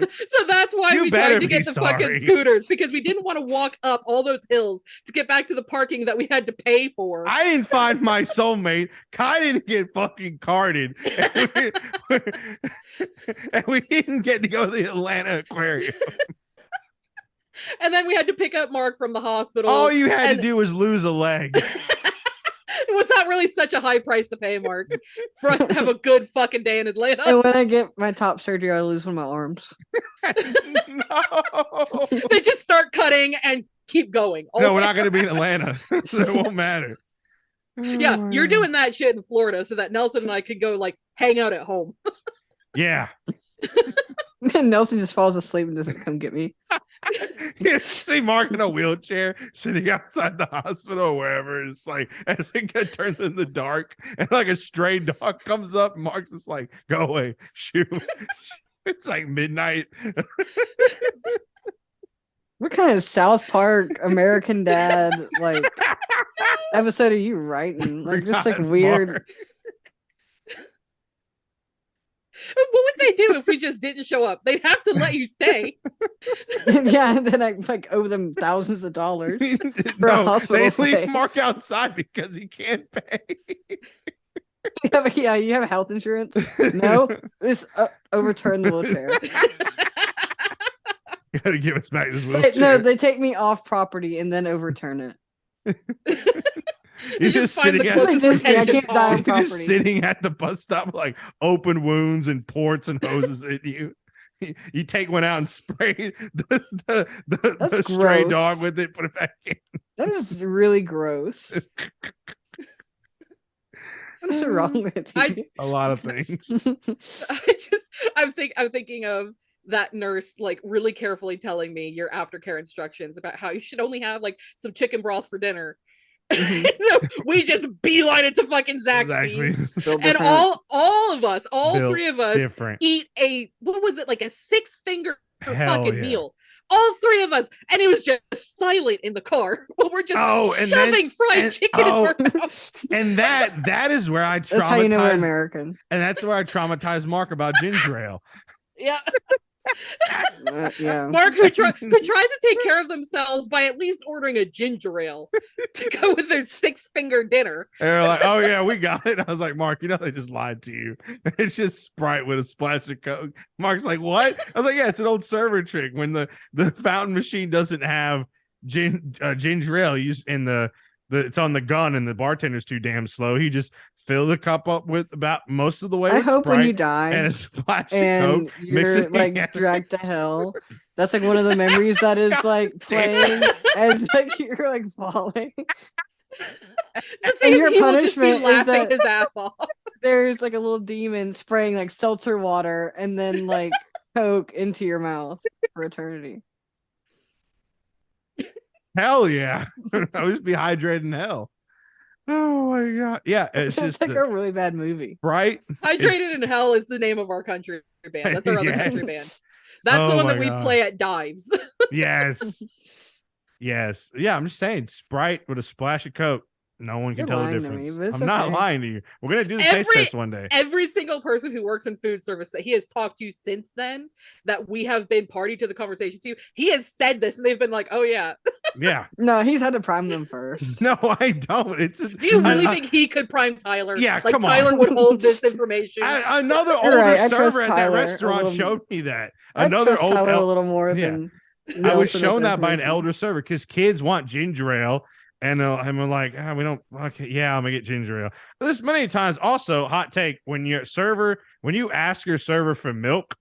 that's why You we better tried to get be the fucking sorry. scooters, because we didn't want to walk up all those hills to get back to the parking that we had to pay for. I didn't find my soulmate. Kai didn't get fucking carded. And we didn't get to go to the Atlanta Aquarium. And then we had to pick up Mark from the hospital. All you had and to do was lose a leg. it was not really such a high price to pay, Mark, for us to have a good fucking day in Atlanta. And when I get my top surgery, I lose one of my arms. No. They just start cutting and keep going. No, we're not going to be in Atlanta, so it won't matter. Yeah, you're doing that shit in Florida so that Nelson and I could go like hang out at home. Yeah. And Nelson just falls asleep and doesn't come get me. You see Mark in a wheelchair sitting outside the hospital or wherever. It's like as it turns in the dark and like a stray dog comes up, Mark's just like, go away, shoot. It's like midnight. What kind of South Park American Dad like episode are you writing? Like just like Forgotten weird. Mark. What would they do if we just didn't show up? They'd have to let you stay. Yeah, and then I like owe them thousands of dollars. For a hospital they stay. leave Mark outside because he can't pay. Yeah, you have health insurance. No, just overturn the wheelchair. You gotta give us back this But wheelchair. no, they take me off property and then overturn it. You're just just find the sitting at Like closest Disney, I pension can't die on fund. You're just property. sitting at the bus stop, like open wounds and ports and hoses at you. You take one out and spray the That's stray gross. dog with it, put it back in. That is really gross. What's wrong with you? A lot of things. I'm thinking of that nurse like really carefully telling me your aftercare instructions about how you should only have like some chicken broth for dinner. We just beeline it to fucking Zaxby's. And all of us, Built three of us different. eat a, what was it, like a 6-finger Hell fucking yeah. meal. All 3 of us, and it was just silent in the car. We're just and shoving fried chicken into our mouths. And that is where I That's how you know we're traumatized, American. and that's where I traumatized Mark about ginger ale. Yeah. Yeah. Mark, who tries to take care of themselves by at least ordering a ginger ale to go with their 6-finger dinner. And they're like, "Oh yeah, we got it." I was like, "Mark, you know they just lied to you. It's just Sprite with a splash of Coke." Mark's like, "What?" I was like, "Yeah, it's an old server trick. When the fountain machine doesn't have ginger ale, you just in the it's on the gun and the bartender's too damn slow. He just fill the cup up with about most of the way. I with hope Sprite when you die and a splash and of Coke, mix you're it like together. dragged to hell. That's like one of the memories that is like playing as like you're like falling. And your he will just be punishment is laughing that- his ass off. There's like a little demon spraying like seltzer water and then like Coke into your mouth for eternity. Hell yeah. I would just be hydrated in hell. Oh my god. Yeah, it's It's just like a really bad movie. right. Hydrated in Hell is the name of our country band. That's our other Yes. country band. That's Oh the one my that we God. play at dives. Yes. Yes. Yeah, I'm just saying Sprite with a splash of Coke. No one can You're tell the lying to me, difference. but it's I'm not okay. lying to you. We're gonna do the taste test one day. Every single person who works in food service that he has talked to since then, that we have been party to the conversation to, he has said this and they've been like, "Oh yeah." Yeah. No, he's had to prime them first. No, I don't. It's Do you really think he could prime Tyler? Yeah, like come on. Tyler would hold this information. another You're older right, I trust server at that Tyler a restaurant little- showed me that. I Another trust old Tyler a el- little more yeah. than I was Nelson with shown the that by an information. elder server because kids want ginger ale, and we're like, we don't. Okay, yeah, I'm gonna get ginger ale. But there's many times. Also, hot take: when you ask your server for milk,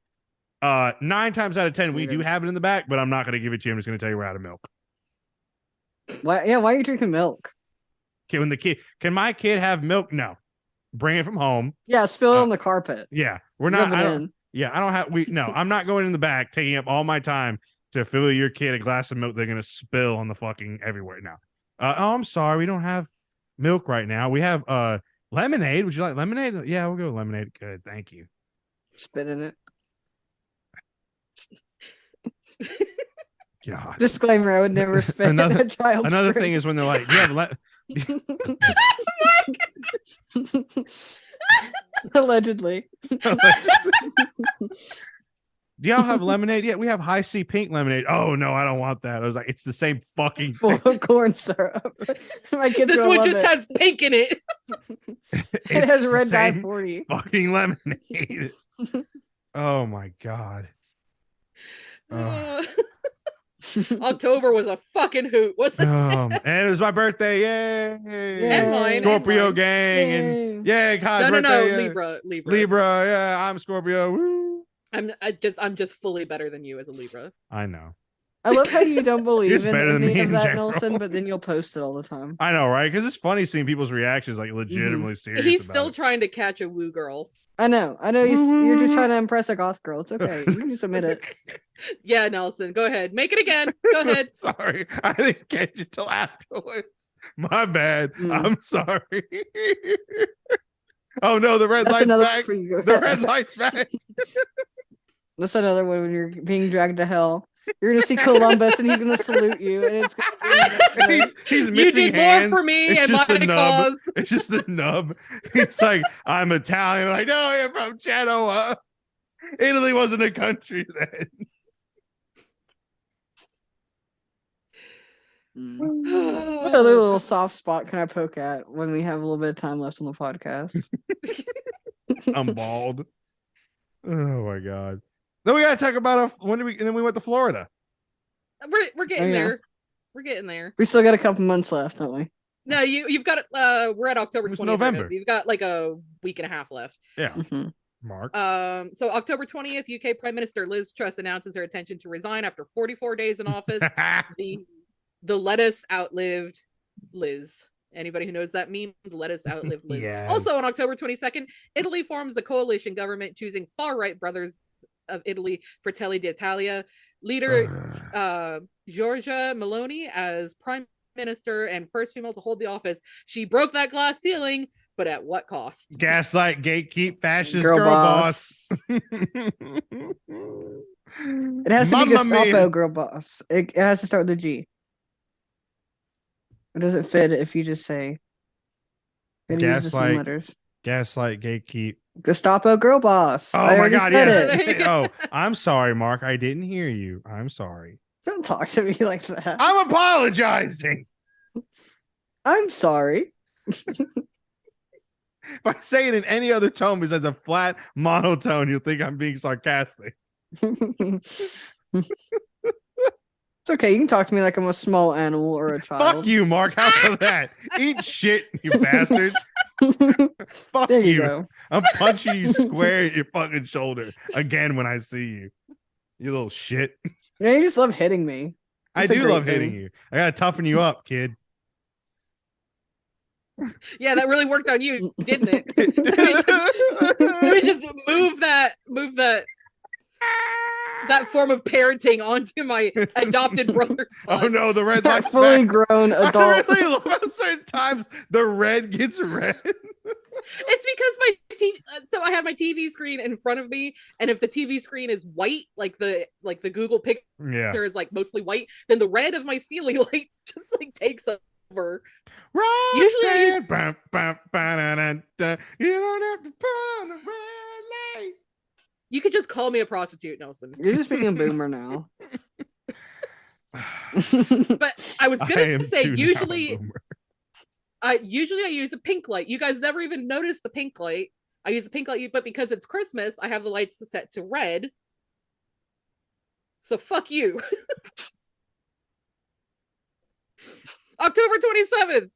9 times out of 10 we do Weird. have it in the back, but I'm not gonna give it to you. I'm just gonna tell you we're out of milk. Why are you drinking milk? Okay, can my kid have milk? No, bring it from home. Yeah, spill it on the carpet. Yeah, we're Rub not. it I don't, in. yeah, I don't have. I'm not going in the back, taking up all my time to fill your kid a glass of milk. They're gonna spill on the fucking everywhere now. Oh, I'm sorry, we don't have milk right now. We have lemonade. Would you like lemonade? Yeah, we'll go with lemonade. Good, thank you. Spit in it. God. Disclaimer: I would never spit Another- a child's Another drink. thing is when they're like, yeah, Allegedly. do y'all have lemonade? Yeah, we have high C pink lemonade. Oh no, I don't want that. I was like, it's the same fucking Full thing. of corn syrup. My kids This will one love just it. has pink in it. It It's has the red dye same 40. fucking lemonade. Oh my god. October was a fucking hoot. What's it? And it was my birthday. Yay. And mine, Scorpio and mine. gang. And yay, Kai's No, birthday. yeah. Libra. Libra, yeah, I'm Scorpio. Woo. I'm just fully better than you as a Libra. I know. I love how you don't believe He's in better than any me of in that, general. Nelson, but then you'll post it all the time. I know, right? Because it's funny seeing people's reactions, like legitimately serious. He's about still it. trying to catch a woo girl. I know you're just trying to impress a goth girl. It's okay. You can just admit it. Yeah, Nelson, go ahead. Make it again. Go ahead. Sorry, I didn't catch it till afterwards. My bad. Mm. I'm sorry. Oh no, the red That's light's another back. one for you. The red light's back. That's another one when you're being dragged to hell. You're gonna see Columbus and he's gonna salute you, and it's gonna be He's You missing did hands. more for me It's and just my the nub. cause. It's just the nub. It's like, I'm Italian. Like, no, you're from Genoa. Italy wasn't a country then. What other little soft spot can I poke at when we have a little bit of time left on the podcast? I'm bald. Oh my god. Then we gotta talk about and then we went to Florida. We're getting Oh, yeah. there. We're getting there. We still got a couple months left, don't we? No, you've got we're at October It was 20th. November. So you've got like a week and a half left. Yeah. Mhm. Mark. So October 20th, UK Prime Minister Liz Truss announces her intention to resign after 44 days in office. The lettuce outlived Liz. Anybody who knows that meme, the lettuce outlived Liz. Yes. Also on October 22nd, Italy forms a coalition government choosing far-right Brothers of Italy, Fratelli d'Italia. Leader Giorgia Meloni as Prime Minister and first female to hold the office. She broke that glass ceiling, but at what cost? Gaslight, gatekeep, fascist girl boss. It has to be Gestapo girl boss. It has to start with a G. It doesn't fit if you just say. Use the same letters. Gaslight, gatekeep. Gestapo girl boss. Oh I my god! said Yes. Oh, I'm sorry, Mark. I didn't hear you. I'm sorry. Don't talk to me like that. I'm apologizing. I'm sorry. If I say it in any other tone besides a flat monotone, you'll think I'm being sarcastic. It's okay. You can talk to me like I'm a small animal or a child. Fuck you, Mark. How about that? Eat shit, you bastards. Fuck there you you. go. I'm punching you square in your fucking shoulder again when I see you. You little shit. Yeah, you just love hitting me. I do love hitting you. I gotta toughen you up, kid. Yeah, that really worked on you, didn't it? Let me just move that form of parenting onto my adopted brother's son. Oh no, the red lights fully back. grown adult. I really love how certain times the red gets red. It's because my TV. So I have my TV screen in front of me, and if the TV screen is white, like the Google picture is like mostly white, then the red of my ceiling lights just like takes over. Usually, you don't have to put on the red light. You could just call me a prostitute, Nelson. You're just being a boomer now. But I was gonna say usually I use a pink light. You guys never even notice the pink light. I use a pink light, but because it's Christmas, I have the lights set to red. So fuck you. October 27th.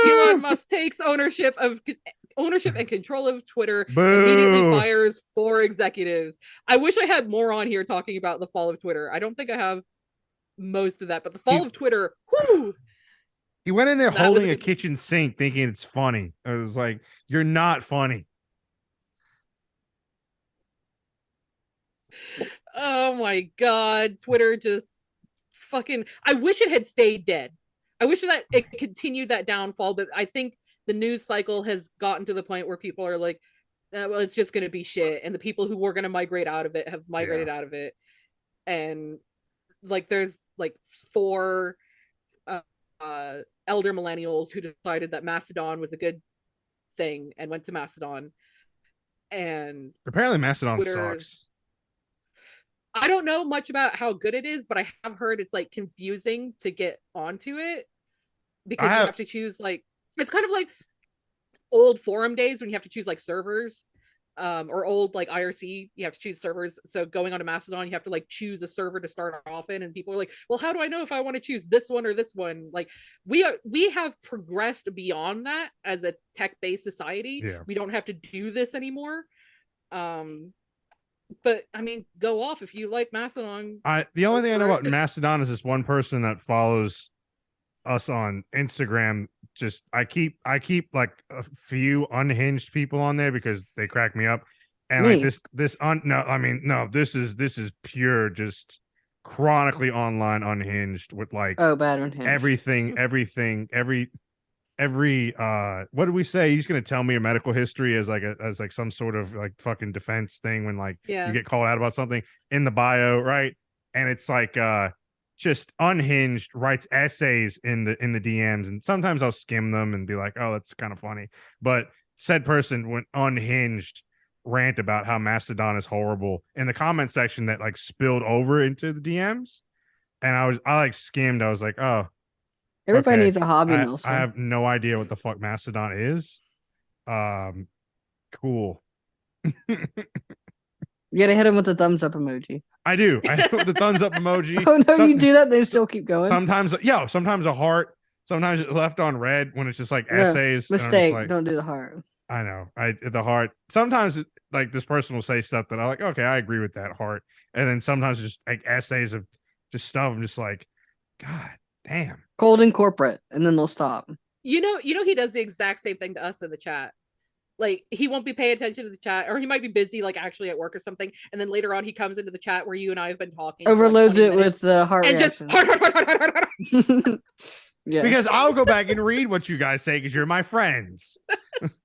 Elon Musk takes ownership and control of Twitter. Boo. Immediately fires 4 executives. I wish I had more on here talking about the fall of Twitter. I don't think I have most of that, but the fall of Twitter, whoo! He went in there holding a kitchen sink thinking it's funny. I was like, you're not funny. Oh my god, Twitter just fucking... I wish it had stayed dead. I wish that it continued that downfall, but I think the news cycle has gotten to the point where people are like, well, it's just going to be shit. And the people who were going to migrate out of it have migrated out of it. And like, there's like 4 elder millennials who decided that Mastodon was a good thing and went to Mastodon. And apparently Mastodon sucks. I don't know much about how good it is, but I have heard it's like confusing to get onto it because you have to choose like, it's kind of like old forum days when you have to choose like servers, or old like IRC, you have to choose servers. So going on to Mastodon, you have to like choose a server to start off in, and people are like, well, how do I know if I want to choose this one or this one? Like we have progressed beyond that as a tech-based society. Yeah. We don't have to do this anymore. But I mean, go off if you like Mastodon. The only thing I know about Mastodon is this one person that follows us on Instagram. Just I keep like a few unhinged people on there because they crack me up. And like this is pure just chronically online unhinged with like bad unhinged. every what did we say? He's gonna tell me a medical history as like some sort of like fucking defense thing when like you get called out about something in the bio, right? And it's like just unhinged, writes essays in the DMs, and sometimes I'll skim them and be like, oh, that's kind of funny. But said person went unhinged rant about how Mastodon is horrible in the comment section that like spilled over into the DMs, and I like skimmed. I was like, oh. Everybody needs a hobby, Nelson. I have no idea what the fuck Mastodon is. Cool. You gotta hit him with the thumbs up emoji. I do. I hit with the thumbs up emoji. Oh no, you do that, they still keep going. Sometimes a heart. Sometimes left on red when it's just like essays. Mistake. Don't do the heart. I know. The heart. Sometimes like this person will say stuff that I like. Okay, I agree with that heart. And then sometimes just like essays of just stuff. I'm just like, God damn. Cold and corporate, and then they'll stop. You know, he does the exact same thing to us in the chat. Like he won't be paying attention to the chat, or he might be busy, like actually at work or something. And then later on, he comes into the chat where you and I have been talking. Overloads it with the heart and reaction. Just Yeah. Because I'll go back and read what you guys say because you're my friends.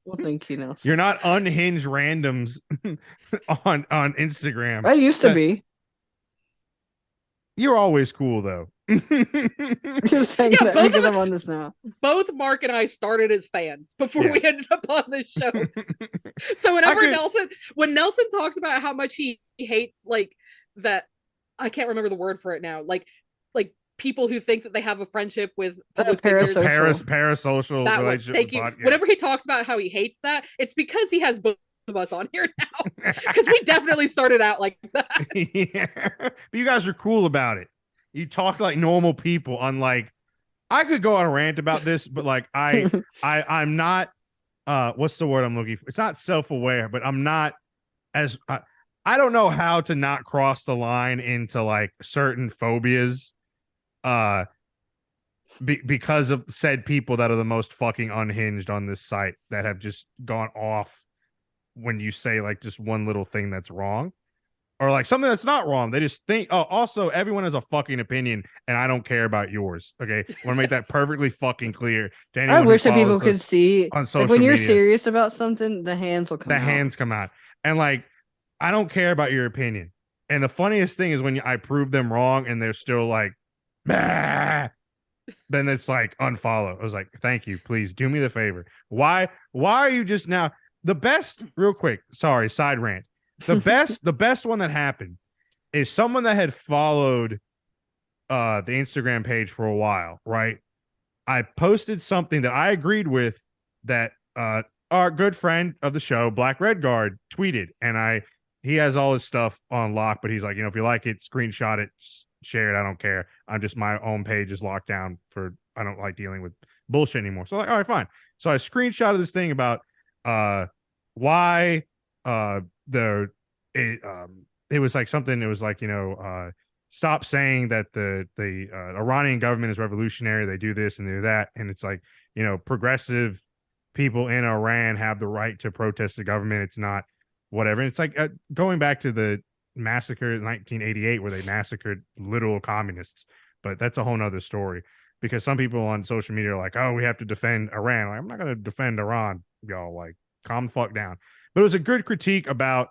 Well, thank you, Nelson. You're not unhinged randoms on Instagram. I used to be. You're always cool though. You're saying that because I'm on this now. Both Mark and I started as fans before we ended up on this show. So when Nelson talks about how much he hates like that, I can't remember the word for it now. Like people who think that they have a friendship with parasocial that relationship. Thank you. Whenever he talks about how he hates that, it's because he has both of us on here now. Because we definitely started out like that. Yeah. But you guys are cool about it. You talk like normal people, unlike I could go on a rant about this, but like I'm not what's the word I'm looking for? It's not self-aware, but I'm not as I don't know how to not cross the line into like certain phobias because of said people that are the most fucking unhinged on this site that have just gone off when you say like just one little thing that's wrong or like something that's not wrong. They just think, oh, also everyone has a fucking opinion and I don't care about yours. Okay. I want to make that perfectly fucking clear to anyone. I wish that people could see on social like when you're media. serious about something, the hands will come out. The hands come out. And like, I don't care about your opinion. And the funniest thing is when I prove them wrong and they're still like, bah, then it's like unfollow. I was like, thank you. Please do me the favor. Why are you just now the best real quick? Sorry, side rant. The best one that happened is someone that had followed the Instagram page for a while, right? I posted something that I agreed with that our good friend of the show, Black Red Guard, tweeted, and he has all his stuff on lock, but he's like, if you like it, screenshot it, share it. I don't care. My own page is locked down I don't like dealing with bullshit anymore. So like, all right, fine. So I screenshotted this thing about why it was like something. It was like, stop saying that the Iranian government is revolutionary. They do this and do that. And it's like, progressive people in Iran have the right to protest the government. It's not whatever. And it's like going back to the massacre in 1988 where they massacred literal communists. But that's a whole nother story because some people on social media are like, oh, we have to defend Iran. Like, I'm not going to defend Iran, y'all. Like, calm the fuck down. But it was a good critique about,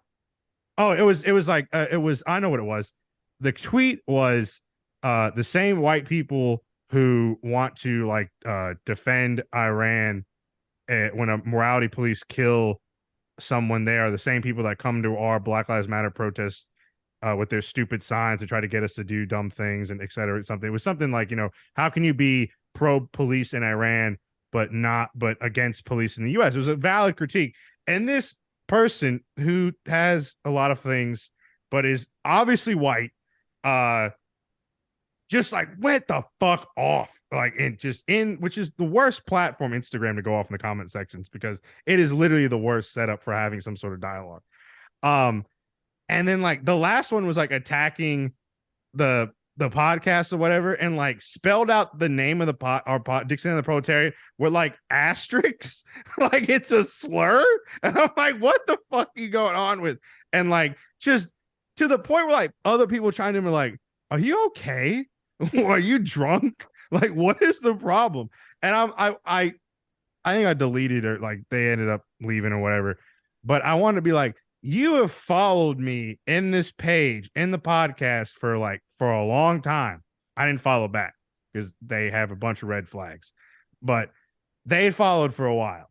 I know what it was. The tweet was the same white people who want to like defend Iran when a morality police kill someone there are the same people that come to our Black Lives Matter protests with their stupid signs to try to get us to do dumb things and et cetera. It was something like, how can you be pro police in Iran, but against police in the US? It was a valid critique. And this person who has a lot of things, but is obviously white, just like went the fuck off, like which is the worst platform, Instagram, to go off in the comment sections because it is literally the worst setup for having some sort of dialogue. And then like the last one was like attacking the podcast or whatever, and like spelled out the name of our Dixon and the Proletariat with like asterisks, like it's a slur. And I'm like, what the fuck are you going on with? And like just to the point where like other people chimed in were like, are you okay? Are you drunk? Like, what is the problem? And I think I deleted it. Like they ended up leaving or whatever. But I wanted to be like, you have followed me in this page in the podcast for a long time. I didn't follow back because they have a bunch of red flags, but they followed for a while.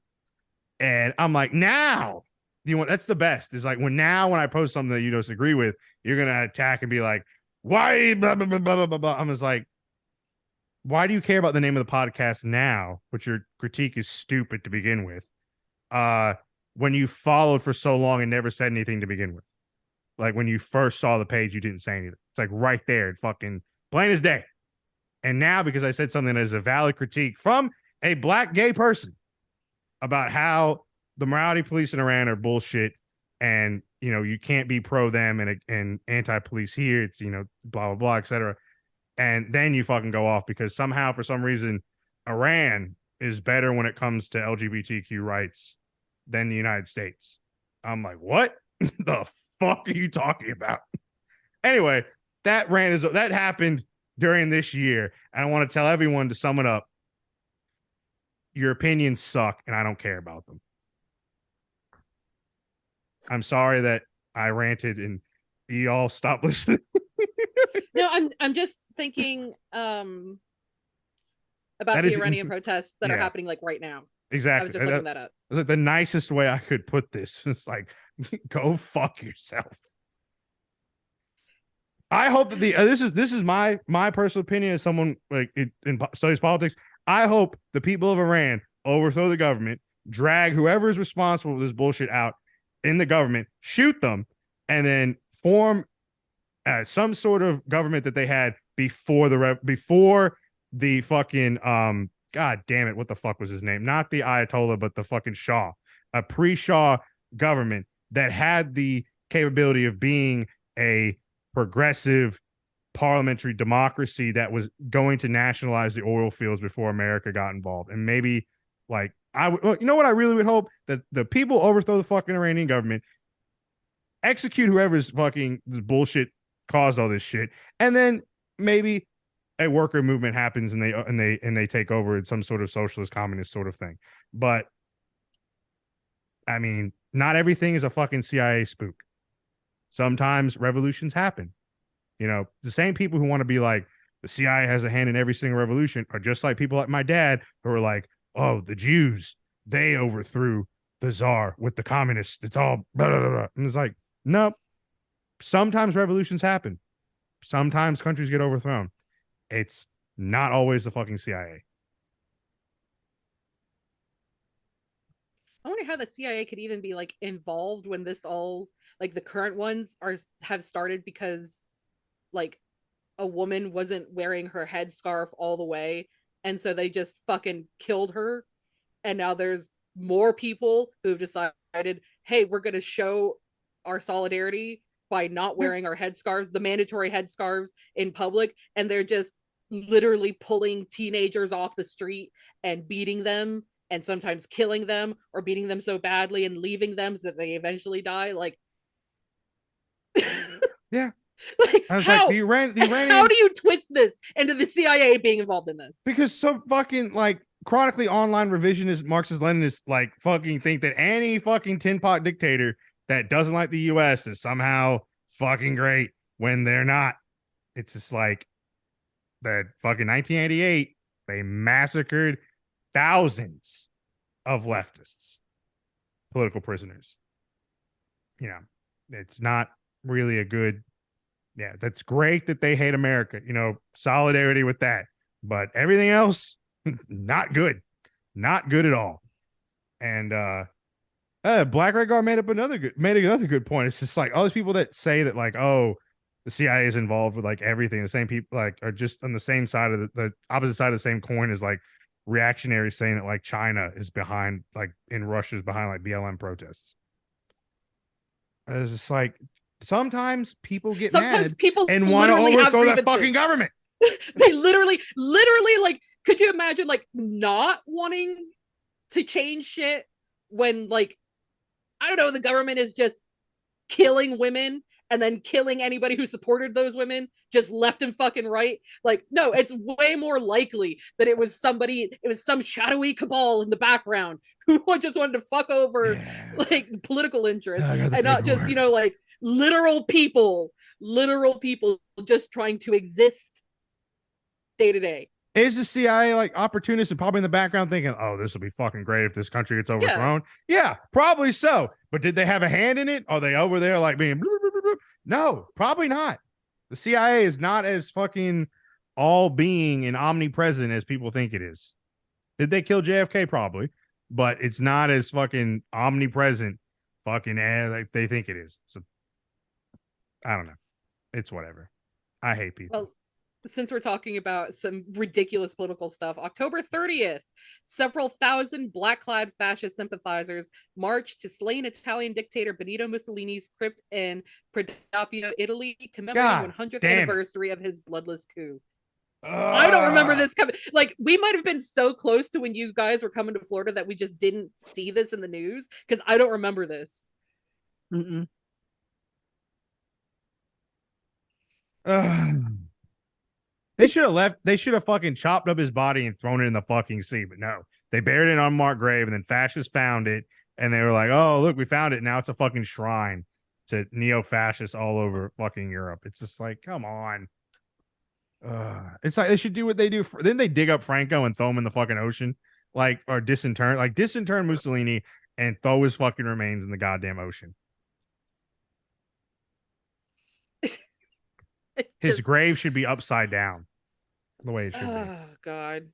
And I'm like, now that's the best is like when I post something that you disagree with, you're going to attack and be like, why blah, blah, blah, blah, blah, blah. I'm just like, why do you care about the name of the podcast now? But your critique is stupid to begin with. When you followed for so long and never said anything to begin with. Like when you first saw the page, you didn't say anything. It's like right there, fucking plain as day. And now because I said something that is a valid critique from a black gay person about how the morality police in Iran are bullshit, and you can't be pro them and anti-police here. It's blah blah blah, etc. And then you fucking go off because somehow, for some reason, Iran is better when it comes to LGBTQ rights than the United States. I'm like, what the fuck are you talking about? Anyway, that happened during this year. And I want to tell everyone, to sum it up, your opinions suck and I don't care about them. I'm sorry that I ranted and you all stopped listening. No, I'm just thinking about the Iranian protests that are happening like right now. Exactly. I was just looking that up. It was like the nicest way I could put this. It's like, go fuck yourself. I hope that this is my personal opinion as someone like in studies politics. I hope the people of Iran overthrow the government, drag whoever is responsible for this bullshit out in the government, shoot them, and then form some sort of government that they had before the fucking God damn it, what the fuck was his name? Not the Ayatollah, but the fucking Shah. A pre-Shah government that had the capability of being a progressive parliamentary democracy that was going to nationalize the oil fields before America got involved. And maybe like you know what I really would hope? That the people overthrow the fucking Iranian government, execute whoever's fucking this bullshit caused all this shit, and then maybe a worker movement happens and they take over in some sort of socialist communist sort of thing. But I mean, not everything is a fucking CIA spook. Sometimes revolutions happen. The same people who want to be like the CIA has a hand in every single revolution are just like people like my dad who are like, oh, the Jews, they overthrew the czar with the communists. It's all blah, blah, blah. And it's like, nope. Sometimes revolutions happen. Sometimes countries get overthrown. It's not always the fucking CIA. I wonder how the CIA could even be like involved when this all like the current ones have started because like a woman wasn't wearing her headscarf all the way, and so they just fucking killed her. And now there's more people who've decided, hey, we're going to show our solidarity by not wearing our headscarves, the mandatory headscarves in public, and they're just literally pulling teenagers off the street and beating them and sometimes killing them or beating them so badly and leaving them so that they eventually die. Like, yeah. Like, I was how? like, the Iranian... How do you twist this into the CIA being involved in this? Because some fucking like chronically online revisionist Marxist-Leninists like fucking think that any fucking tin pot dictator that doesn't like the US is somehow fucking great when they're not. It's just like that fucking 1988, they massacred thousands of leftists, political prisoners. It's not really a good, that's great that they hate America, solidarity with that. But everything else, not good. Not good at all. And Black Redgar made another good point. It's just like all those people that say that like, oh, the CIA is involved with like everything. The same people like are just on the same side of the opposite side of the same coin as like reactionaries saying that like China is behind, like in Russia's behind like BLM protests. It's just like sometimes people get mad and want to overthrow that fucking government. They literally like, could you imagine like not wanting to change shit when like, I don't know, the government is just killing women and then killing anybody who supported those women just left and fucking right? Like, no, it's way more likely that it was some shadowy cabal in the background who just wanted to fuck over like political interests and not just, like literal people just trying to exist day to day. Is the CIA like opportunists and probably in the background thinking, oh, this will be fucking great if this country gets overthrown? Yeah, probably so. But did they have a hand in it? Are they over there like being blah, blah, blah, blah? No, probably not. The CIA is not as fucking all being and omnipresent as people think it is. Did they kill JFK? Probably. But it's not as fucking omnipresent fucking like they think it is. So I don't know. It's whatever. I hate people. Well, since we're talking about some ridiculous political stuff, October 30th, several thousand black-clad fascist sympathizers marched to slain Italian dictator Benito Mussolini's crypt in Predapio, Italy, commemorating God 100th damn it. anniversary of his bloodless coup. I don't remember this coming. Like, we might have been so close to when you guys were coming to Florida that we just didn't see this in the news, because I don't remember this. Mm-mm. They should have left. They should have fucking chopped up his body and thrown it in the fucking sea. But no, they buried it in an unmarked grave, and then fascists found it, and they were like, "Oh, look, we found it. Now it's a fucking shrine to neo-fascists all over fucking Europe." It's just like, come on. It's like they should do what they do. Then they dig up Franco and throw him in the fucking ocean, like, or disinter Mussolini and throw his fucking remains in the goddamn ocean. His grave should be upside down, the way it should be. Oh God.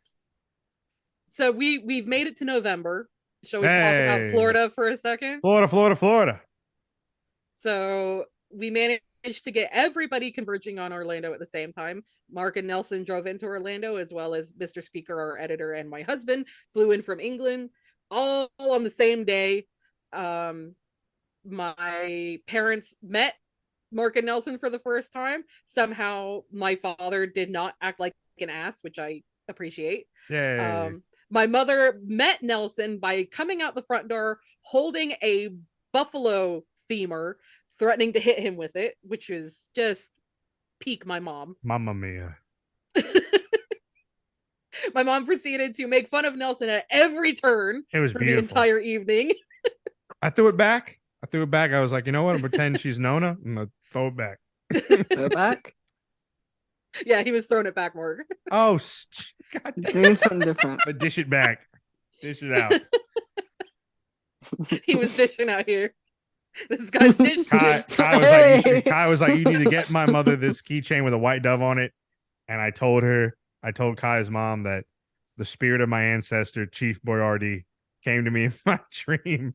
So we've made it to November. Shall we talk about Florida for a second? Florida. So we managed to get everybody converging on Orlando at the same time. Mark and Nelson drove into Orlando, as well as Mr. Speaker, our editor, and my husband flew in from England, all on the same day. My parents met Mark and Nelson for the first time. Somehow my father did not act like an ass, which I appreciate. Yeah. My mother met Nelson by coming out the front door holding a buffalo femur, threatening to hit him with it, which is just peak my mom. Mamma mia. My mom proceeded to make fun of Nelson at every turn. It was for beautiful. the entire evening. I threw it back. I was like, you know what? I'm pretending she's Nona. I'm gonna throw it back. Throw it back? Yeah, he was throwing it back, Mark. Oh, God damn. Doing something different. But dish it back. Dish it out. He was dishing out here. This guy's dishing. Kai was like, you need to get my mother this keychain with a white dove on it. And I told Kai's mom that the spirit of my ancestor, Chief Boyardee, came to me in my dream.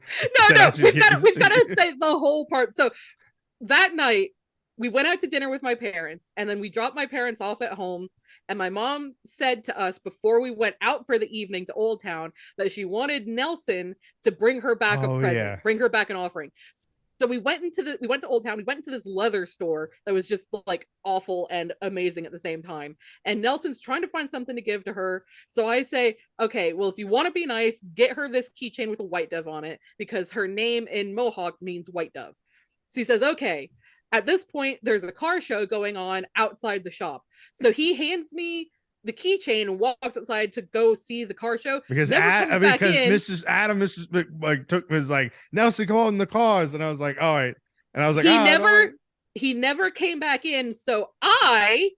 No, we've got to say the whole part. So that night, we went out to dinner with my parents, and then we dropped my parents off at home. And my mom said to us before we went out for the evening to Old Town that she wanted Nelson to bring her back a present, bring her back an offering. So we went to Old Town. We went into this leather store that was just like awful and amazing at the same time. And Nelson's trying to find something to give to her. So I say, okay, well, if you want to be nice, get her this keychain with a white dove on it, because her name in Mohawk means white dove. So he says, okay. At this point, there's a car show going on outside the shop. So he hands me the keychain and walks outside to go see the car show. Because Mrs. Adam was like, Nelson, go in the cars. And I was like, all right. And I was like, he never came back in. So I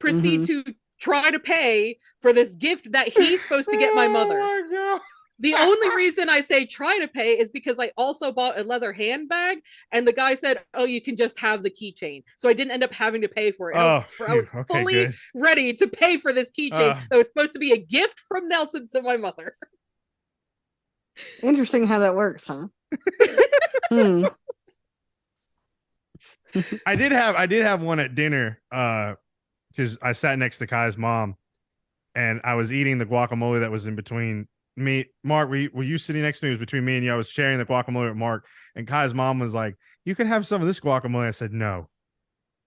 proceed to try to pay for this gift that he's supposed to get my mother. Oh my God. The only reason I say try to pay is because I also bought a leather handbag, and the guy said, oh, you can just have the keychain. So I didn't end up having to pay for it. I was fully ready to pay for this keychain that was supposed to be a gift from Nelson to my mother. Interesting how that works, huh? I did have one at dinner, because I sat next to Kai's mom, and I was eating the guacamole that was in between me. Mark, were you sitting next to me? It was between me and you. I was sharing the guacamole with Mark, and Kai's mom was like, you can have some of this guacamole. I said, no,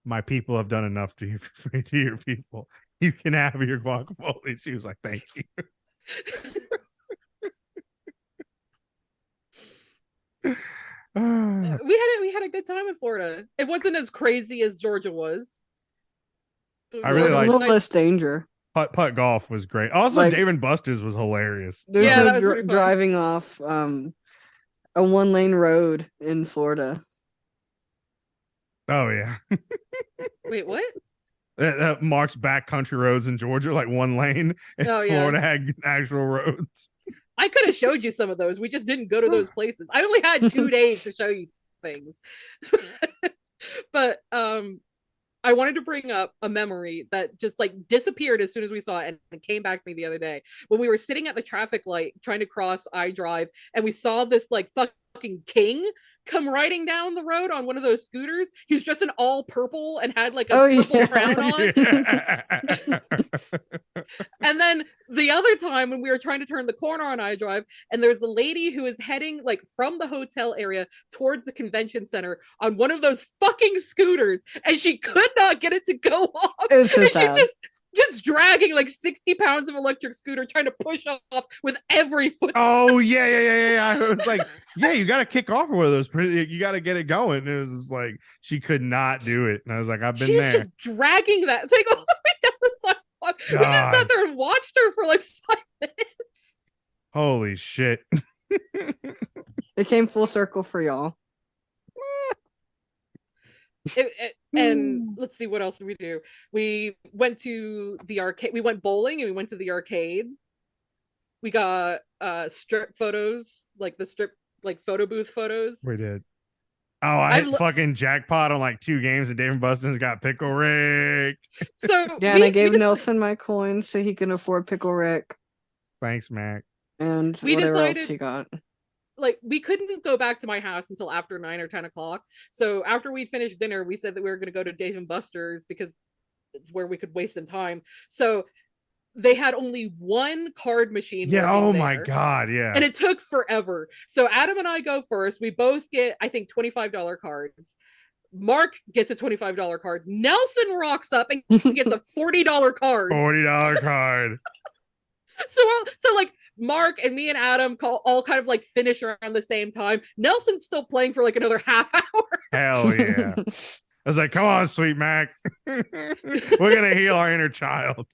my people have done enough to your people. You can have your guacamole. She was like, thank you. We had a good time in Florida. It wasn't as crazy as Georgia was. I really liked a little less danger. Putt golf was great. Also, like, Dave and Buster's was hilarious. There's driving off a 1-lane road in Florida. Oh yeah. Wait, what? Mark's backcountry roads in Georgia, like 1 lane, and Florida had actual roads. I could have showed you some of those. We just didn't go to those places. I only had 2 days to show you things. But I wanted to bring up a memory that just like disappeared as soon as we saw it, and it came back to me the other day when we were sitting at the traffic light trying to cross I-Drive, and we saw this like fucking fucking king come riding down the road on one of those scooters. He was dressed in all purple and had like a purple crown on. And then the other time when we were trying to turn the corner on iDrive, and there's a lady who is heading like from the hotel area towards the convention center on one of those fucking scooters, and she could not get it to go off. It's so and sad. Just dragging like 60 pounds of electric scooter, trying to push off with every foot. Oh yeah. I was like, yeah, you got to kick off one of those. You got to get it going. And it was just like she could not do it, and I was like, I've been She was there. just dragging that thing all the way down the sidewalk. We just sat there and watched her for like 5 minutes. Holy shit! It came full circle for y'all. And let's see, what else did we do? We went to the arcade. We went bowling and we went to the arcade. We got strip photos, like the strip, like photo booth photos. We did. Oh, I hit fucking jackpot on like 2 games, and Dave Bustin's got Pickle Rick. So yeah, and I gave Nelson my coins so he can afford Pickle Rick. Thanks, Mac. And whatever else he got. Like, we couldn't go back to my house until after 9 or 10 o'clock. So after we'd finished dinner, we said that we were going to go to Dave and Buster's because it's where we could waste some time. So they had only one card machine. Yeah. Oh my God. Yeah. And it took forever. So Adam and I go first. We both get, I think, $25 cards. Mark gets a $25 card. Nelson rocks up and gets a $40 card. $40 card. So like Mark and me and Adam all kind of like finish around the same time. Nelson's still playing for like another half hour. Hell yeah. I was like, come on, sweet Mac. We're going to heal our inner child.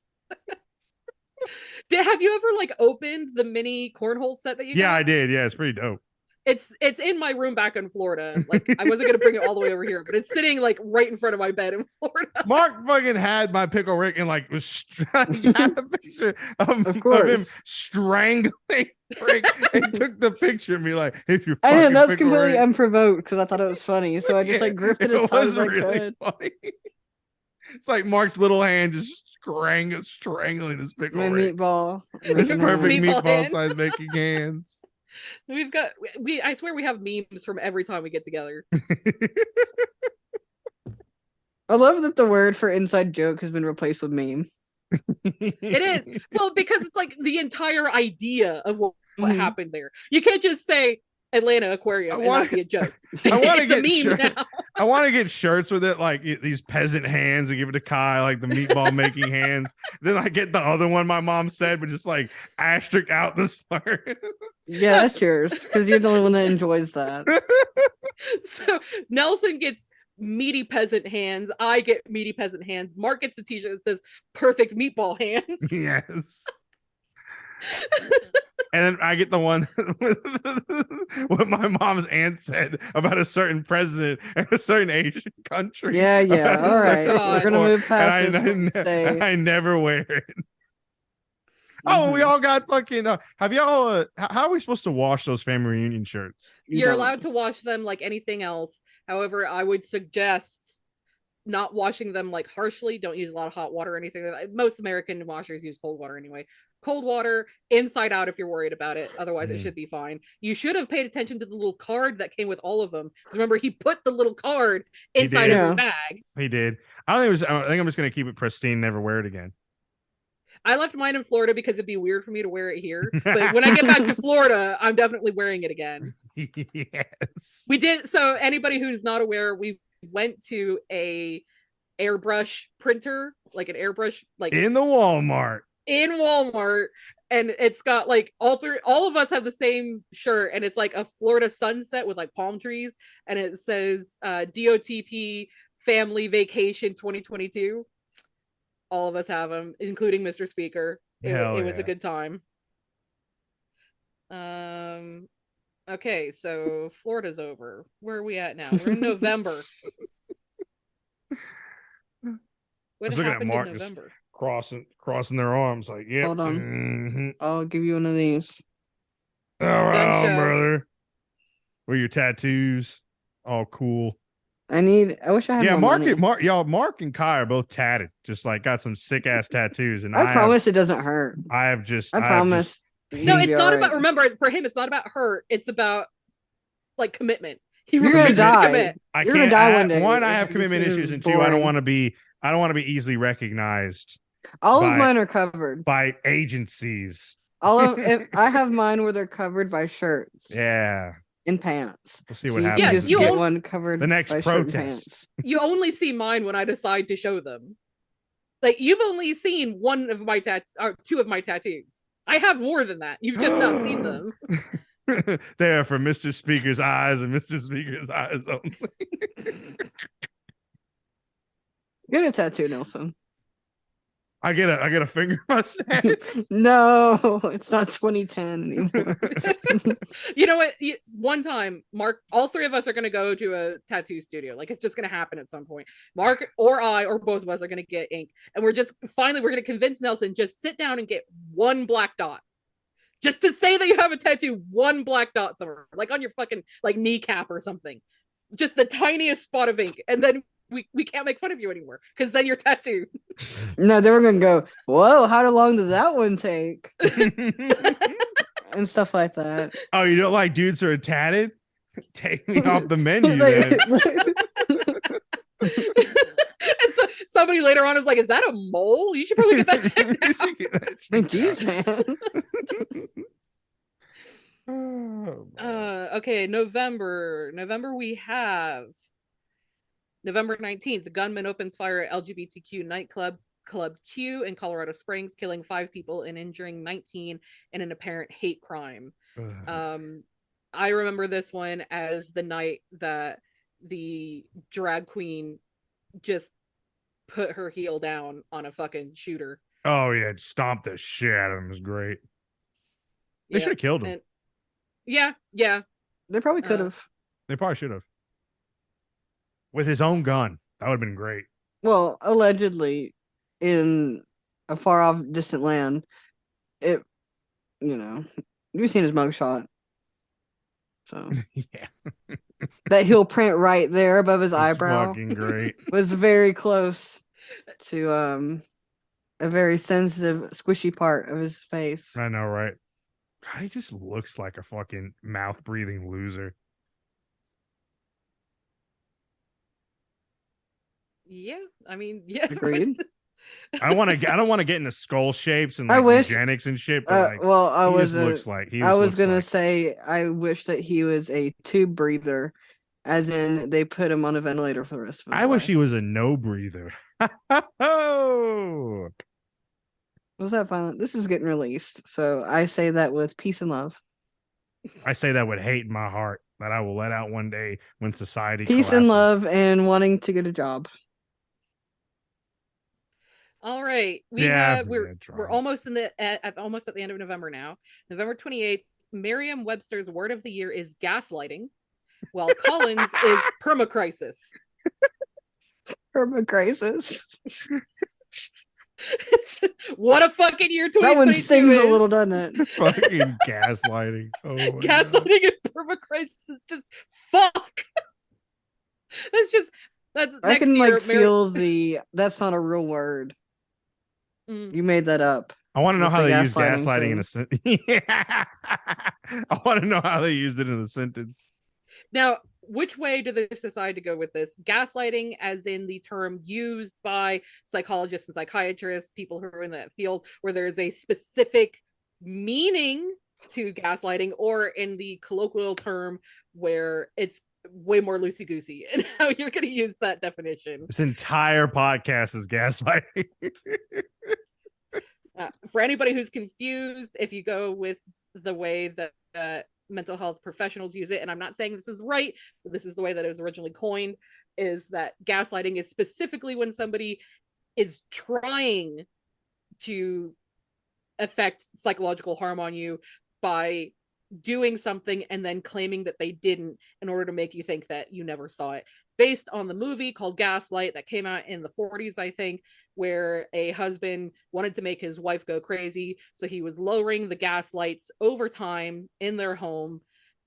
Have you ever like opened the mini cornhole set that you got? Yeah, I did. Yeah, it's pretty dope. It's in my room back in Florida. Like, I wasn't gonna bring it all the way over here, but it's sitting like right in front of my bed in Florida. Mark fucking had my Pickle Rick and like was a picture of him strangling Rick and took the picture and be like, if you're I know that's Pickle completely Rick. unprovoked because I thought it was funny. So I just like gripped it as hard as I could. Funny. It's like Mark's little hand just strangling his Pickle My Rick. meatball. It's perfect Meatball meatball hand. size making hands. I swear we have memes from every time we get together. I love that the word for inside joke has been replaced with meme. It is. Well, because it's like the entire idea of what happened there. You can't just say Atlanta Aquarium and not be a joke. I want to get a meme now. I want to get shirts with it, like these peasant hands, and give it to Kai, like the meatball making hands. Then I get the other one my mom said, but just like asterisk out the slur. Yeah, that's yours because you're the only one that enjoys that. So Nelson gets meaty peasant hands. I get meaty peasant hands. Mark gets the t-shirt that says perfect meatball hands. Yes. And then I get the one with what my mom's aunt said about a certain president in a certain Asian country. Yeah. All right. We're going to move past this. I never wear it. Oh, we all got fucking. Have y'all? How are we supposed to wash those family reunion shirts? You're allowed to wash them like anything else. However, I would suggest not washing them like harshly. Don't use a lot of hot water or anything. Most American washers use cold water anyway. Cold water, inside out if you're worried about it. Otherwise, it should be fine. You should have paid attention to the little card that came with all of them. Because remember, he put the little card inside of your bag. He did. I think I'm just going to keep it pristine, never wear it again. I left mine in Florida because it'd be weird for me to wear it here. But when I get back to Florida, I'm definitely wearing it again. Yes. We did. So anybody who's not aware, we went to a airbrush printer, like an airbrush, like in the Walmart. In Walmart, and it's got like all of us have the same shirt, and it's like a Florida sunset with like palm trees, and it says DOTP Family Vacation 2022. All of us have them, including Mr. Speaker. It was a good time. Okay, so Florida's over. Where are we at now? We're in November. What happened in November? Crossing their arms, like, yeah. Hold on. I'll give you one of these. All right, brother. Where your tattoos? All cool. I wish I had Mark and Kai are both tatted, just like got some sick ass tattoos. And I promise it doesn't hurt. I promise. No, it's not about. Remember, for him, it's not about hurt. It's about like commitment. You're gonna refuses to die. commit. You're gonna die one day. One, I have This commitment is issues, and two, I don't boring. want to be easily recognized All of by- mine are covered. by agencies. I have mine where they're covered by shirts Yeah. and pants. We'll see what you happens. can just you get also- one covered The next by shirt and protest. pants. You only see mine when I decide to show them. Like, you've only seen one of my or two of my tattoos. I have more than that. You've just not seen them. They are for Mr. Speaker's eyes and Mr. Speaker's eyes only. Get a tattoo, Nelson. I get a finger mustache. No, it's not 2010 anymore. You know what? One time, Mark, all three of us are going to go to a tattoo studio. Like, it's just going to happen at some point. Mark or I or both of us are going to get ink. And we're going to convince Nelson, just sit down and get one black dot. Just to say that you have a tattoo, one black dot somewhere, like on your fucking like kneecap or something. Just the tiniest spot of ink. And then we can't make fun of you anymore because then you're tattooed. No, they were gonna go, whoa, how long did that one take? And stuff like that. Oh, you don't like dudes who are tatted? Take me off the menu then. And so somebody later on is like, is that a mole? You should probably get that checked out. Like, geez, man. Okay, November we have November 19th, the gunman opens fire at LGBTQ nightclub Club Q in Colorado Springs, killing 5 people and injuring 19 in an apparent hate crime. I remember this one as the night that the drag queen just put her heel down on a fucking shooter. Oh yeah, stomped the shit out of him. It was great. They Yeah, should have killed him. and- yeah. They probably could have. They probably should have. With his own gun. That would have been great. Well, allegedly, in a far off distant land, you've seen his mugshot. So Yeah. that heel print right there above his It's eyebrow fucking great. was very close to a very sensitive, squishy part of his face. I know, right? God, he just looks like a fucking mouth breathing loser. Yeah, I mean, yeah. Agreed. I don't want to get into skull shapes and I like wish- eugenics and shit, but like Well, I he was just looks like he I was looks gonna like- say I wish that he was a tube breather, as in they put him on a ventilator for the rest of his I wish life. he was a no breather. Oh, Was that violent? This is getting released, so I say that with peace and love. I say that with hate in my heart that I will let out one day when society Peace and collapses. love and wanting to get a job. All right, we're tries. almost almost at the end of November now. November 28th, Merriam-Webster's word of the year is gaslighting, while Collins is permacrisis. Crisis. What a fucking year 2022 That one stings is. a little, doesn't it? Fucking gaslighting. Oh, my God. Gaslighting and permacrisis is just fuck. That's I next can year, like feel that's not a real word. Mm. You made that up. I want to know with how the they use gaslighting gaslighting in a sentence. Yeah. I want to know how they used it in a sentence. Now, which way do they decide to go with this? Gaslighting, as in the term used by psychologists and psychiatrists, people who are in that field, where there's a specific meaning to gaslighting, or in the colloquial term where it's way more loosey-goosey, and how you're going to use that definition. This entire podcast is gaslighting. For anybody who's confused, if you go with the way that mental health professionals use it, and I'm not saying this is right, but this is the way that it was originally coined, is that gaslighting is specifically when somebody is trying to affect psychological harm on you by doing something and then claiming that they didn't in order to make you think that you never saw it. Based on the movie called Gaslight that came out in the 40s, I think, where a husband wanted to make his wife go crazy, so he was lowering the gas lights over time in their home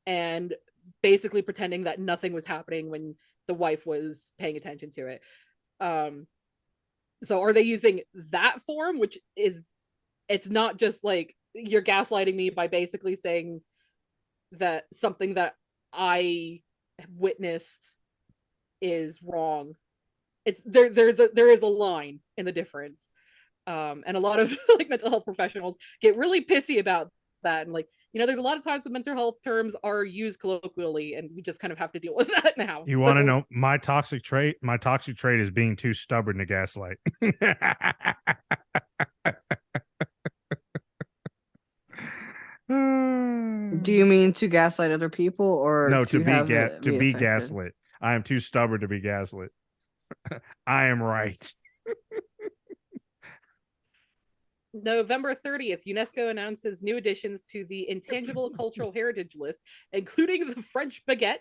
and basically pretending that nothing was happening when the wife was paying attention to it. So are they using that form, which is, it's not just like you're gaslighting me by basically saying that something that I witnessed is wrong. It's there is a line in the difference. And a lot of like mental health professionals get really pissy about that, and like, there's a lot of times when mental health terms are used colloquially, and we just kind of have to deal with that now. You want to know my toxic trait? My toxic trait is being too stubborn to gaslight. Do you mean to gaslight other people, or no, to be affected? gaslit? I am too stubborn to be gaslit. I am right. November 30th, UNESCO announces new additions to the Intangible Cultural Heritage List, including the French baguette,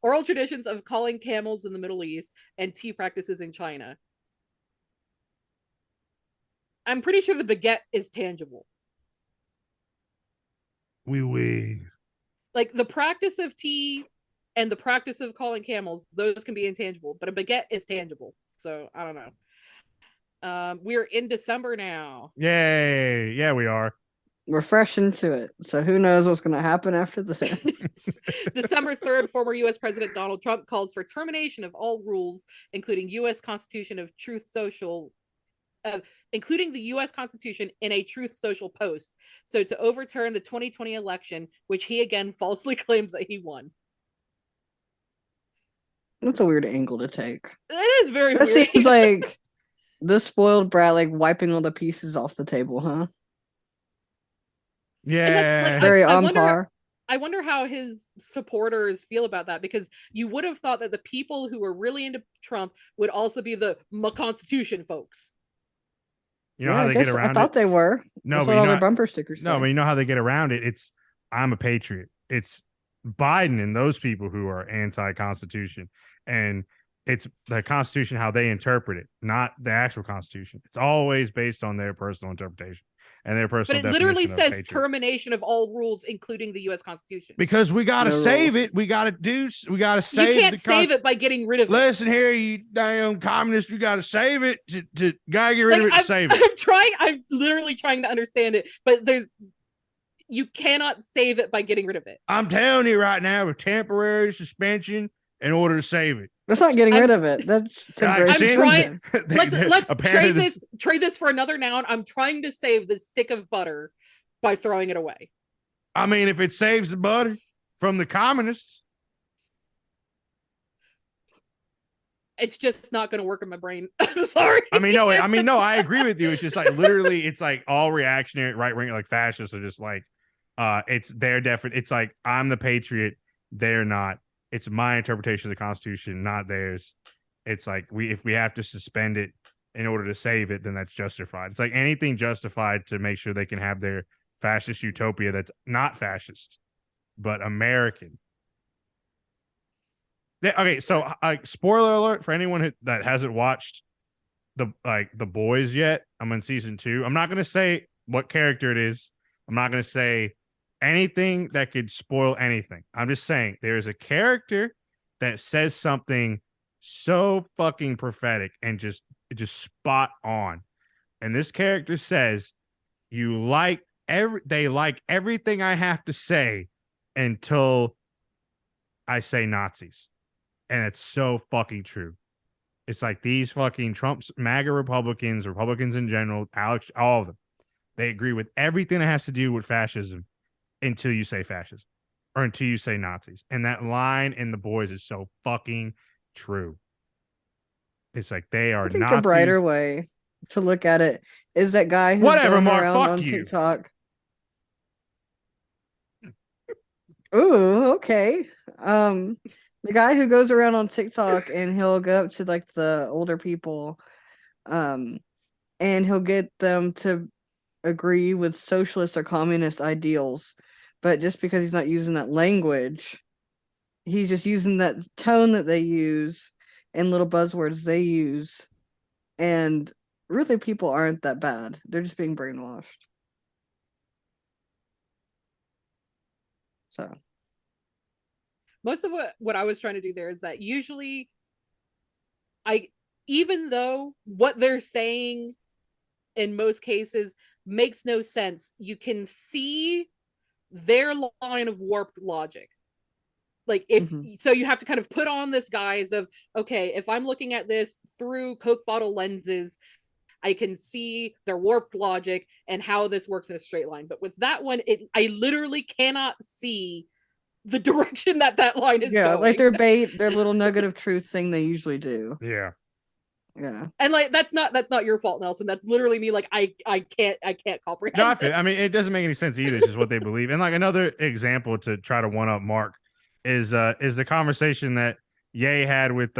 oral traditions of calling camels in the Middle East, and tea practices in China. I'm pretty sure the baguette is tangible. Oui. Like the practice of tea and the practice of calling camels, those can be intangible, but a baguette is tangible. So I don't know. We're in December now. Yay! Yeah, we are. We're fresh into it, so who knows what's going to happen after this. December 3rd, former U.S. President Donald Trump calls for termination of all rules, including U.S. Constitution of Truth Social, including the U.S. Constitution in a Truth Social post, so to overturn the 2020 election, which he again falsely claims that he won. That's a weird angle to take. It is very weird. That seems like the spoiled brat, like wiping all the pieces off the table, huh? Yeah, very on par. I wonder how his supporters feel about that, because you would have thought that the people who were really into Trump would also be the Constitution folks. You know how they get around it? I thought they were. No, that's but what all their bumper stickers say. No, but you know how they get around it? It's I'm a patriot. It's Biden and those people who are anti-Constitution, and it's the Constitution how they interpret it, not the actual Constitution. It's always based on their personal interpretation and their personal. But it literally says termination of all rules, including the U.S. Constitution. Because we got to save it. We got to save. You can't save it by getting rid of it. Listen here, you damn communist. You got to save it. To gotta get rid of it to save it. I'm literally trying to understand it, but you cannot save it by getting rid of it. I'm telling you right now, with temporary suspension in order to save it. That's not getting rid of it. That's temporary. I'm trying. Let's trade this for another noun. I'm trying to save the stick of butter by throwing it away. I mean, if it saves the butter from the communists, it's just not going to work in my brain. I'm sorry. I mean, no. I agree with you. It's just like literally, it's like all reactionary, right wing, like fascists are just like, it's their definite. It's like I'm the patriot, they're not. It's my interpretation of the Constitution, not theirs. It's like if we have to suspend it in order to save it, then that's justified. It's like anything justified to make sure they can have their fascist utopia that's not fascist, but American. Okay, so spoiler alert for anyone that hasn't watched the Boys yet. I'm in season 2. I'm not going to say what character it is. I'm not going to say anything that could spoil anything. I'm just saying there's a character that says something so fucking prophetic and just spot on. And this character says, they like everything I have to say until I say Nazis. And it's so fucking true. It's like these fucking Trump's MAGA Republicans in general, Alex, all of them, they agree with everything that has to do with fascism until you say fascism or until you say Nazis. And that line in The Boys is so fucking true. It's like they are. I think Nazis. A brighter way to look at it is that guy who's going around on TikTok. Ooh, okay. The guy who goes around on TikTok and he'll go up to like the older people, and he'll get them to agree with socialist or communist ideals, but just because he's not using that language, he's just using that tone that they use and little buzzwords they use, and really people aren't that bad. They're just being brainwashed. So most of what I was trying to do there is that usually even though what they're saying in most cases makes no sense, you can see their line of warped logic. Like if so you have to kind of put on this guise of, okay, if I'm looking at this through Coke bottle lenses, I can see their warped logic and how this works in a straight line. But with that one, I literally cannot see the direction that line is going. Like their little nugget of truth thing they usually do. Yeah. And like that's not your fault, Nelson. That's literally me. Like I can't comprehend. No, I mean, it doesn't make any sense either. It's just what they believe. And like another example to try to one up Mark is the conversation that Ye had with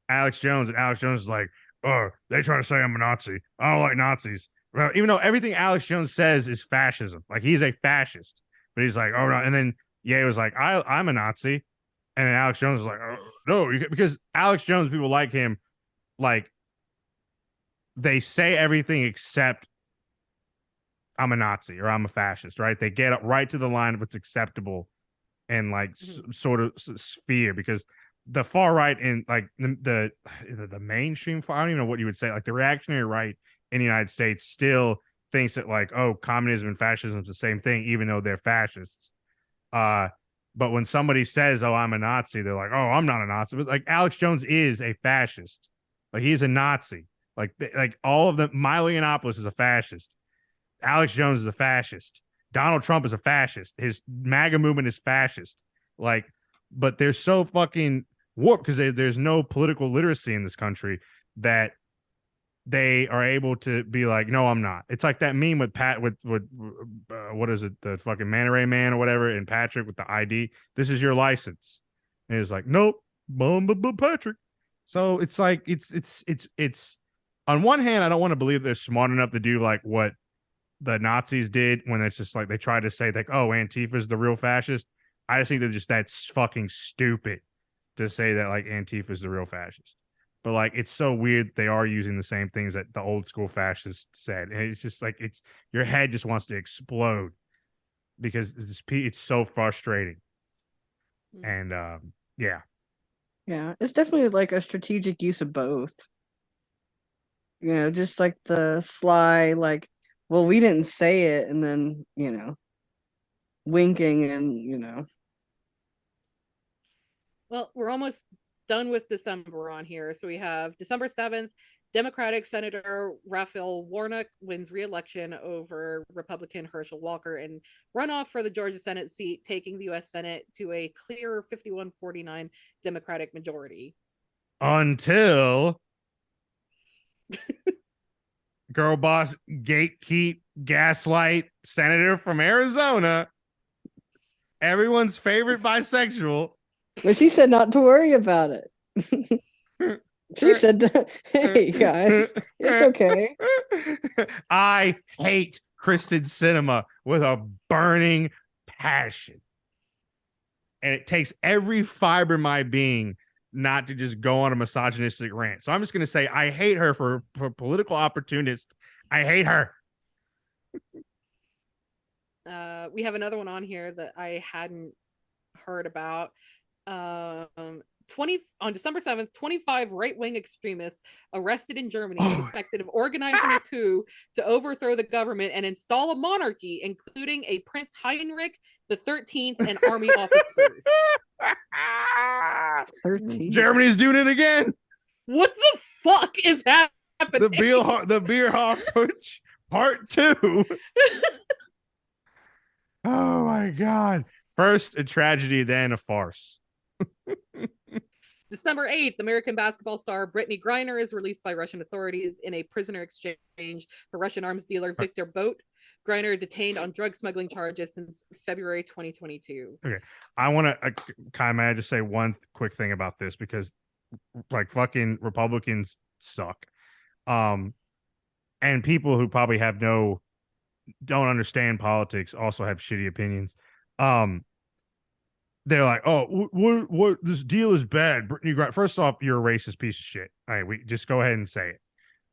Alex Jones, and Alex Jones is like, "Oh, they try to say I'm a Nazi. I don't like Nazis." Well, even though everything Alex Jones says is fascism, like he's a fascist, but he's like, "Oh no," and then Ye was like, I'm a Nazi," and then Alex Jones was like, "Oh, no," because Alex Jones, people like him, like they say everything except I'm a Nazi or I'm a fascist, right? They get right to the line of what's acceptable and like sort of sphere, because the far right in like the mainstream, I don't even know what you would say, like the reactionary right in the United States still thinks that like, oh, communism and fascism is the same thing, even though they're fascists. But when somebody says, "Oh, I'm a Nazi," they're like, "Oh, I'm not a Nazi." But like Alex Jones is a fascist, like he's a Nazi. Like all of them, Milo Yiannopoulos is a fascist. Alex Jones is a fascist. Donald Trump is a fascist. His MAGA movement is fascist. Like, but they're so fucking warped because there's no political literacy in this country that they are able to be like, "No, I'm not." It's like that meme with what is it, the fucking Manta Ray Man or whatever, and Patrick with the ID. "This is your license," and it's like, "Nope, Patrick." So it's like it's. On one hand, I don't want to believe they're smart enough to do like what the Nazis did when it's just like they tried to say like, "Oh, Antifa is the real fascist." I just think they're just that's fucking stupid to say that like Antifa is the real fascist. But like it's so weird they are using the same things that the old school fascists said, and it's just like it's your head just wants to explode because it's so frustrating. And yeah, it's definitely like a strategic use of both. Just like the sly, like, well, we didn't say it, and then winking, and Well, we're almost done with December on here. So we have December 7th, Democratic Senator Raphael Warnock wins re-election over Republican Herschel Walker in runoff for the Georgia Senate seat, taking the U.S. Senate to a clear 51-49 Democratic majority. Until girl boss gatekeep gaslight senator from Arizona, everyone's favorite bisexual. But she said not to worry about it. She said, "Hey guys, it's okay." I hate Kristen Sinema with a burning passion, and it takes every fiber of my being not to just go on a misogynistic rant. So I'm just going to say I hate her for political opportunist. I hate her. We have another one on here that I hadn't heard about. On December 7th, 25 right-wing extremists arrested in Germany suspected of organizing a coup to overthrow the government and install a monarchy, including a Prince Heinrich the 13th and army officers. 13. Germany's doing it again. What the fuck is happening? The beer hawkage part 2. Oh my god. First a tragedy, then a farce. December 8th, American basketball star Brittany Griner is released by Russian authorities in a prisoner exchange for Russian arms dealer Victor Bout. Griner detained on drug smuggling charges since February 2022. Okay. I want to may I just say one quick thing about this, because like fucking Republicans suck. And people who probably don't understand politics also have shitty opinions. They're like, "Oh, what this deal is bad." Brittany Griner, first off, you're a racist piece of shit. All right, we just go ahead and say it.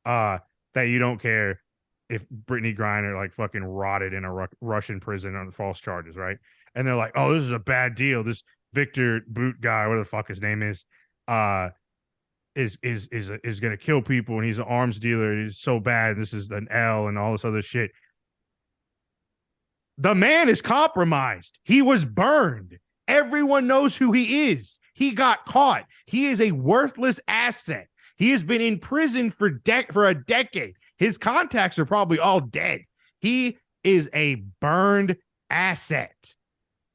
That you don't care if Brittany Griner like fucking rotted in a Russian prison on false charges, right? And they're like, "Oh, this is a bad deal. This Victor Bout guy, whatever the fuck his name is gonna kill people, and he's an arms dealer. He's so bad. This is an L and all this other shit." The man is compromised. He was burned. Everyone knows who he is. He got caught. He is a worthless asset. He has been in prison for a decade. His contacts are probably all dead. He is a burned asset.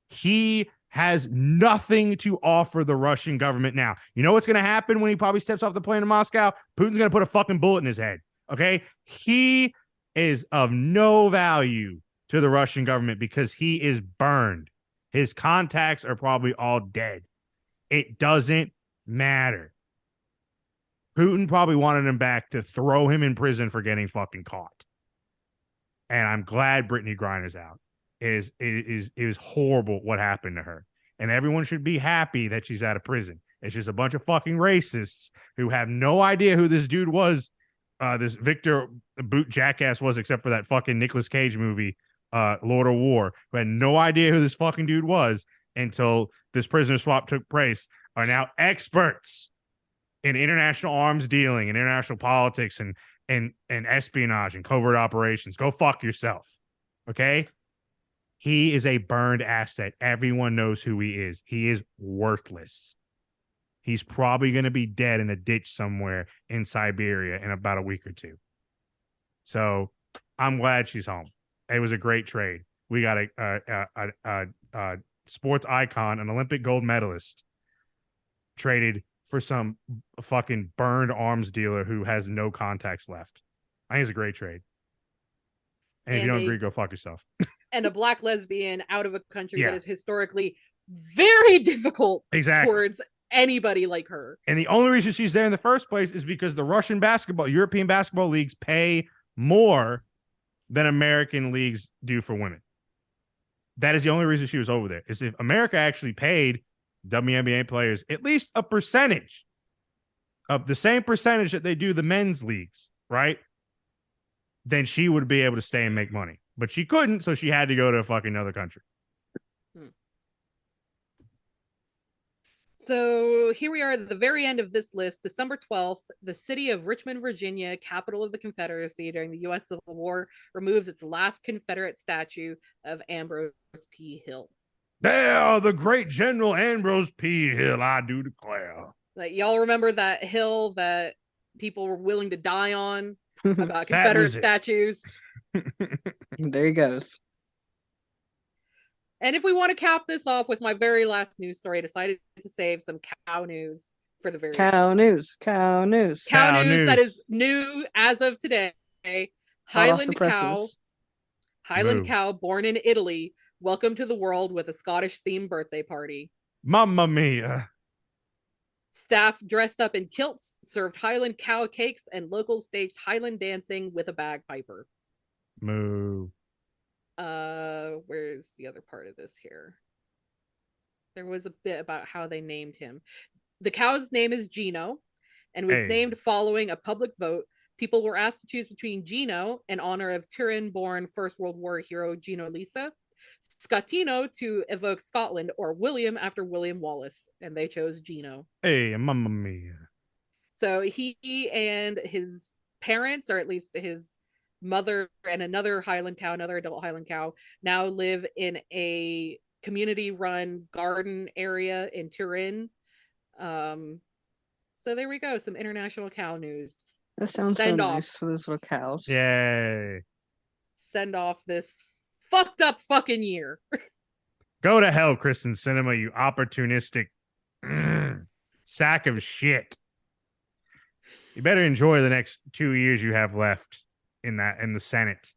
He has nothing to offer the Russian government now. You know what's going to happen when he probably steps off the plane in Moscow? Putin's going to put a fucking bullet in his head. Okay? He is of no value to the Russian government because he is burned. His contacts are probably all dead. It doesn't matter. Putin probably wanted him back to throw him in prison for getting fucking caught. And I'm glad Brittany Griner's out. It is horrible what happened to her. And everyone should be happy that she's out of prison. It's just a bunch of fucking racists who have no idea who this dude was, this Victor Boot Jackass was, except for that fucking Nicolas Cage movie, Lord of War, who had no idea who this fucking dude was until this prisoner swap took place, are now experts in international arms dealing and international politics and espionage and covert operations. Go fuck yourself. Okay? He is a burned asset. Everyone knows who he is. He is worthless. He's probably going to be dead in a ditch somewhere in Siberia in about a week or two. So I'm glad she's home. It was a great trade. We got a sports icon, an Olympic gold medalist, traded for some fucking burned arms dealer who has no contacts left. I think it's a great trade. And if you don't agree, go fuck yourself. And a black lesbian out of a country that is historically very difficult towards anybody like her. And the only reason she's there in the first place is because the European basketball leagues pay more than American leagues do for women. That is the only reason she was over there. Is if America actually paid WNBA players at least a percentage of the same percentage that they do the men's leagues, right? Then she would be able to stay and make money. But she couldn't, so she had to go to a fucking other country. So here we are at the very end of this list. December 12th, the city of Richmond, Virginia, capital of the Confederacy during the U.S. Civil War, removes its last Confederate statue of Ambrose P. Hill. There, the great General Ambrose P. Hill, I do declare. Like, y'all remember that hill that people were willing to die on about Confederate statues? There he goes. And if we want to cap this off with my very last news story, I decided to save some cow news for the very news. Cow news that is new as of today. Highland cow born in Italy, welcome to the world with a Scottish themed birthday party. Mamma mia. Staff dressed up in kilts served Highland cow cakes, and locals staged Highland dancing with a bagpiper. Moo. Where's the other part of this here? There was a bit about how they named him. The cow's name is Gino and was named following a public vote. People were asked to choose between Gino in honor of Turin-born First World War hero Gino Lisa, Scotino to evoke Scotland, or William after William Wallace, and they chose Gino. Hey, mamma mia. So he and his parents, or at least his mother and another Highland cow, another adult Highland cow, now live in a community-run garden area in Turin. So there we go, some international cow news. That sounds so nice for those little cows. Yay. Send off this fucked up fucking year. Go to hell, Kristen Cinema, you opportunistic sack of shit. You better enjoy the next 2 years you have left in the Senate,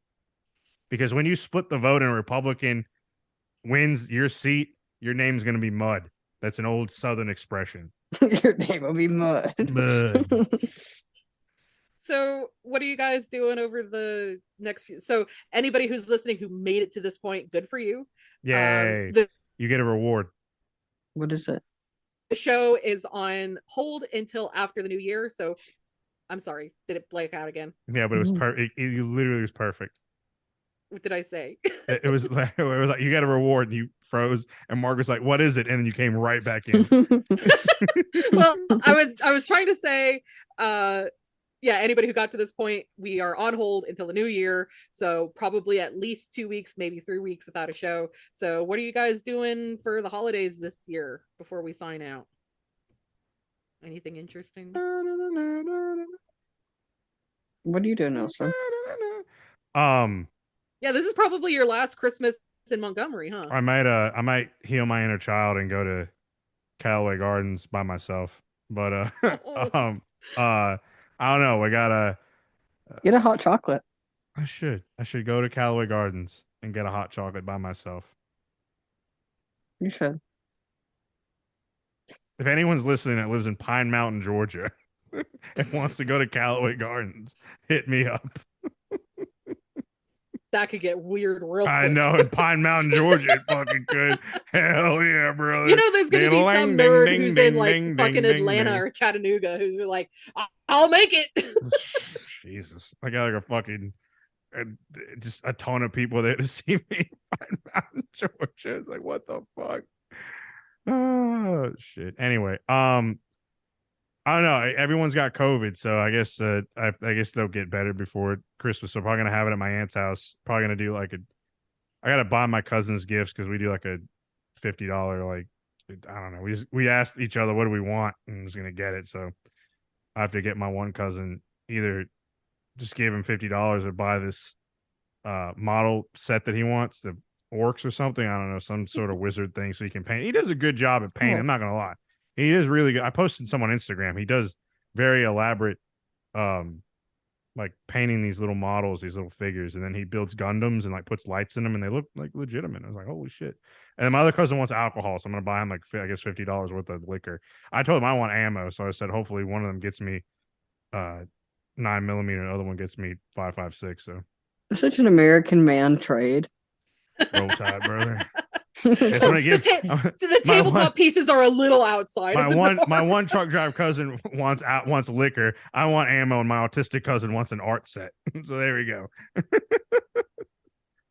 because when you split the vote and a Republican wins your seat, your name's going to be mud. That's an old Southern expression. Your name will be mud. Mud. So what are you guys doing over the next few? So anybody who's listening who made it to this point, good for you. Yay. You get a reward. What is it? The show is on hold until after the new year. So I'm sorry. Did it blank out again? Yeah, but it was perfect. It literally was perfect. What did I say? it was like you got a reward, and you froze, and Mark was like, "What is it?" And then you came right back in. Well, I was trying to say yeah, anybody who got to this point, we are on hold until the new year. So probably at least 2 weeks, maybe 3 weeks without a show. So what are you guys doing for the holidays this year before we sign out? Anything interesting? What are you doing, Nelson? Yeah, this is probably your last Christmas in Montgomery, huh? I might heal my inner child and go to Callaway Gardens by myself. But I don't know. We gotta Get a hot chocolate. I should go to Callaway Gardens and get a hot chocolate by myself. You should. If anyone's listening that lives in Pine Mountain, Georgia, and wants to go to Callaway Gardens, hit me up. That could get weird real quick. I know, in Pine Mountain, Georgia, it fucking could. Hell yeah, brother. You know, there's gonna be some nerd who's in like fucking Atlanta ding. or Chattanooga who's like, I'll make it. Jesus, I got like a fucking just a ton of people there to see me in Pine Mountain, Georgia. It's like, what the fuck? Oh shit. Anyway, I don't know. Everyone's got COVID, so I guess I guess they'll get better before Christmas. So I'm probably gonna have it at my aunt's house. Probably gonna do like I gotta buy my cousins gifts because we do like a $50 like I don't know. We asked each other what do we want and was gonna get it. So I have to get my one cousin either just give him $50 or buy this model set that he wants, the orcs or something. I don't know, some sort of wizard thing so he can paint. He does a good job at painting. I'm not gonna lie. He is really good. I posted some on Instagram. He does very elaborate, like painting these little models, these little figures, and then he builds Gundams and like puts lights in them, and they look like legitimate. I was like, holy shit! And then my other cousin wants alcohol, so I'm gonna buy him like I guess $50 worth of liquor. I told him I want ammo, so I said hopefully one of them gets me 9mm, and the other one gets me 5.56. So It's such an American man trade. roll tide, brother. It's when I give, the tabletop pieces are a little outside. My one truck drive cousin wants liquor. I want ammo, and my autistic cousin wants an art set. So there we go.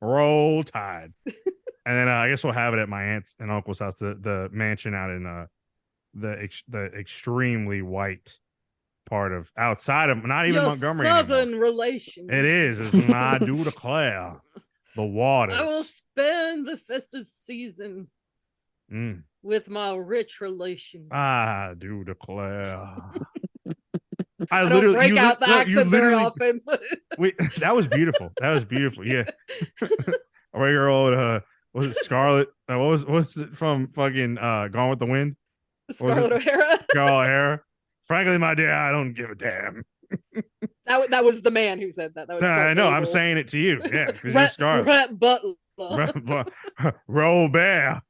Roll tide. And then I guess we'll have it at my aunt's and uncle's house, the mansion out in the extremely white part of outside of not even Your Montgomery. Southern anymore. relations. It is. It's I do declare. The water. I will spend the festive season with my rich relations. I do declare. I don't break out the accent very often. That was beautiful. That was beautiful. Yeah. Our girl, was it Scarlett? What was it from fucking Gone with the Wind? Scarlett O'Hara. Scarlett O'Hara. Frankly, my dear, I don't give a damn. That was the man who said that. That was I know. I'm saying it to you. Yeah, because you're Scarlett. Rhett Butler. Robert.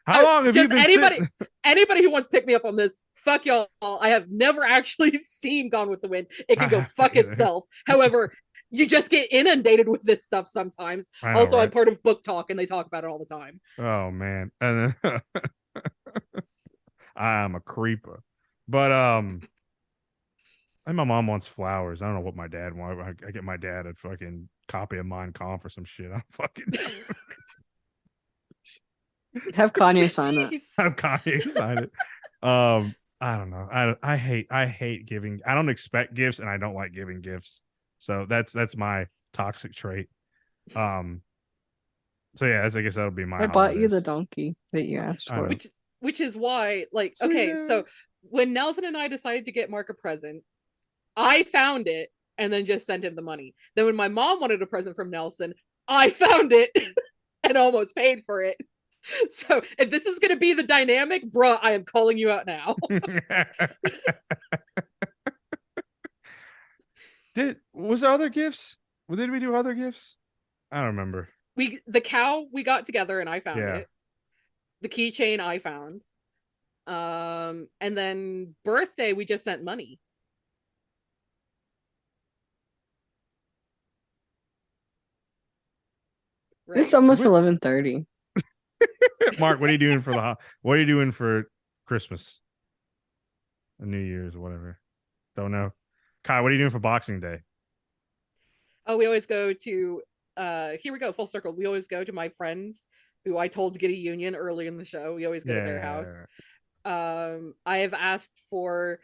How long have you been anybody who wants to pick me up on this, fuck y'all. I have never actually seen Gone with the Wind. It can go fuck itself. However, you just get inundated with this stuff sometimes. Also, right? I'm part of Book Talk, and they talk about it all the time. Oh man, and then I'm a creeper. But I think my mom wants flowers. I don't know what my dad wants. I get my dad a fucking copy of Mein Kampf or some shit. I'm fucking have Kanye sign it. Have Kanye sign it. I don't know. I hate giving. I don't expect gifts, and I don't like giving gifts. So that's my toxic trait. So yeah, I guess that'll be my. I bought you the donkey that you asked for. Which is why, like, okay, so when Nelson and I decided to get Mark a present, I found it and then just sent him the money. Then when my mom wanted a present from Nelson, I found it and almost paid for it. So if this is going to be the dynamic, bruh, I am calling you out now. Was there other gifts? Did we do other gifts? I don't remember. The cow we got together and I found it. The keychain I found. And then birthday we just sent money. Right? It's almost 11:30. Mark, what are you doing for Christmas? Or New Year's or whatever? Don't know. Kai, what are you doing for Boxing Day? Oh, we always go to here we go, full circle. We always go to my friends who I told to get a union early in the show. We always go to their house. I have asked for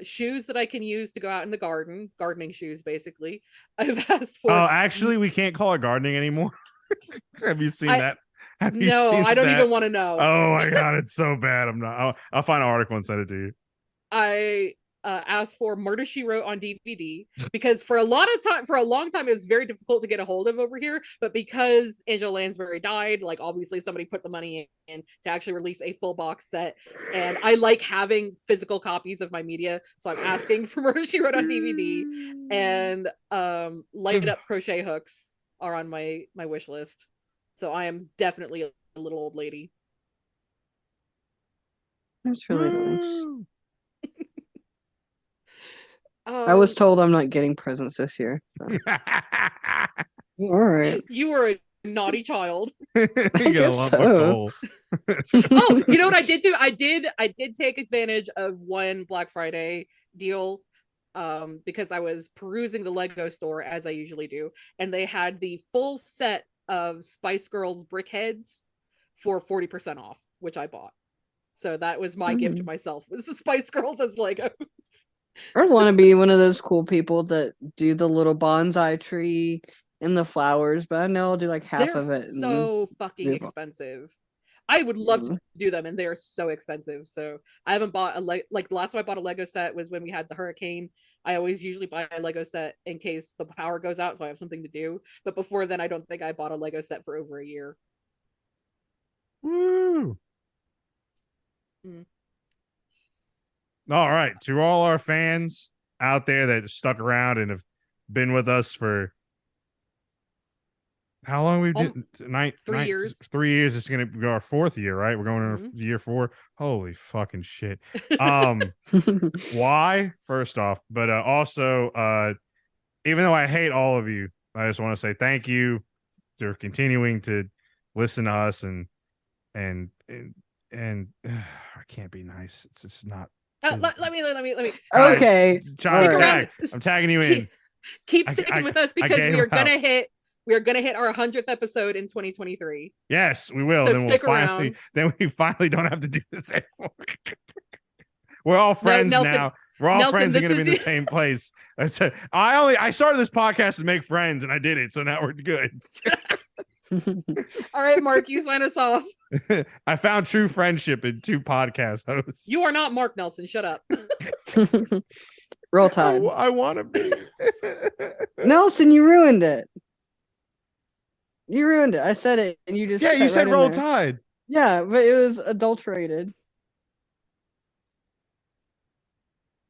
shoes that I can use to go out in the garden, gardening shoes, basically. I've asked Oh, for. actually, we can't call it gardening anymore. Have you seen that? Have you No, seen I don't that? even want to know. Oh my god, it's so bad. I'm not. I'll find an article and send it to you. I asked for Murder She Wrote on DVD because for a long time, it was very difficult to get a hold of over here. But because Angela Lansbury died, like obviously somebody put the money in to actually release a full box set, and I like having physical copies of my media, so I'm asking for Murder She Wrote on DVD, and light up crochet hooks are on my wish list. So I am definitely a little old lady. That's really nice. Woo! I was told I'm not getting presents this year. So. All right. You were a naughty child. You guess get a lump of so. coal. Oh, you know what I did do? I did take advantage of one Black Friday deal because I was perusing the Lego store as I usually do, and they had the full set of Spice Girls BrickHeads for 40% off, which I bought. So that was my gift to myself, was the Spice Girls as Legos. I want to be one of those cool people that do the little bonsai tree and the flowers, but I know I'll do like half They're of it. so fucking expensive. I would love to do them, and they're so expensive. So I haven't bought like the last time I bought a Lego set was when we had the hurricane. I always usually buy a Lego set in case the power goes out, so I have something to do. But before then, I don't think I bought a Lego set for over a year. Woo! All right, to all our fans out there that stuck around and have been with us for how long we did 3 years. 3 years. It's gonna be our 4th year, right? We're going into year 4. Holy fucking shit. Why? First off, but also, even though I hate all of you, I just want to say thank you for continuing to listen to us and I can't be nice. It's just not. Let me. Okay. Right. I'm tagging you in. Keep sticking with us because we are gonna hit our 100th episode in 2023. Yes, we will. So then stick around. Then we finally don't have to do this anymore. We're all friends now. We're all friends. Are going to be in the same place. I started this podcast to make friends, and I did it. So now we're good. All right, Mark, you sign us off. I found true friendship in 2 podcast hosts. You are not Mark Nelson. Shut up. Roll Tide. I want to be. Nelson, you ruined it. You ruined it. I said it, and you just you said Roll there. Tide. Yeah, but it was adulterated.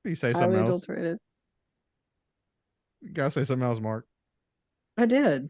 You say Highly something else. adulterated. You gotta say something else, Mark. I did.